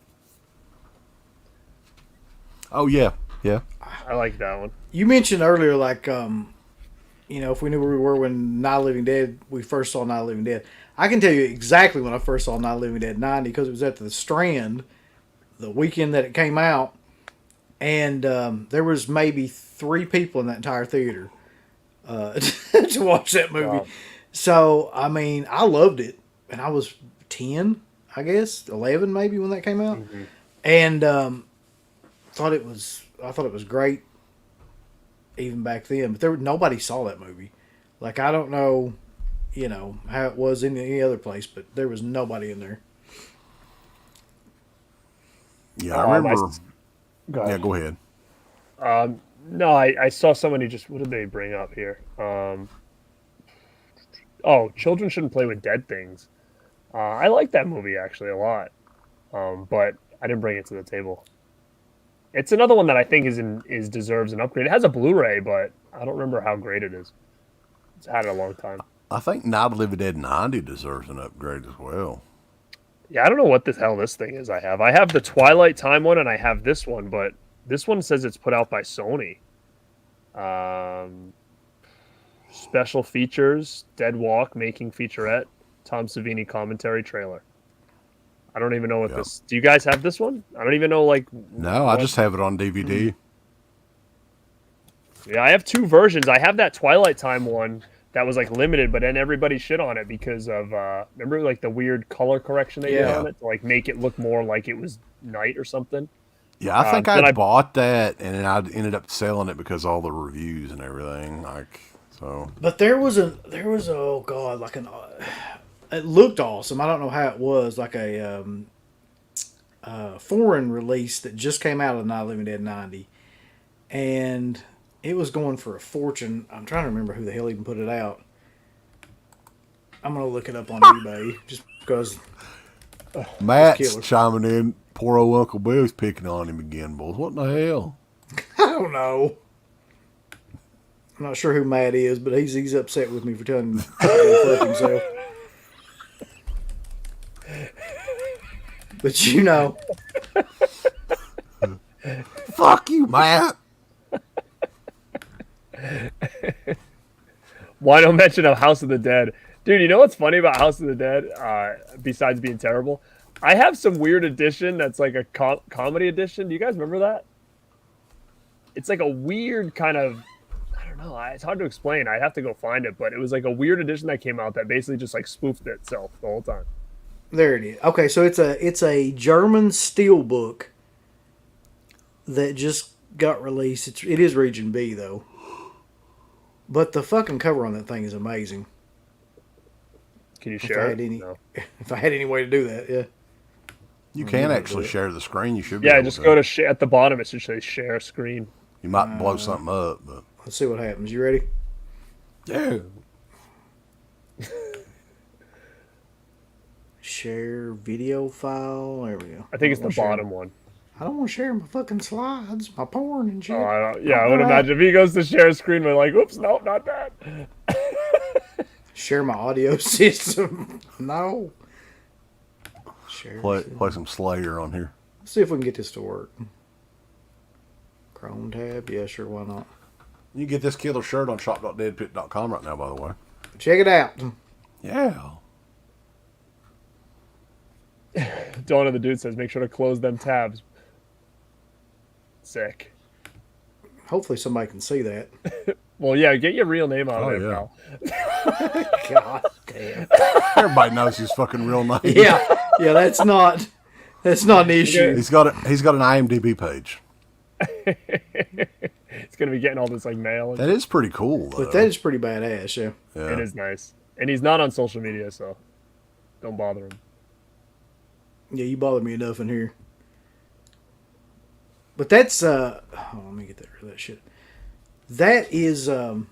Oh, yeah. Yeah. I like that one. You mentioned earlier, like, if we knew where we were when Night of the Living Dead, we first saw Night of the Living Dead. I can tell you exactly when I first saw Night of the Living Dead 90 because it was at the Strand the weekend that it came out. And there was maybe 3 people in that entire theater to watch that movie. Wow. So, I mean, I loved it. And I was 10, I guess, 11 maybe when that came out. Mm-hmm. And I thought it was great even back then. But nobody saw that movie. Like, I don't know, how it was in any other place, but there was nobody in there. Yeah, I remember. Go ahead. Yeah, go ahead. No, I saw somebody just. What did they bring up here? Children Shouldn't Play with Dead Things. I like that movie actually a lot, but I didn't bring it to the table. It's another one that I think is deserves an upgrade. It has a Blu-ray, but I don't remember how great it is. It's had it a long time. I think Night of the Living Dead 90 deserves an upgrade as well. Yeah, I don't know what the hell this thing is. I have the Twilight Time one, and I have this one, but this one says it's put out by Sony. Special features: Dead Walk making featurette, Tom Savini commentary trailer. I don't even know what this. Do you guys have this one? I don't even know. No, I just have it on DVD. Yeah, I have 2 versions. I have that Twilight Time one that was limited, but then everybody shit on it because of remember the weird color correction they did on it to make it look more like it was night or something. Yeah, I think I bought that and then I ended up selling it because of all the reviews and everything. But there was oh god, it looked awesome. I don't know how it was, like a foreign release that just came out of Night of the Living Dead 90, and it was going for a fortune. I'm trying to remember who the hell even put it out. I'm gonna look it up on eBay just because. Matt's chiming in. Poor old Uncle Bill's picking on him again, boys. What in the hell? I don't know. I'm not sure who Matt is, but he's upset with me for telling him to go fuck himself. But Fuck you, Matt. Why no mention of House of the Dead? Dude, you know what's funny about House of the Dead, besides being terrible? I have some weird edition that's like a comedy edition. Do you guys remember that? It's like a weird kind of, I don't know, it's hard to explain. I'd have to go find it, but it was like a weird edition that came out that basically just spoofed itself the whole time. there it is. Okay, so it's a German steelbook that just got released. It is Region B though. But the fucking cover on that thing is amazing. Can you share it? No. If I had any way to do that, yeah. You can actually share the screen. You should be Yeah, able just to. go to share at the bottom. It should say share screen. You might blow something up, but Let's see what happens. You ready? yeah. Share video file. There we go. I think it's the Share. bottom one. I don't want to share my fucking slides, my porn and shit. Oh, I would imagine if he goes to share a screen, we're like, oops, nope, not that. Share my audio system. No. Share. Play some Slayer on here. Let's see if we can get this to work. Chrome tab. Yeah, sure. Why not? You can get this killer shirt on shop.deadpit.com right now, by the way. Check it out. Yeah. Dawn of the Dude says, make sure to close them tabs. Sick. Hopefully somebody can see that. Well, yeah, get your real name out of there, yeah. pal. God damn. Everybody knows his fucking real name. Yeah, that's not an issue. He's got an IMDb page. It's gonna be getting all this like mail. That is pretty cool, though. But that is pretty badass, yeah. Yeah. It is nice, and he's not on social media, so don't bother him. Yeah, you bother me enough in here. But that's let me get rid of that shit. That is the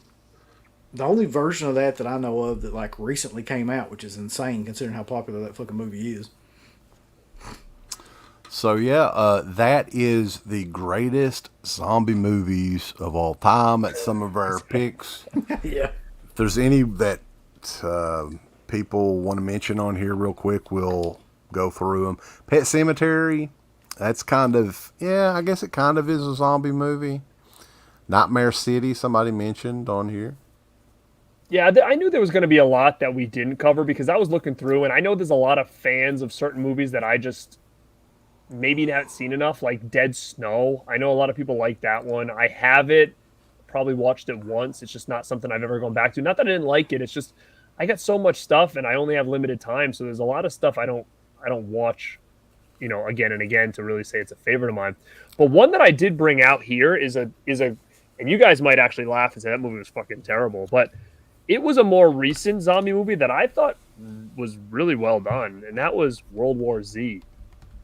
only version of that I know of that like recently came out, which is insane considering how popular that fucking movie is. So yeah, that is the greatest zombie movies of all time. That's some of our picks. Yeah. If there's any that people want to mention on here real quick, we'll go through them. Pet Sematary, that's kind of, I guess it kind of is a zombie movie. Nightmare City, somebody mentioned on here. Yeah, I knew there was going to be a lot that we didn't cover because I was looking through, and I know there's a lot of fans of certain movies that I just maybe haven't seen enough, like Dead Snow. I know a lot of people like that one. I have it, probably watched it once. It's just not something I've ever gone back to. Not that I didn't like it. It's just I got so much stuff, and I only have limited time, so there's a lot of stuff I don't watch, again and again to really say it's a favorite of mine. But one that I did bring out here is a, and you guys might actually laugh and say that movie was fucking terrible, but it was a more recent zombie movie that I thought was really well done, and that was World War Z.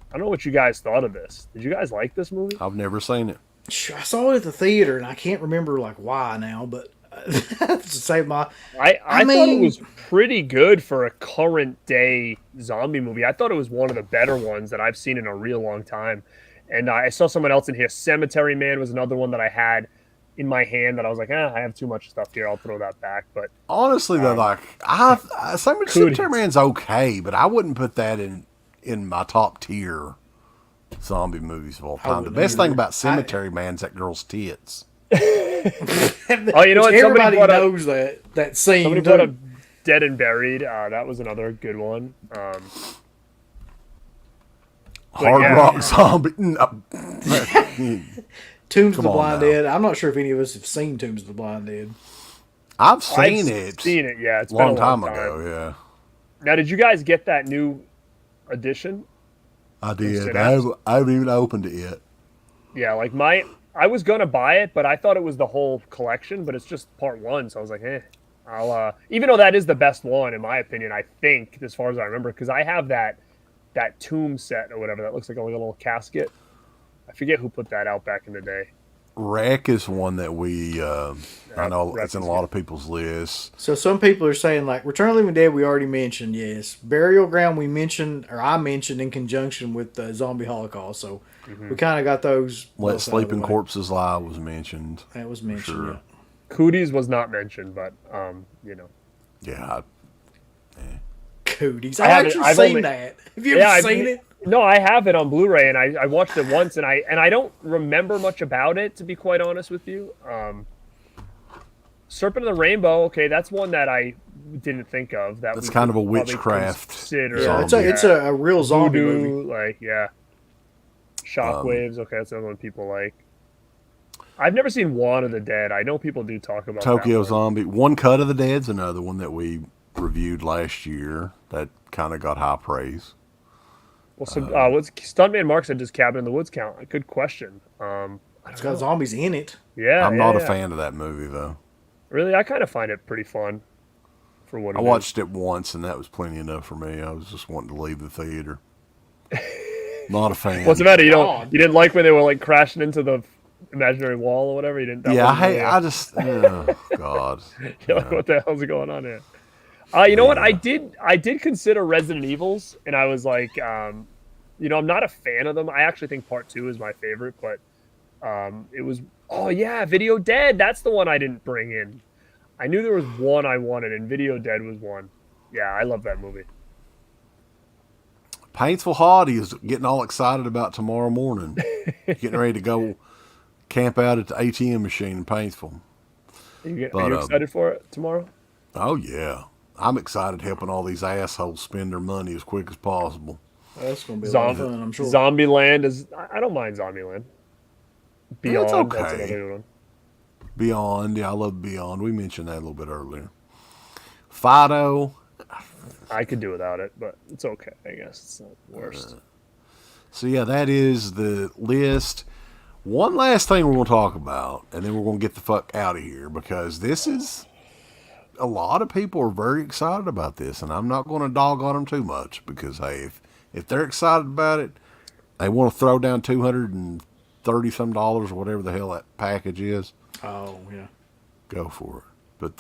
I don't know what you guys thought of this. Did you guys like this movie? I've never seen it. I saw it at the theater, and I can't remember like why now, but to save my... I thought it was pretty good for a current day zombie movie. I thought it was one of the better ones that I've seen in a real long time. And I saw someone else in here. Cemetery Man was another one that I had in my hand that I was like, I have too much stuff here. I'll throw that back. But honestly, though, like Cemetery Man's okay, but I wouldn't put that in my top tier zombie movies of all time. The best thing about Cemetery Man's that girl's tits. Oh, you know what? Everybody knows that scene. Somebody put up Dead and Buried. That was another good one. Rock Zombie. No. Tombs of the Blind Dead. I'm not sure if any of us have seen Tombs of the Blind Dead. I've seen it. Seen it, yeah. It's a been long time ago, yeah. Now, did you guys get that new edition? I did. I haven't even opened it yet. Yeah, like I was gonna buy it, but I thought it was the whole collection, but it's just part one, so I was like, I'll even though that is the best one in my opinion, I think, as far as I remember, because I have that tomb set or whatever that looks like a little casket. I forget who put that out back in the day. Wreck is one that we I know it's in a lot of people's lists. So some people are saying like Return of the Living Dead we already mentioned, yes. Burial Ground we mentioned, or I mentioned in conjunction with Zombie Holocaust, so we kind of got those. Let Sleeping Corpses Lie was mentioned. That was mentioned, sure. Yeah. Cooties was not mentioned, but Yeah. Cooties. I've seen that. Have you ever seen it? No, I have it on Blu-ray, and I watched it once, and I don't remember much about it, to be quite honest with you. Serpent of the Rainbow, okay, that's one that I didn't think of. That's kind of a witchcraft. It's a real zombie movie. Like, yeah. Shockwaves, okay, that's another one people like. I've never seen One of the Dead. I know people do talk about Tokyo Zombie. One Cut of the Dead's another one that we reviewed last year that kind of got high praise. Well, so what's Stuntman Mark said, does Cabin in the Woods count? Good question. It's got zombies in it. Yeah, I'm not a fan of that movie though. Really, I kind of find it pretty fun. For what I watched it once, and that was plenty enough for me. I was just wanting to leave the theater. Not a fan. What's the matter? You didn't like when they were like crashing into the imaginary wall or whatever? You didn't. I just. Oh God. You're like, what the hell's going on here? You know what? I did consider Resident Evils, and I was like, I'm not a fan of them. I actually think part 2 is my favorite, but it was, oh yeah, Video Dead. That's the one I didn't bring in. I knew there was one I wanted, and Video Dead was one. Yeah, I love that movie. Painful Hottie is getting all excited about tomorrow morning. Getting ready to go camp out at the ATM machine in Painful. Are you excited for it tomorrow? Oh, yeah. I'm excited helping all these assholes spend their money as quick as possible. That's going to be a lot of fun, I'm sure. Zombieland is... I don't mind Zombieland. Beyond, it's okay. That's another one. Beyond, yeah, I love Beyond. We mentioned that a little bit earlier. Fido. I could do without it, but it's okay, I guess. It's not the worst. So, yeah, that is the list. One last thing we're going to talk about, and then we're going to get the fuck out of here, because this is... A lot of people are very excited about this, and I'm not going to dog on them too much, because, hey, if they're excited about it, they want to throw down $230-some or whatever the hell that package is. Oh, yeah. Go for it. But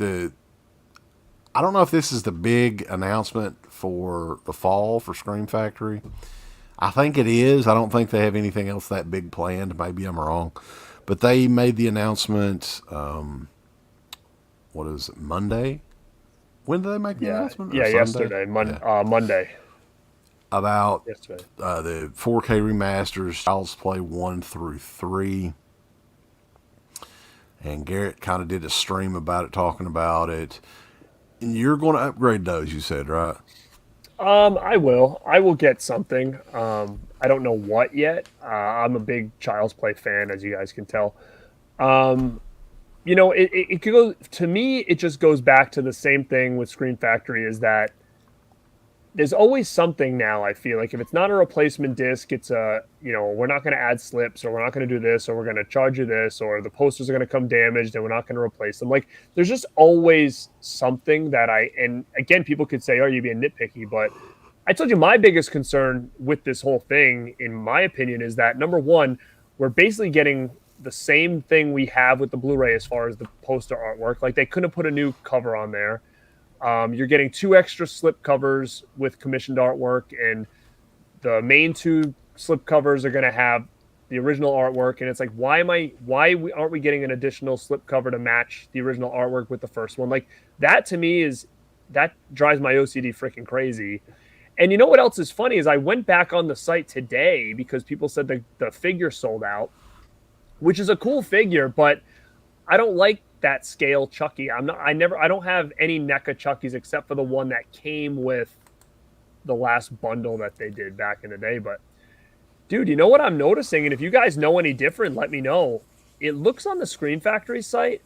I don't know if this is the big announcement for the fall for Scream Factory. I think it is. I don't think they have anything else that big planned. Maybe I'm wrong. But they made the announcement, what is it, Monday? When did they make the announcement? Yeah, yesterday. Monday. About yesterday. The 4K remasters, Child's Play 1 through 3. And Garrett kind of did a stream about it, talking about it. And you're going to upgrade those, you said, right? I will. I will get something. I don't know what yet. I'm a big Child's Play fan, as you guys can tell. It could go, to me, it just goes back to the same thing with Scream Factory, is that there's always something now. I feel like if it's not a replacement disc, it's we're not going to add slips, or we're not going to do this, or we're going to charge you this, or the posters are going to come damaged and we're not going to replace them. Like, there's just always something that and again, people could say, oh, you're being nitpicky, but I told you my biggest concern with this whole thing, in my opinion, is that number one, we're basically getting the same thing we have with the Blu-ray as far as the poster artwork. Like, they couldn't put a new cover on there. You're getting 2 extra slip covers with commissioned artwork, and the main 2 slip covers are going to have the original artwork. And it's like, why aren't we getting an additional slip cover to match the original artwork with the first one? Like, that to me that drives my OCD freaking crazy. And you know what else is funny is I went back on the site today because people said the figure sold out, which is a cool figure, but I don't like that scale Chucky. I don't have any NECA Chuckies except for the one that came with the last bundle that they did back in the day. But dude, you know what I'm noticing? And if you guys know any different, let me know. It looks on the Scream Factory site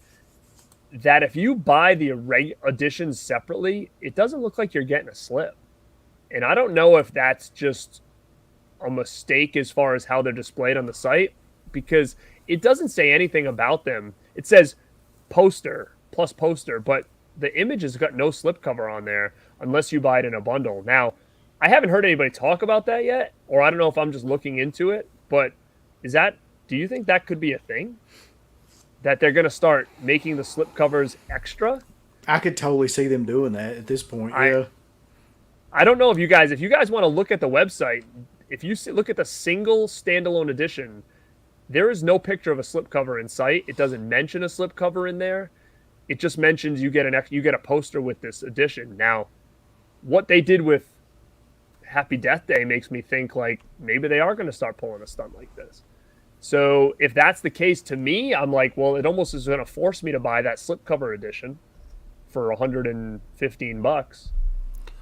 that if you buy the editions separately, it doesn't look like you're getting a slip. And I don't know if that's just a mistake as far as how they're displayed on the site, because it doesn't say anything about them. It says poster plus poster, but the image has got no slipcover on there unless you buy it in a bundle. Now, I haven't heard anybody talk about that yet, or I don't know if I'm just looking into it, but do you think that could be a thing? That they're going to start making the slipcovers extra? I could totally see them doing that at this point. I don't know if you guys want to look at the website, if you look at the single standalone edition, there is no picture of a slipcover in sight. It doesn't mention a slipcover in there. It just mentions you get a poster with this edition. Now, what they did with Happy Death Day makes me think like maybe they are going to start pulling a stunt like this. So if that's the case, to me, I'm like, well, it almost is going to force me to buy that slipcover edition for $115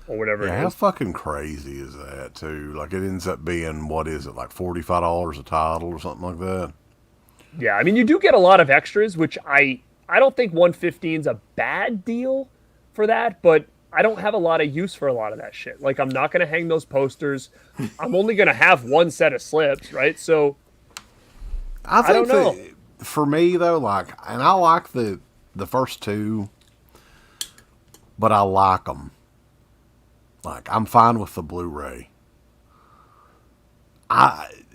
or whatever. Yeah, how fucking crazy is that too? Like, it ends up being, what is it, like $45 a title or something like that? Yeah, I mean, you do get a lot of extras, which I don't think $115 is a bad deal for that, but I don't have a lot of use for a lot of that shit. Like, I'm not going to hang those posters. I'm only going to have one set of slips, right? So I don't know. For me though, like, and I like the first 2, but I like them. Like, I'm fine with the Blu-ray.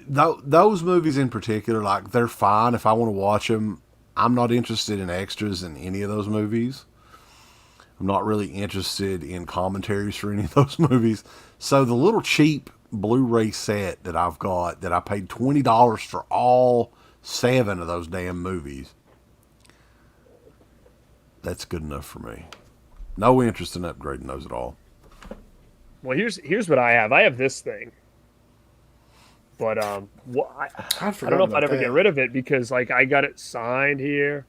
Those movies in particular, like, they're fine if I want to watch them. I'm not interested in extras in any of those movies. I'm not really interested in commentaries for any of those movies. So the little cheap Blu-ray set that I've got that I paid $20 for all 7 of those damn movies. That's good enough for me. No interest in upgrading those at all. Well, here's what I have. I have this thing, but I don't know if I'd ever get rid of it because like I got it signed here.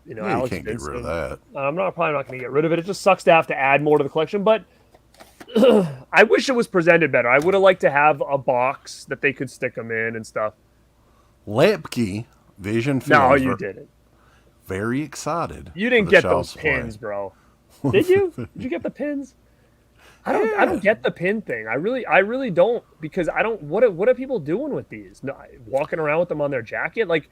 You know, Yeah, you Alex can't get rid of that. I'm probably not going to get rid of it. It just sucks to have to add more to the collection, but I wish it was presented better. I would have liked to have a box that they could stick them in and stuff. Lepke Vision Films. No, you didn't. Very excited. You didn't get those pins, bro. Did you? Did you get the pins? I don't get the pin thing. I really don't, because I don't. What are people doing with these? No, walking around with them on their jacket? Like,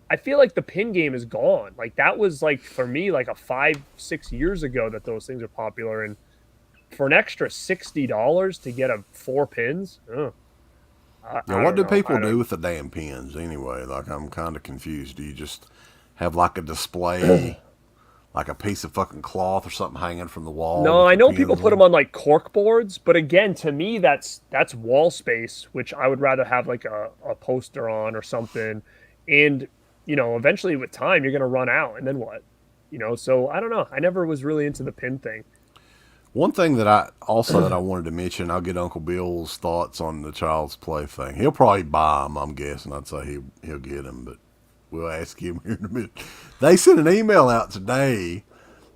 I feel like the pin game is gone. Like that was like for me like a 5-6 years ago that those things are popular, and for an extra $60 to get 4 pins. What do people do with the damn pins anyway? Like, I'm kind of confused. Do you just have like a display, like a piece of fucking cloth or something hanging from the wall? No, I know people put them on like cork boards, but again, to me, that's wall space, which I would rather have like a poster on or something. And, you know, eventually with time, you're going to run out, and then what? You know, so I don't know. I never was really into the pin thing. One thing that I wanted to mention, I'll get Uncle Bill's thoughts on the Child's Play thing. He'll probably buy them, I'm guessing. I'd say he'll get them, but we'll ask him here in a minute. They sent an email out today.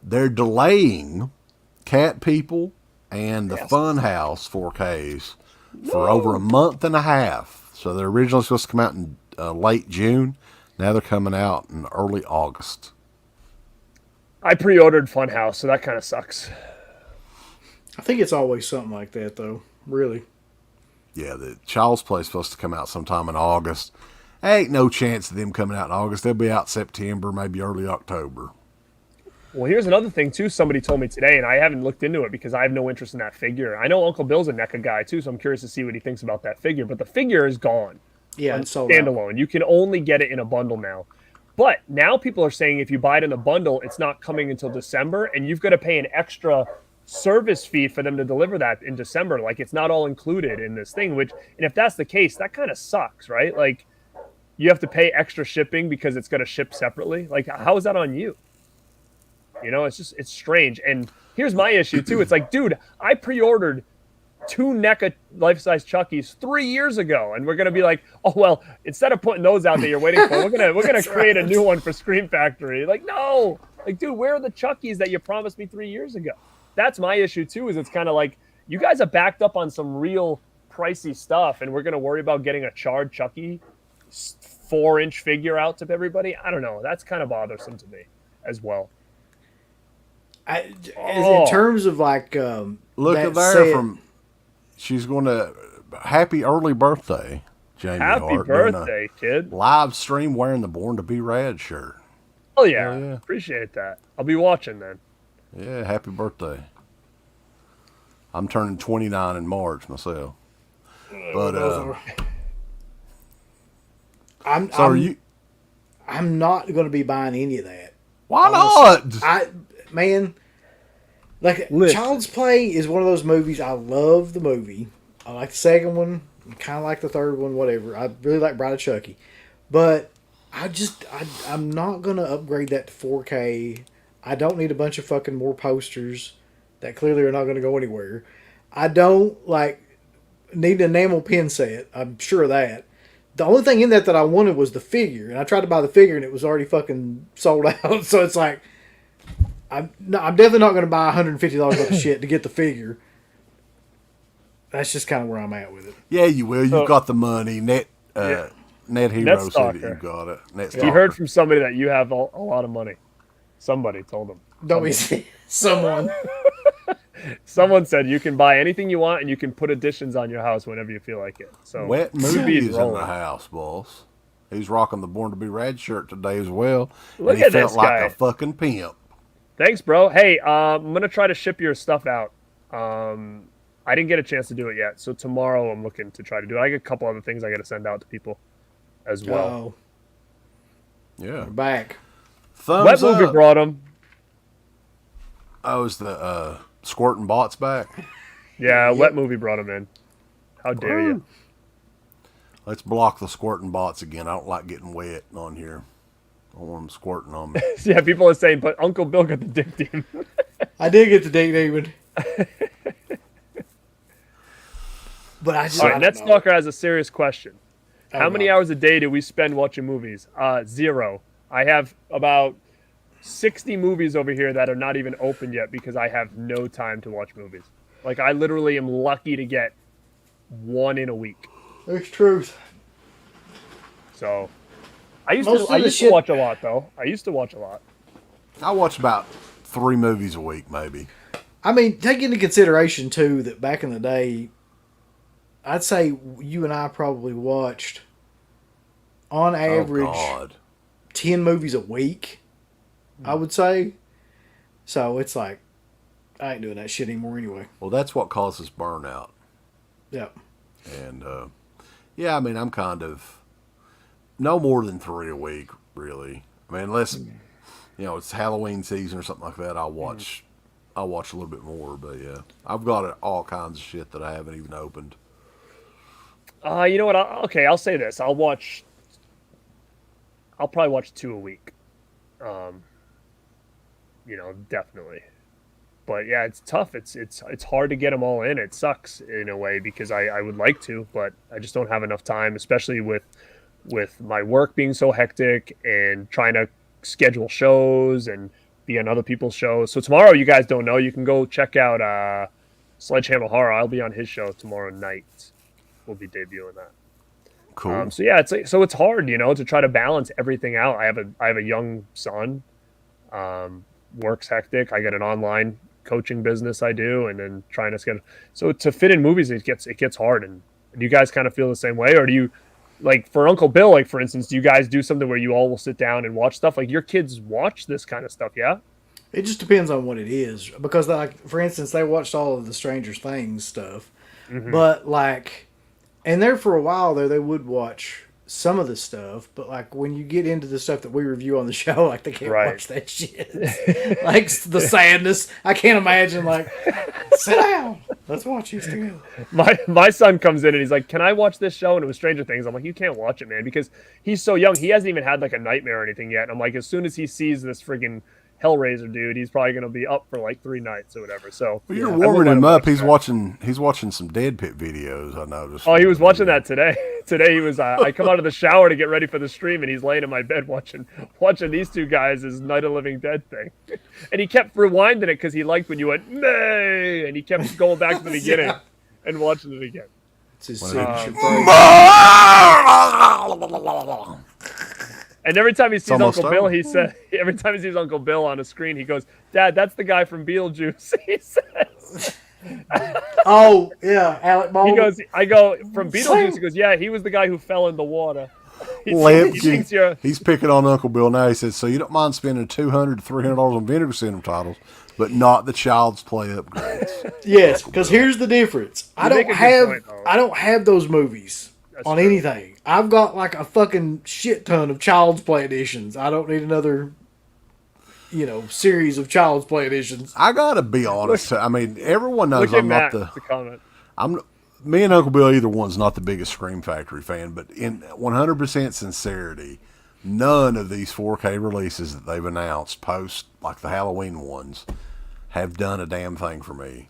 They're delaying Cat People and the Funhouse 4Ks for over a month and a half. So they're originally supposed to come out in late June. Now they're coming out in early August. I pre-ordered Funhouse, so that kind of sucks. I think it's always something like that, though. Really. Yeah, the Child's Play is supposed to come out sometime in August. Ain't no chance of them coming out in August. They'll be out September, maybe early October. Well, here's another thing, too. Somebody told me today, and I haven't looked into it because I have no interest in that figure. I know Uncle Bill's a NECA guy, too, so I'm curious to see what he thinks about that figure. But the figure is gone. Yeah, it's sold standalone. out. You can only get it in a bundle now. But now people are saying if you buy it in a bundle, it's not coming until December, and you've got to pay an extra service fee for them to deliver that in December. Like, it's not all included in this thing, and if that's the case, that kind of sucks, right? Like, you have to pay extra shipping because it's going to ship separately. Like, how is that on you? You know, it's strange. And here's my issue too. It's like, dude, I pre-ordered 2 NECA life-size Chuckies 3 years ago, and we're going to be like, oh, well, instead of putting those out that you're waiting for, we're going to create a new one for Scream Factory. Like, no, like, dude, where are the Chuckies that you promised me 3 years ago? That's my issue too, is it's kind of like, you guys are backed up on some real pricey stuff, and we're going to worry about getting a charred Chucky 4-inch figure out to everybody. I don't know. That's kind of bothersome to me as well. In terms of like, look at there she's going to happy early birthday, Jamie Happy Hart. birthday, kid. Live stream wearing the Born2BeRad shirt. Oh yeah. Appreciate that. I'll be watching then. Yeah, happy birthday. I'm turning 29 in March myself. But I'm not going to be buying any of that. Why not? Child's Play is one of those movies. I love the movie. I like the second one. I kind of like the third one, whatever. I really like Bride of Chucky. But I'm not going to upgrade that to 4K. I don't need a bunch of fucking more posters that clearly are not going to go anywhere. I don't need an enamel pin set. I'm sure of that. The only thing in that I wanted was the figure, and I tried to buy the figure and it was already fucking sold out. So it's like, I'm definitely not going to buy $150 worth of shit to get the figure. That's just kind of where I'm at with it. Yeah, you will. You've got the money. Net Hero said that you got it. You heard from somebody that you have a lot of money. Somebody told them. Don't be someone. Someone said you can buy anything you want and you can put additions on your house whenever you feel like it. So Wet Movies in the house, boss. He's rocking the Born2BeRad shirt today as well. Look and he at felt this like guy. a fucking pimp. Thanks, bro. Hey, I'm going to try to ship your stuff out. I didn't get a chance to do it yet, so tomorrow I'm looking to try to do it. I got a couple other things I got to send out to people as well. Yeah. We're back. Thumbs Wet Movie brought them. Oh, is the Squirting Bots back? Yeah, Wet Movie brought him in. How dare you? Let's block the squirting bots again. I don't like getting wet on here. I don't want them squirting on me. Yeah, people are saying, but Uncle Bill got the dick demon. I did get the dick demon. But I just All right, Netstalker has a serious question. How many God. hours a day do we spend watching movies? 0. I have about 60 movies over here that are not even open yet because I have no time to watch movies. Like, I literally am lucky to get one in a week. There's truth. So, I used Most to of the shit- watch a lot, though. I used to watch a lot. I watch about 3 movies a week, maybe. I mean, take into consideration, too, that back in the day, I'd say you and I probably watched, on average, 10 movies a week, I would say. So it's like, I ain't doing that shit anymore anyway. Well, that's what causes burnout. Yeah. And, yeah, I mean, I'm kind of no more than 3 a week, really. I mean, unless, it's Halloween season or something like that, I'll watch a little bit more. But, yeah, I've got all kinds of shit that I haven't even opened. You know what? I'll say this. I'll probably watch 2 a week. Definitely. But yeah, it's tough. It's hard to get them all in. It sucks in a way because I would like to, but I just don't have enough time, especially with my work being so hectic and trying to schedule shows and be on other people's shows. So tomorrow, you guys don't know, you can go check out Sledgehammer Horror. I'll be on his show tomorrow night. We'll be debuting that. Cool. So yeah, it's hard, to try to balance everything out. I have a young son. Work's hectic. I got an online coaching business I do, and then trying to schedule. So to fit in movies, it gets hard. And do you guys kind of feel the same way, or do you, like for Uncle Bill, like for instance, do you guys do something where you all will sit down and watch stuff? Like your kids watch this kind of stuff, yeah? It just depends on what it is. Because, like, for instance, they watched all of the Stranger Things stuff. Mm-hmm. But, like, and there for a while there, they would watch some of the stuff. But, like, when you get into the stuff that we review on the show, like, they can't watch that shit. Like, the sadness. I can't imagine, like, sit down. Let's watch this together. My son comes in and he's like, "Can I watch this show?" And it was Stranger Things. I'm like, "You can't watch it, man," because he's so young. He hasn't even had like a nightmare or anything yet. And I'm like, as soon as he sees this friggin' Hellraiser dude, he's probably gonna be up for like 3 nights or whatever. So Well, you're warming him up. He's watching some DEADPIT videos, I noticed. Oh, he was watching that today. Today he was. I come out of the shower to get ready for the stream, and he's laying in my bed watching these 2 guys' Night of the Living Dead thing, and he kept rewinding it because he liked when you went "Nay," and he kept going back to the beginning and watching it again. It's his signature And every time he sees almost Uncle Bill, over. he said, every time he sees Uncle Bill on a screen, he goes, "Dad, that's the guy from Beetlejuice." He says. Oh, yeah, Alec Baldwin. He goes, I go, from Beetlejuice, he goes, "Yeah, he was the guy who fell in the water." He thinks you're, He's picking on Uncle Bill now. He says, "So you don't mind spending $200 to $300 on vinegar syndrome titles, but not the Child's Play upgrades." Yes, because here's the difference. I make don't a good point, though. I don't have those movies on true. anything. I've got like a fucking shit ton of Child's Play editions. I don't need another, series of Child's Play editions. I gotta be honest. I mean, everyone knows look at I'm Matt. not It's a comment. me and Uncle Bill, either one's not the biggest Scream Factory fan, but in 100% sincerity, none of these 4K releases that they've announced post, like the Halloween ones, have done a damn thing for me.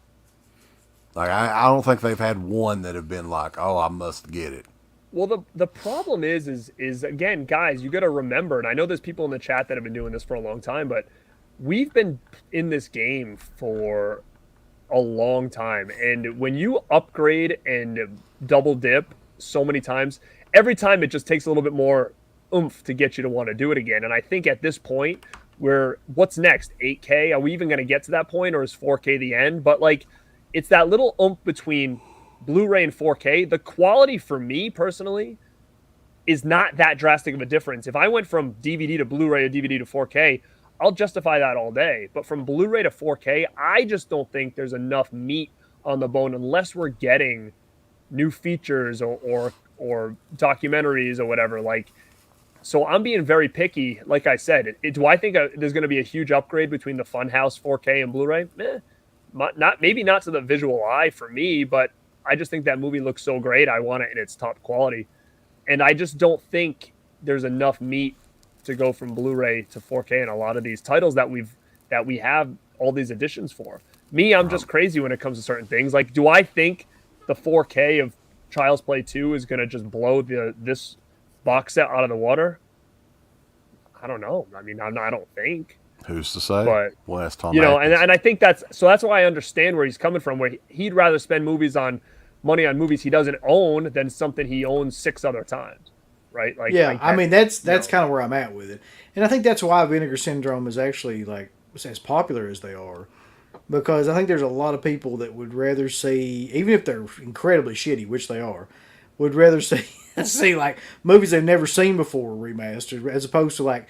Like, I don't think they've had one that have been like, "Oh, I must get it." Well, the problem is again, guys, you got to remember, and I know there's people in the chat that have been doing this for a long time, but we've been in this game for a long time. And when you upgrade and double dip so many times, every time it just takes a little bit more oomph to get you to want to do it again. And I think at this point, what's next? 8K? Are we even going to get to that point, or is 4K the end? But like, it's that little oomph between Blu-ray and 4K. The quality for me personally is not that drastic of a difference. If I went from DVD to Blu-ray or DVD to 4K, I'll justify that all day. But from Blu-ray to 4K, I just don't think there's enough meat on the bone unless we're getting new features or documentaries or whatever. Like, so I'm being very picky. Like I said, do I think there's going to be a huge upgrade between the Funhouse 4K and Blu-ray? maybe not to the visual eye for me, but I just think that movie looks so great. I want it in its top quality. And I just don't think there's enough meat to go from Blu-ray to 4K in a lot of these titles that we have all these editions for. Me, I'm just crazy when it comes to certain things. Like, do I think the 4K of Child's Play 2 is going to just blow this box set out of the water? I don't know. I mean, I don't think. Who's to say? But, Last time, and I think that's why I understand where he's coming from, where he'd rather spend money on movies he doesn't own than something he owns 6 other times. Right? Like, yeah, I mean, that's kind of where I'm at with it. And I think that's why Vinegar Syndrome is actually like as popular as they are. Because I think there's a lot of people that would rather see, even if they're incredibly shitty, which they are, would rather see like movies they've never seen before remastered, as opposed to like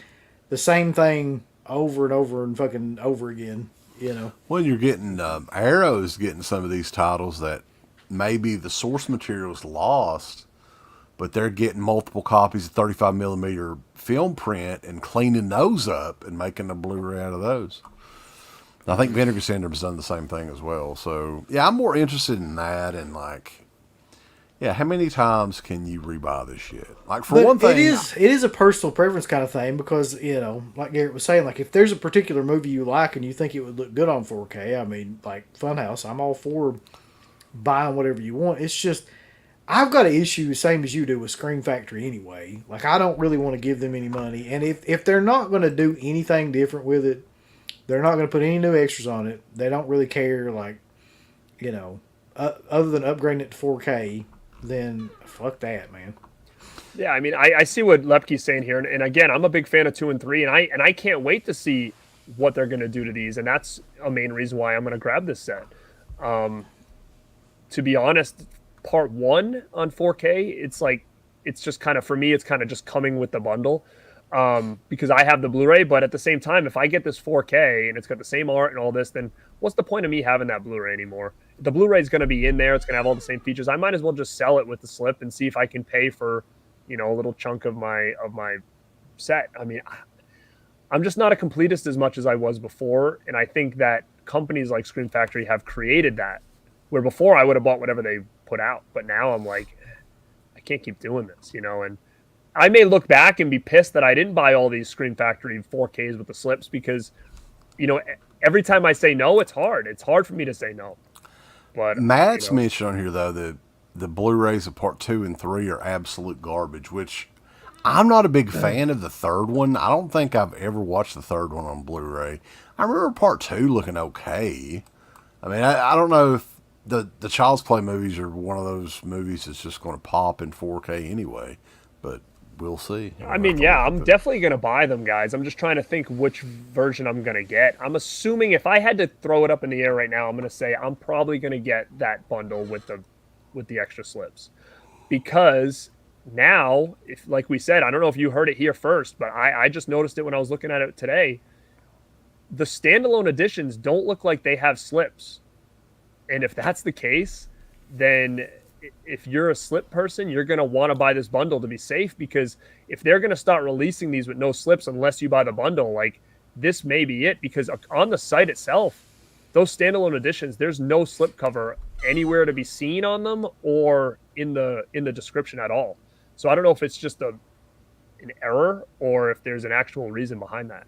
the same thing over and over and fucking over again. You know. Well, you're getting Arrow's getting some of these titles that maybe the source material is lost, but they're getting multiple copies of 35 millimeter film print and cleaning those up and making a Blu-ray out of those. I think Vinegar Syndrome's done the same thing as well. So, yeah, I'm more interested in that and, like, yeah, how many times can you rebuy this shit? Like, for one thing... It is a personal preference kind of thing because, you know, like Garrett was saying, like, if there's a particular movie you like and you think it would look good on 4K, I mean, like, Funhouse, I'm all for buying whatever you want. It's just, I've got an issue, same as you do, with Screen Factory anyway. Like, I don't really want to give them any money. And if they're not going to do anything different with it, they're not going to put any new extras on it. They don't really care, like, you know, other than upgrading it to 4K, then fuck that, man. Yeah, I mean, I see what Lepke's saying here. And again, I'm a big fan of 2 and 3, and I can't wait to see what they're going to do to these. And that's a main reason why I'm going to grab this set. To be honest, part 1 on 4K, it's just kind of, for me, it's kind of just coming with the bundle. Because I have the Blu-ray, but at the same time, if I get this 4K and it's got the same art and all this, then what's the point of me having that Blu-ray anymore? The Blu-ray is going to be in there. It's going to have all the same features. I might as well just sell it with the slip and see if I can pay for, you know, a little chunk of my set. I mean, I'm just not a completist as much as I was before. And I think that companies like Screen Factory have created that, where before I would have bought whatever they put out. But now I'm like, I can't keep doing this, you know, and I may look back and be pissed that I didn't buy all these Screen Factory 4Ks with the slips because, you know, every time I say no, it's hard. It's hard for me to say no. But Matt's mentioned on here, though, that the Blu-rays of Part 2 and 3 are absolute garbage, which I'm not a big fan of the third one. I don't think I've ever watched the third one on Blu-ray. I remember Part 2 looking okay. I mean, I don't know if the Child's Play movies are one of those movies that's just going to pop in 4K anyway, but... we'll see. I mean, yeah, I'm definitely going to buy them, guys. I'm just trying to think which version I'm going to get. I'm assuming if I had to throw it up in the air right now, I'm going to say I'm probably going to get that bundle with the extra slips. Because now, if like we said, I don't know if you heard it here first, but I just noticed it when I was looking at it today. The standalone editions don't look like they have slips. And if that's the case, then... if you're a slip person, you're going to want to buy this bundle to be safe, because if they're going to start releasing these with no slips unless you buy the bundle, like, this may be it, because on the site itself, those standalone editions, there's no slip cover anywhere to be seen on them or in the description at all. So I don't know if it's just an error or if there's an actual reason behind that.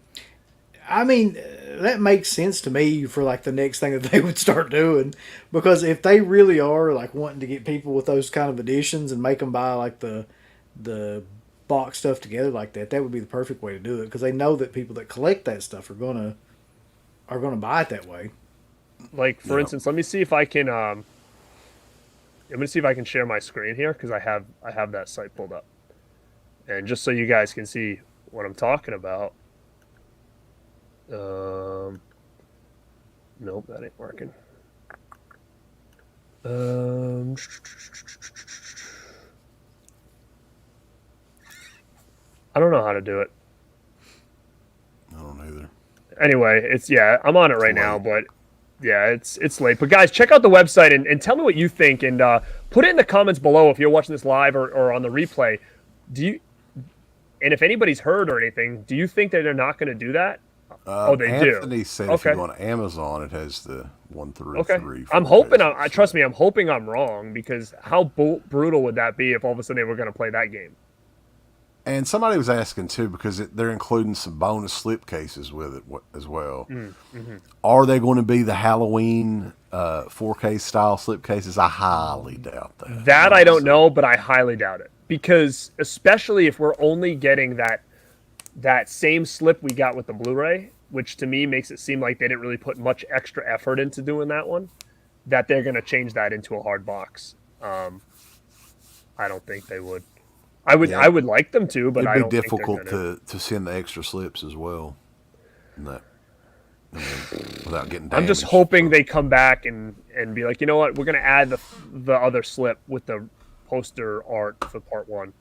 I mean, that makes sense to me for like the next thing that they would start doing, because if they really are like wanting to get people with those kind of editions and make them buy like the box stuff together like that, that would be the perfect way to do it, because they know that people that collect that stuff are gonna buy it that way. Like, for instance, let me see if I can. I'm gonna see if I can share my screen here, because I have that site pulled up, and just so you guys can see what I'm talking about. Nope, that ain't working. I don't know how to do it. I don't either. Anyway, I'm on it right now, but yeah, it's late. But guys, check out the website and tell me what you think, and put it in the comments below if you're watching this live or on the replay. And if anybody's heard or anything, do you think that they're not going to do that? Oh, they do. Anthony said if Okay. you go on Amazon, it has the 1 through Okay. 3. I'm hoping. Trust me. I'm hoping I'm wrong because how brutal would that be if all of a sudden they were going to play that game? And somebody was asking too because they're including some bonus slipcases with it as well. Are they going to be the Halloween 4K style slipcases? I highly doubt that. That I don't know, but I highly doubt it because especially if we're only getting that same slip we got with the Blu-ray, which to me makes it seem like they didn't really put much extra effort into doing that one, that they're going to change that into a hard box. I don't think they would. I would like them to, but I don't it'd be think they're difficult gonna. to send the extra slips as well. Without getting damaged. I'm just hoping they come back and be like, you know what, we're going to add the other slip with the poster art for part 1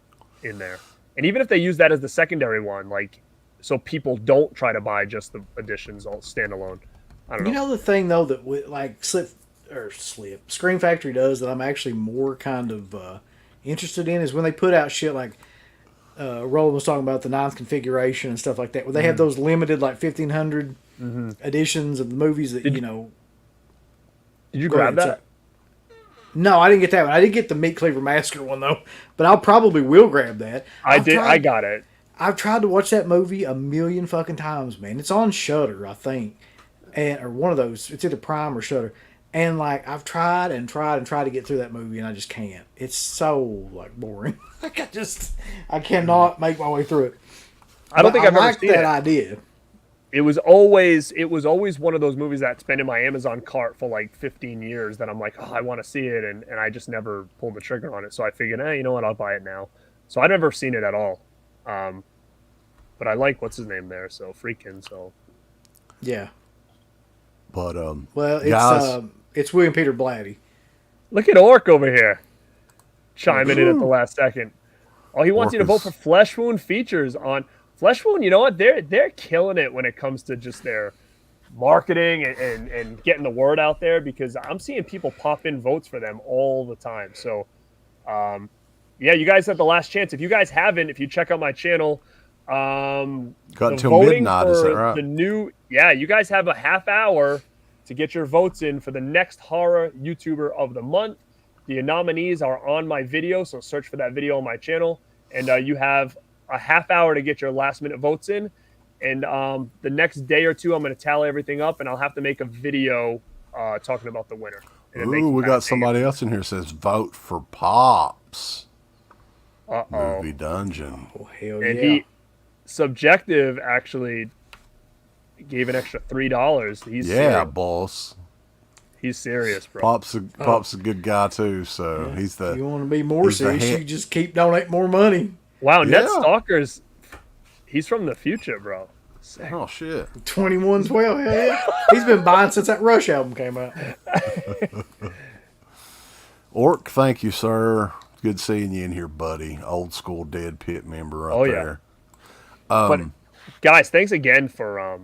in there. And even if they use that as the secondary one, like, so people don't try to buy just the editions all standalone. I don't know. You know the thing though that like Screen Factory does that I'm actually more kind of interested in is when they put out shit like Roland was talking about the 9th configuration and stuff like that. Where they have those limited like 1,500 editions of the movies that Did you grab ahead, that? No, I didn't get that one. I didn't get the Meat Cleaver Massacre one though, but I'll probably will grab that. I got it. I've tried to watch that movie a million fucking times, man. It's on Shudder, I think, or one of those. It's either Prime or Shudder. And like I've tried to get through that movie, and I just can't. It's so like boring. Like I cannot make my way through it. I don't think I've ever seen that it. idea. It was always one of those movies that's been in my Amazon cart for like 15 years that I'm like, oh, I want to see it, and I just never pulled the trigger on it. So I figured, you know what, I'll buy it now. So I've never seen it at all. But I like what's his name there, so freaking so. Yeah. But well, it's William Peter Blatty. Look at Orc over here, chiming in at the last second. Oh, he wants you to vote for Flesh Wound features on Flesh Wound. You know what? They're killing it when it comes to just their marketing and getting the word out there because I'm seeing people pop in votes for them all the time. So, yeah, you guys have the last chance. If you guys haven't, if you check out my channel, got until midnight. Is that right? You guys have a half hour to get your votes in for the next horror YouTuber of the month. The nominees are on my video, so search for that video on my channel. And you have a half hour to get your last minute votes in. And the next day or two, I'm going to tally everything up, and I'll have to make a video talking about the winner. Ooh, we got somebody else in here says vote for Pops. Movie Dungeon. Oh, hell And yeah. Subjective actually gave an extra $3. He's serious. Boss. He's serious, bro. Pop's a good guy too, so he's the. If you want to be more serious, you just keep donating more money. Wow, Yeah. Net Stalkers, he's from the future, bro. Sick. Oh shit. 2112, hell yeah. He's been buying since that Rush album came out. Orc, thank you, sir. Good seeing you in here, buddy. Old school Dead Pit member up there. But guys, thanks again for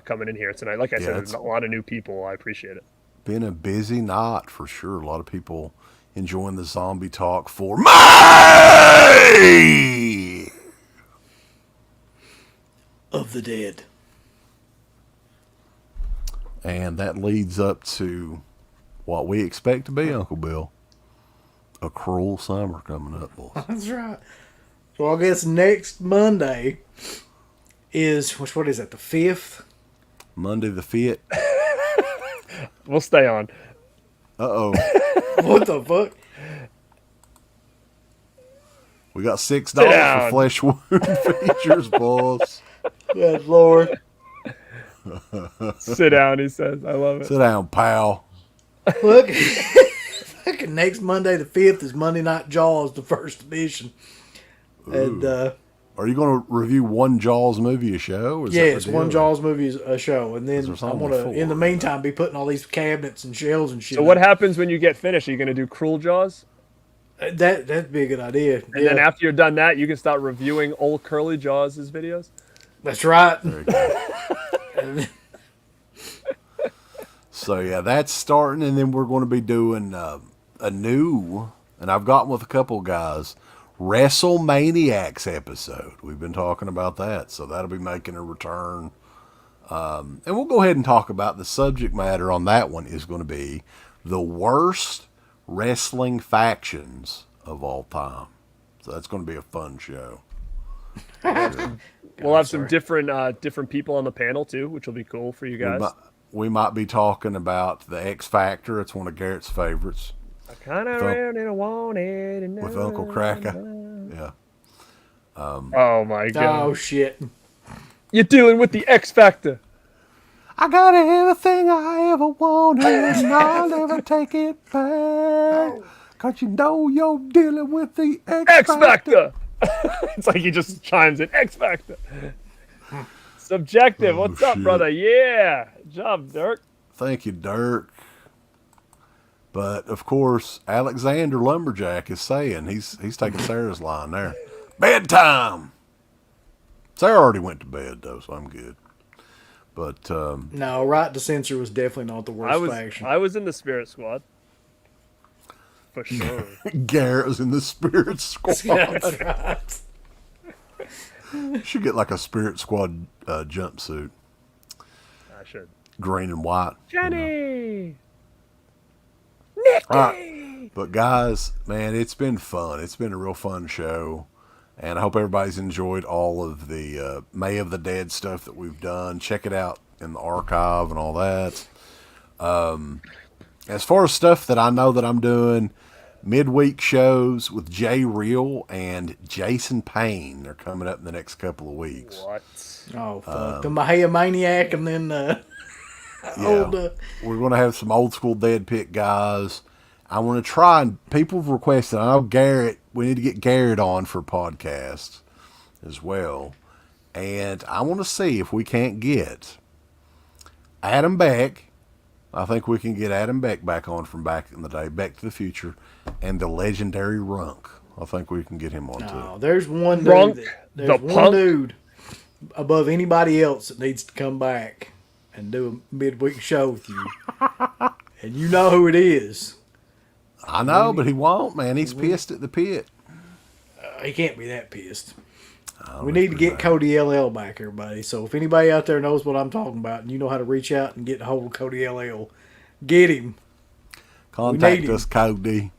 coming in here tonight. Like I said, there's a lot of new people. I appreciate it. Been a busy night for sure. A lot of people enjoying the zombie talk for me. Of the Dead. And that leads up to what we expect to be, Uncle Bill. A cruel summer coming up, boys. That's right. So I guess next Monday is, what is that, the 5th? Monday the 5th. We'll stay on. Uh-oh. What the fuck? We got $6 for Flesh Wound features, boys. Good Lord. Sit down, he says. I love it. Sit down, pal. Look, next Monday the 5th is Monday Night Jaws, the first edition. And are you going to review one Jaws movie a show? Or is yes, one Jaws movie is a show, and then I'm going to, before? in the meantime, be putting all these cabinets and shelves and shit. So what happens when you get finished? Are you going to do Cruel Jaws? That'd be a good idea. And then after you're done that, you can start reviewing old Curly Jaws' videos? That's right. Very good. So, yeah, that's starting, and then we're going to be doing a new, and I've gotten with a couple guys, WrestleManiacs episode. We've been talking about that, so that'll be making a return. And we'll go ahead and talk about the subject matter on that one is going to be the worst wrestling factions of all time. So that's going to be a fun show. We'll have some different people on the panel too, which will be cool for you guys. We might be talking about the X Factor. It's one of Garrett's favorites. I kind of really wanted to know. With Uncle Cracker. Yeah. Oh my god. Oh shit. You're dealing with the X Factor. I got everything I ever wanted, and I'll never take it back. Cause you know you're dealing with the X Factor. It's like he just chimes in X Factor. Subjective. What's up, brother? Yeah. Good job, Dirk. Thank you, Dirk. But of course, Alexander Lumberjack is saying he's taking Sarah's line there. Bedtime. Sarah already went to bed though, so I'm good. But no, Right to Censor was definitely not the worst faction. I was in the Spirit Squad. For sure. Garrett was in the Spirit Squad. That's right. Should get like a Spirit Squad jumpsuit. I should. Green and white. Jenny! Nicky! Right. But guys, man, it's been fun. It's been a real fun show. And I hope everybody's enjoyed all of the May of the Dead stuff that we've done. Check it out in the archive and all that. As far as stuff that I know that I'm doing, midweek shows with Jay Real and Jason Payne. They're coming up in the next couple of weeks. What? Oh, fuck. The Mahia Maniac and then we're going to have some old school Dead Pit guys. I want to try, and people have requested, I know Garrett, we need to get Garrett on for podcasts as well. And I want to see if we can't get Adam Beck. I think we can get Adam Beck back on from back in the day, Back to the Future, and the legendary Runk. I think we can get him on too. There's one dude, Runk, there's one dude above anybody else that needs to come back and do a midweek show with you. And you know who it is. I know, but he won't, man. He's pissed at the pit. He can't be that pissed. We need to get Cody LL back, everybody. So if anybody out there knows what I'm talking about and you know how to reach out and get a hold of Cody LL, get him. Contact us, Cody.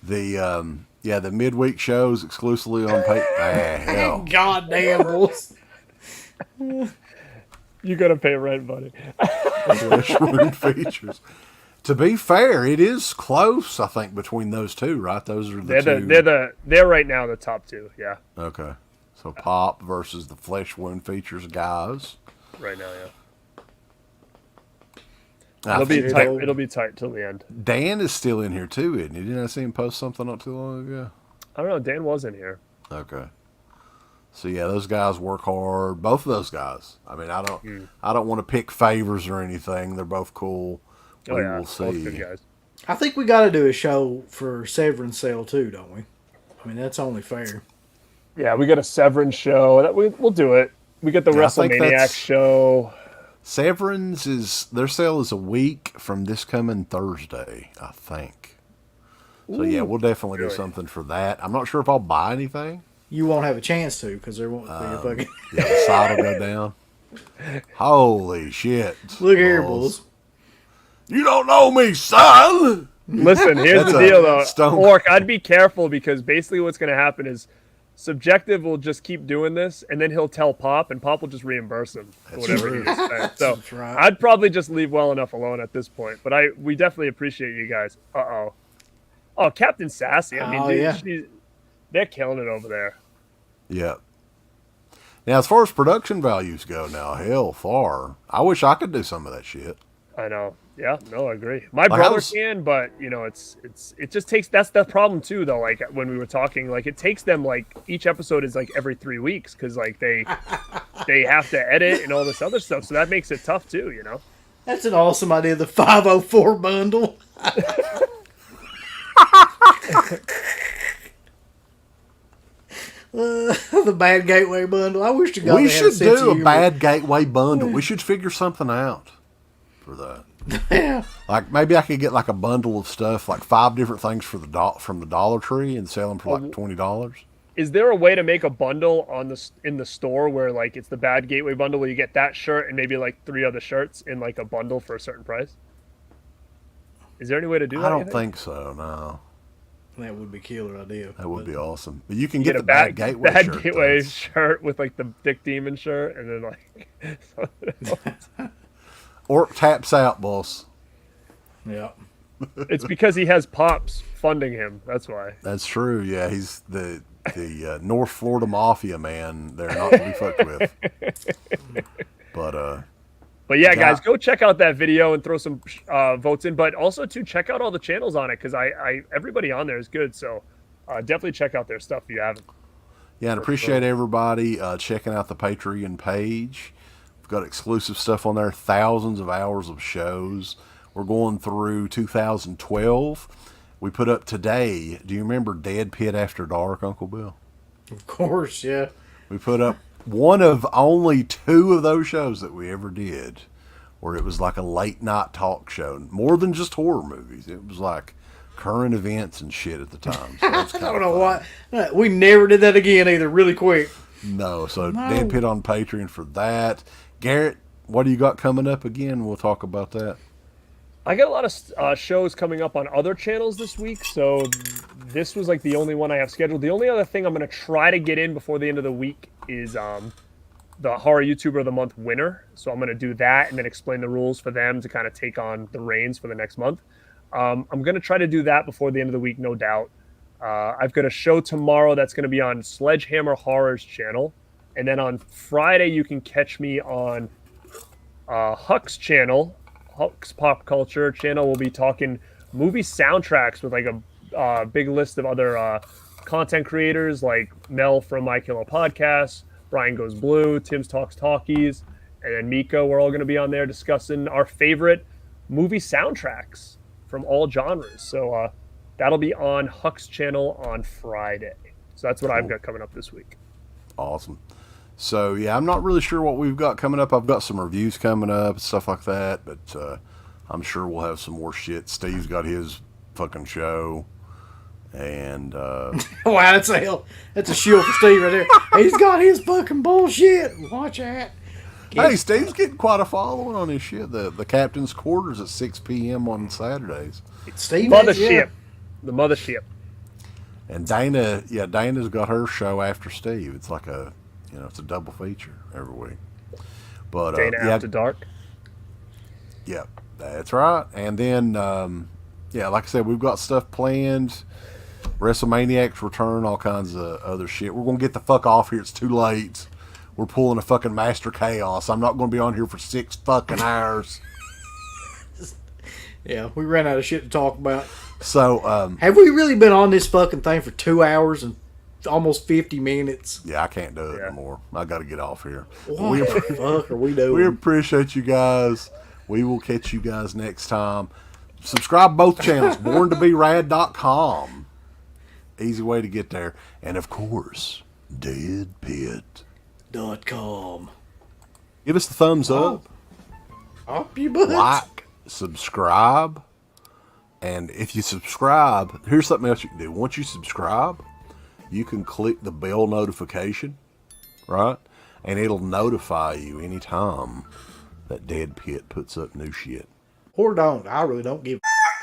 The midweek shows exclusively on hell. Goddamn bulls. You gotta pay rent, buddy. Flesh wound features. To be fair, it is close, I think, between those two, right? Those are the two. They're right now the top two, yeah. Okay. So Pop versus the Flesh Wound Features guys. Right now, yeah. It'll be tight till the end. Dan is still in here too, isn't he? Didn't I see him post something not too long ago? I don't know. Dan was in here. Okay. So yeah, those guys work hard. Both of those guys. I mean, I don't want to pick favors or anything. They're both cool. We'll see. Both good guys. I think we got to do a show for Severance Cell too, don't we? I mean, that's only fair. Yeah, we got a Severance show. We'll do it. We got the WrestleManiacs show. Severance their sale is a week from this coming Thursday, I think. So yeah, we'll definitely do something for that. I'm not sure if I'll buy anything. You won't have a chance to because there won't be a fucking. Yeah, the side will go down. Holy shit! Look here, bulls. You don't know me, son. Listen, here's the deal, though. Orc, I'd be careful because basically what's going to happen is Subjective will just keep doing this, and then he'll tell Pop, and Pop will just reimburse him for whatever he spent. So right. I'd probably just leave well enough alone at this point. But we definitely appreciate you guys. Uh-oh. Oh, Captain Sassy. I mean, dude, they're killing it over there. Yeah. Now, as far as production values go now, hell, far. I wish I could do some of that shit. I know. Yeah, no, I agree. My brother can, but it just takes. That's the problem too, though. Like when we were talking, like it takes them like each episode is like every 3 weeks because like they have to edit and all this other stuff. So that makes it tough too, you know. That's an awesome idea. The 504 bundle. The Bad Gateway bundle. I wish to God we should do a Bad Gateway bundle. We should figure something out for that. Yeah. Like maybe I could get like a bundle of stuff, like 5 different things from the Dollar Tree, and sell them for like $20. Is there a way to make a bundle in the store where like it's the Bad Gateway bundle where you get that shirt and maybe like 3 other shirts in like a bundle for a certain price? Is there any way to do that? I don't think so. No. That would be a killer idea. That would be awesome. But you can get a the Bad Gateway Bad shirt. Gateway shirt with like the Dick Demon shirt and then like something else. Or taps out, boss. Yeah. It's because he has Pops funding him. That's why. That's true. Yeah, he's the North Florida Mafia man. They're not to be fucked with. But yeah, guys, go check out that video and throw some votes in. But also, too, check out all the channels on it because everybody on there is good. So definitely check out their stuff if you haven't. Yeah, and appreciate everybody checking out the Patreon page. We've got exclusive stuff on there, thousands of hours of shows. We're going through 2012. We put up today, do you remember DEADPIT After Dark, Uncle Bill? Of course, yeah. We put up one of only 2 of those shows that we ever did, where it was like a late night talk show, more than just horror movies. It was like current events and shit at the time. So I don't know why. We never did that again either, really quick. No, so DEADPIT on Patreon for that. Garrett, what do you got coming up again? We'll talk about that. I got a lot of shows coming up on other channels this week, so this was like the only one I have scheduled. The only other thing I'm going to try to get in before the end of the week is the Horror YouTuber of the Month winner. So I'm going to do that and then explain the rules for them to kind of take on the reins for the next month. I'm going to try to do that before the end of the week, no doubt. I've got a show tomorrow that's going to be on Sledgehammer Horror's channel. And then on Friday, you can catch me on Huck's channel. Huck's Pop Culture channel. We'll be talking movie soundtracks with like a big list of other content creators like Mel from My Killer Podcast, Brian Goes Blue, Tim's Talks Talkies, and then Miko. We're all going to be on there discussing our favorite movie soundtracks from all genres. So that'll be on Huck's channel on Friday. So that's what I've got coming up this week. Awesome. So, yeah, I'm not really sure what we've got coming up. I've got some reviews coming up and stuff like that, but I'm sure we'll have some more shit. Steve's got his fucking show, and... Wow, that's a shield for Steve right there. He's got his fucking bullshit. Watch out. Hey, Steve's getting quite a following on his shit. The Captain's Quarters at 6 p.m. on Saturdays. Steve, Mothership. The Mothership. And Dana's got her show after Steve. It's like it's a double feature every week. But Dana After Dark. Yeah, that's right. And then, like I said, we've got stuff planned. WrestleManiacs return, all kinds of other shit. We're going to get the fuck off here. It's too late. We're pulling a fucking Master Chaos. I'm not going to be on here for 6 fucking hours. Yeah, we ran out of shit to talk about. So, have we really been on this fucking thing for 2 hours and almost 50 minutes? Yeah, I can't do it anymore. I got to get off here. What the fuck are we doing? We appreciate you guys. We will catch you guys next time. Subscribe both channels, born2berad.com. Easy way to get there. And of course, DEADPIT.com. Give us the thumbs up. Up your butt. Like, subscribe. And if you subscribe, here's something else you can do. Once you subscribe, you can click the bell notification, right? And it'll notify you anytime that DEADPIT puts up new shit. Or don't. I really don't give a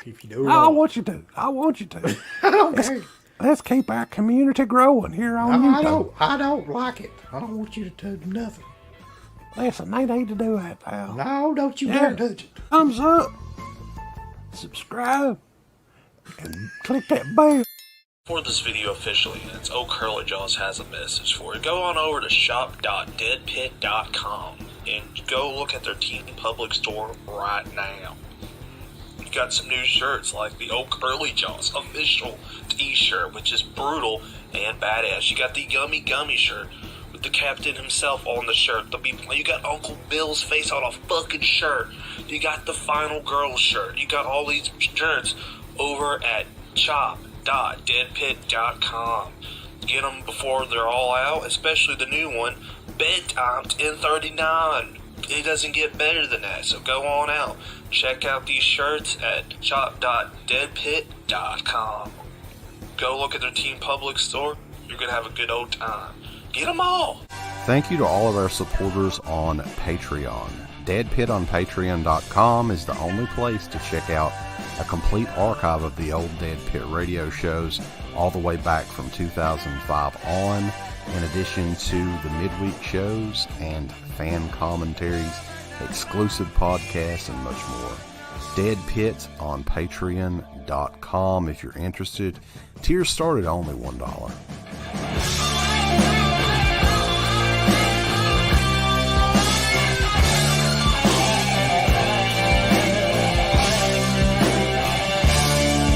if you do. I want you to. I want you to. I don't care. Let's keep our community growing here on YouTube. I don't like it. I don't want you to do nothing. Listen, they need to do that, pal. No, don't you dare touch it. Thumbs up. Subscribe. And click that bell. For this video officially, it's Old Curly Jaws has a message for you. Go on over to shop.deadpit.com and go look at their Teen Public store right now. You got some new shirts like the Old Curly Jaws official t-shirt, which is brutal and badass. You got the Yummy Gummy shirt with the captain himself on the shirt. You got Uncle Bill's face on a fucking shirt. You got the Final Girl shirt. You got all these shirts over at shop.deadpit.com. Get them before they're all out, especially the new one, Bedtime 1039. It doesn't get better than that, so go on out. Check out these shirts at shop.deadpit.com. Go look at their Team Public store. You're going to have a good old time. Get them all. Thank you to all of our supporters on Patreon. DEADPIT on Patreon.com is the only place to check out a complete archive of the old DEADPIT radio shows all the way back from 2005 on, in addition to the midweek shows and fan commentaries, exclusive podcasts, and much more. DEADPIT on Patreon.com if you're interested. Tiers start at only $1.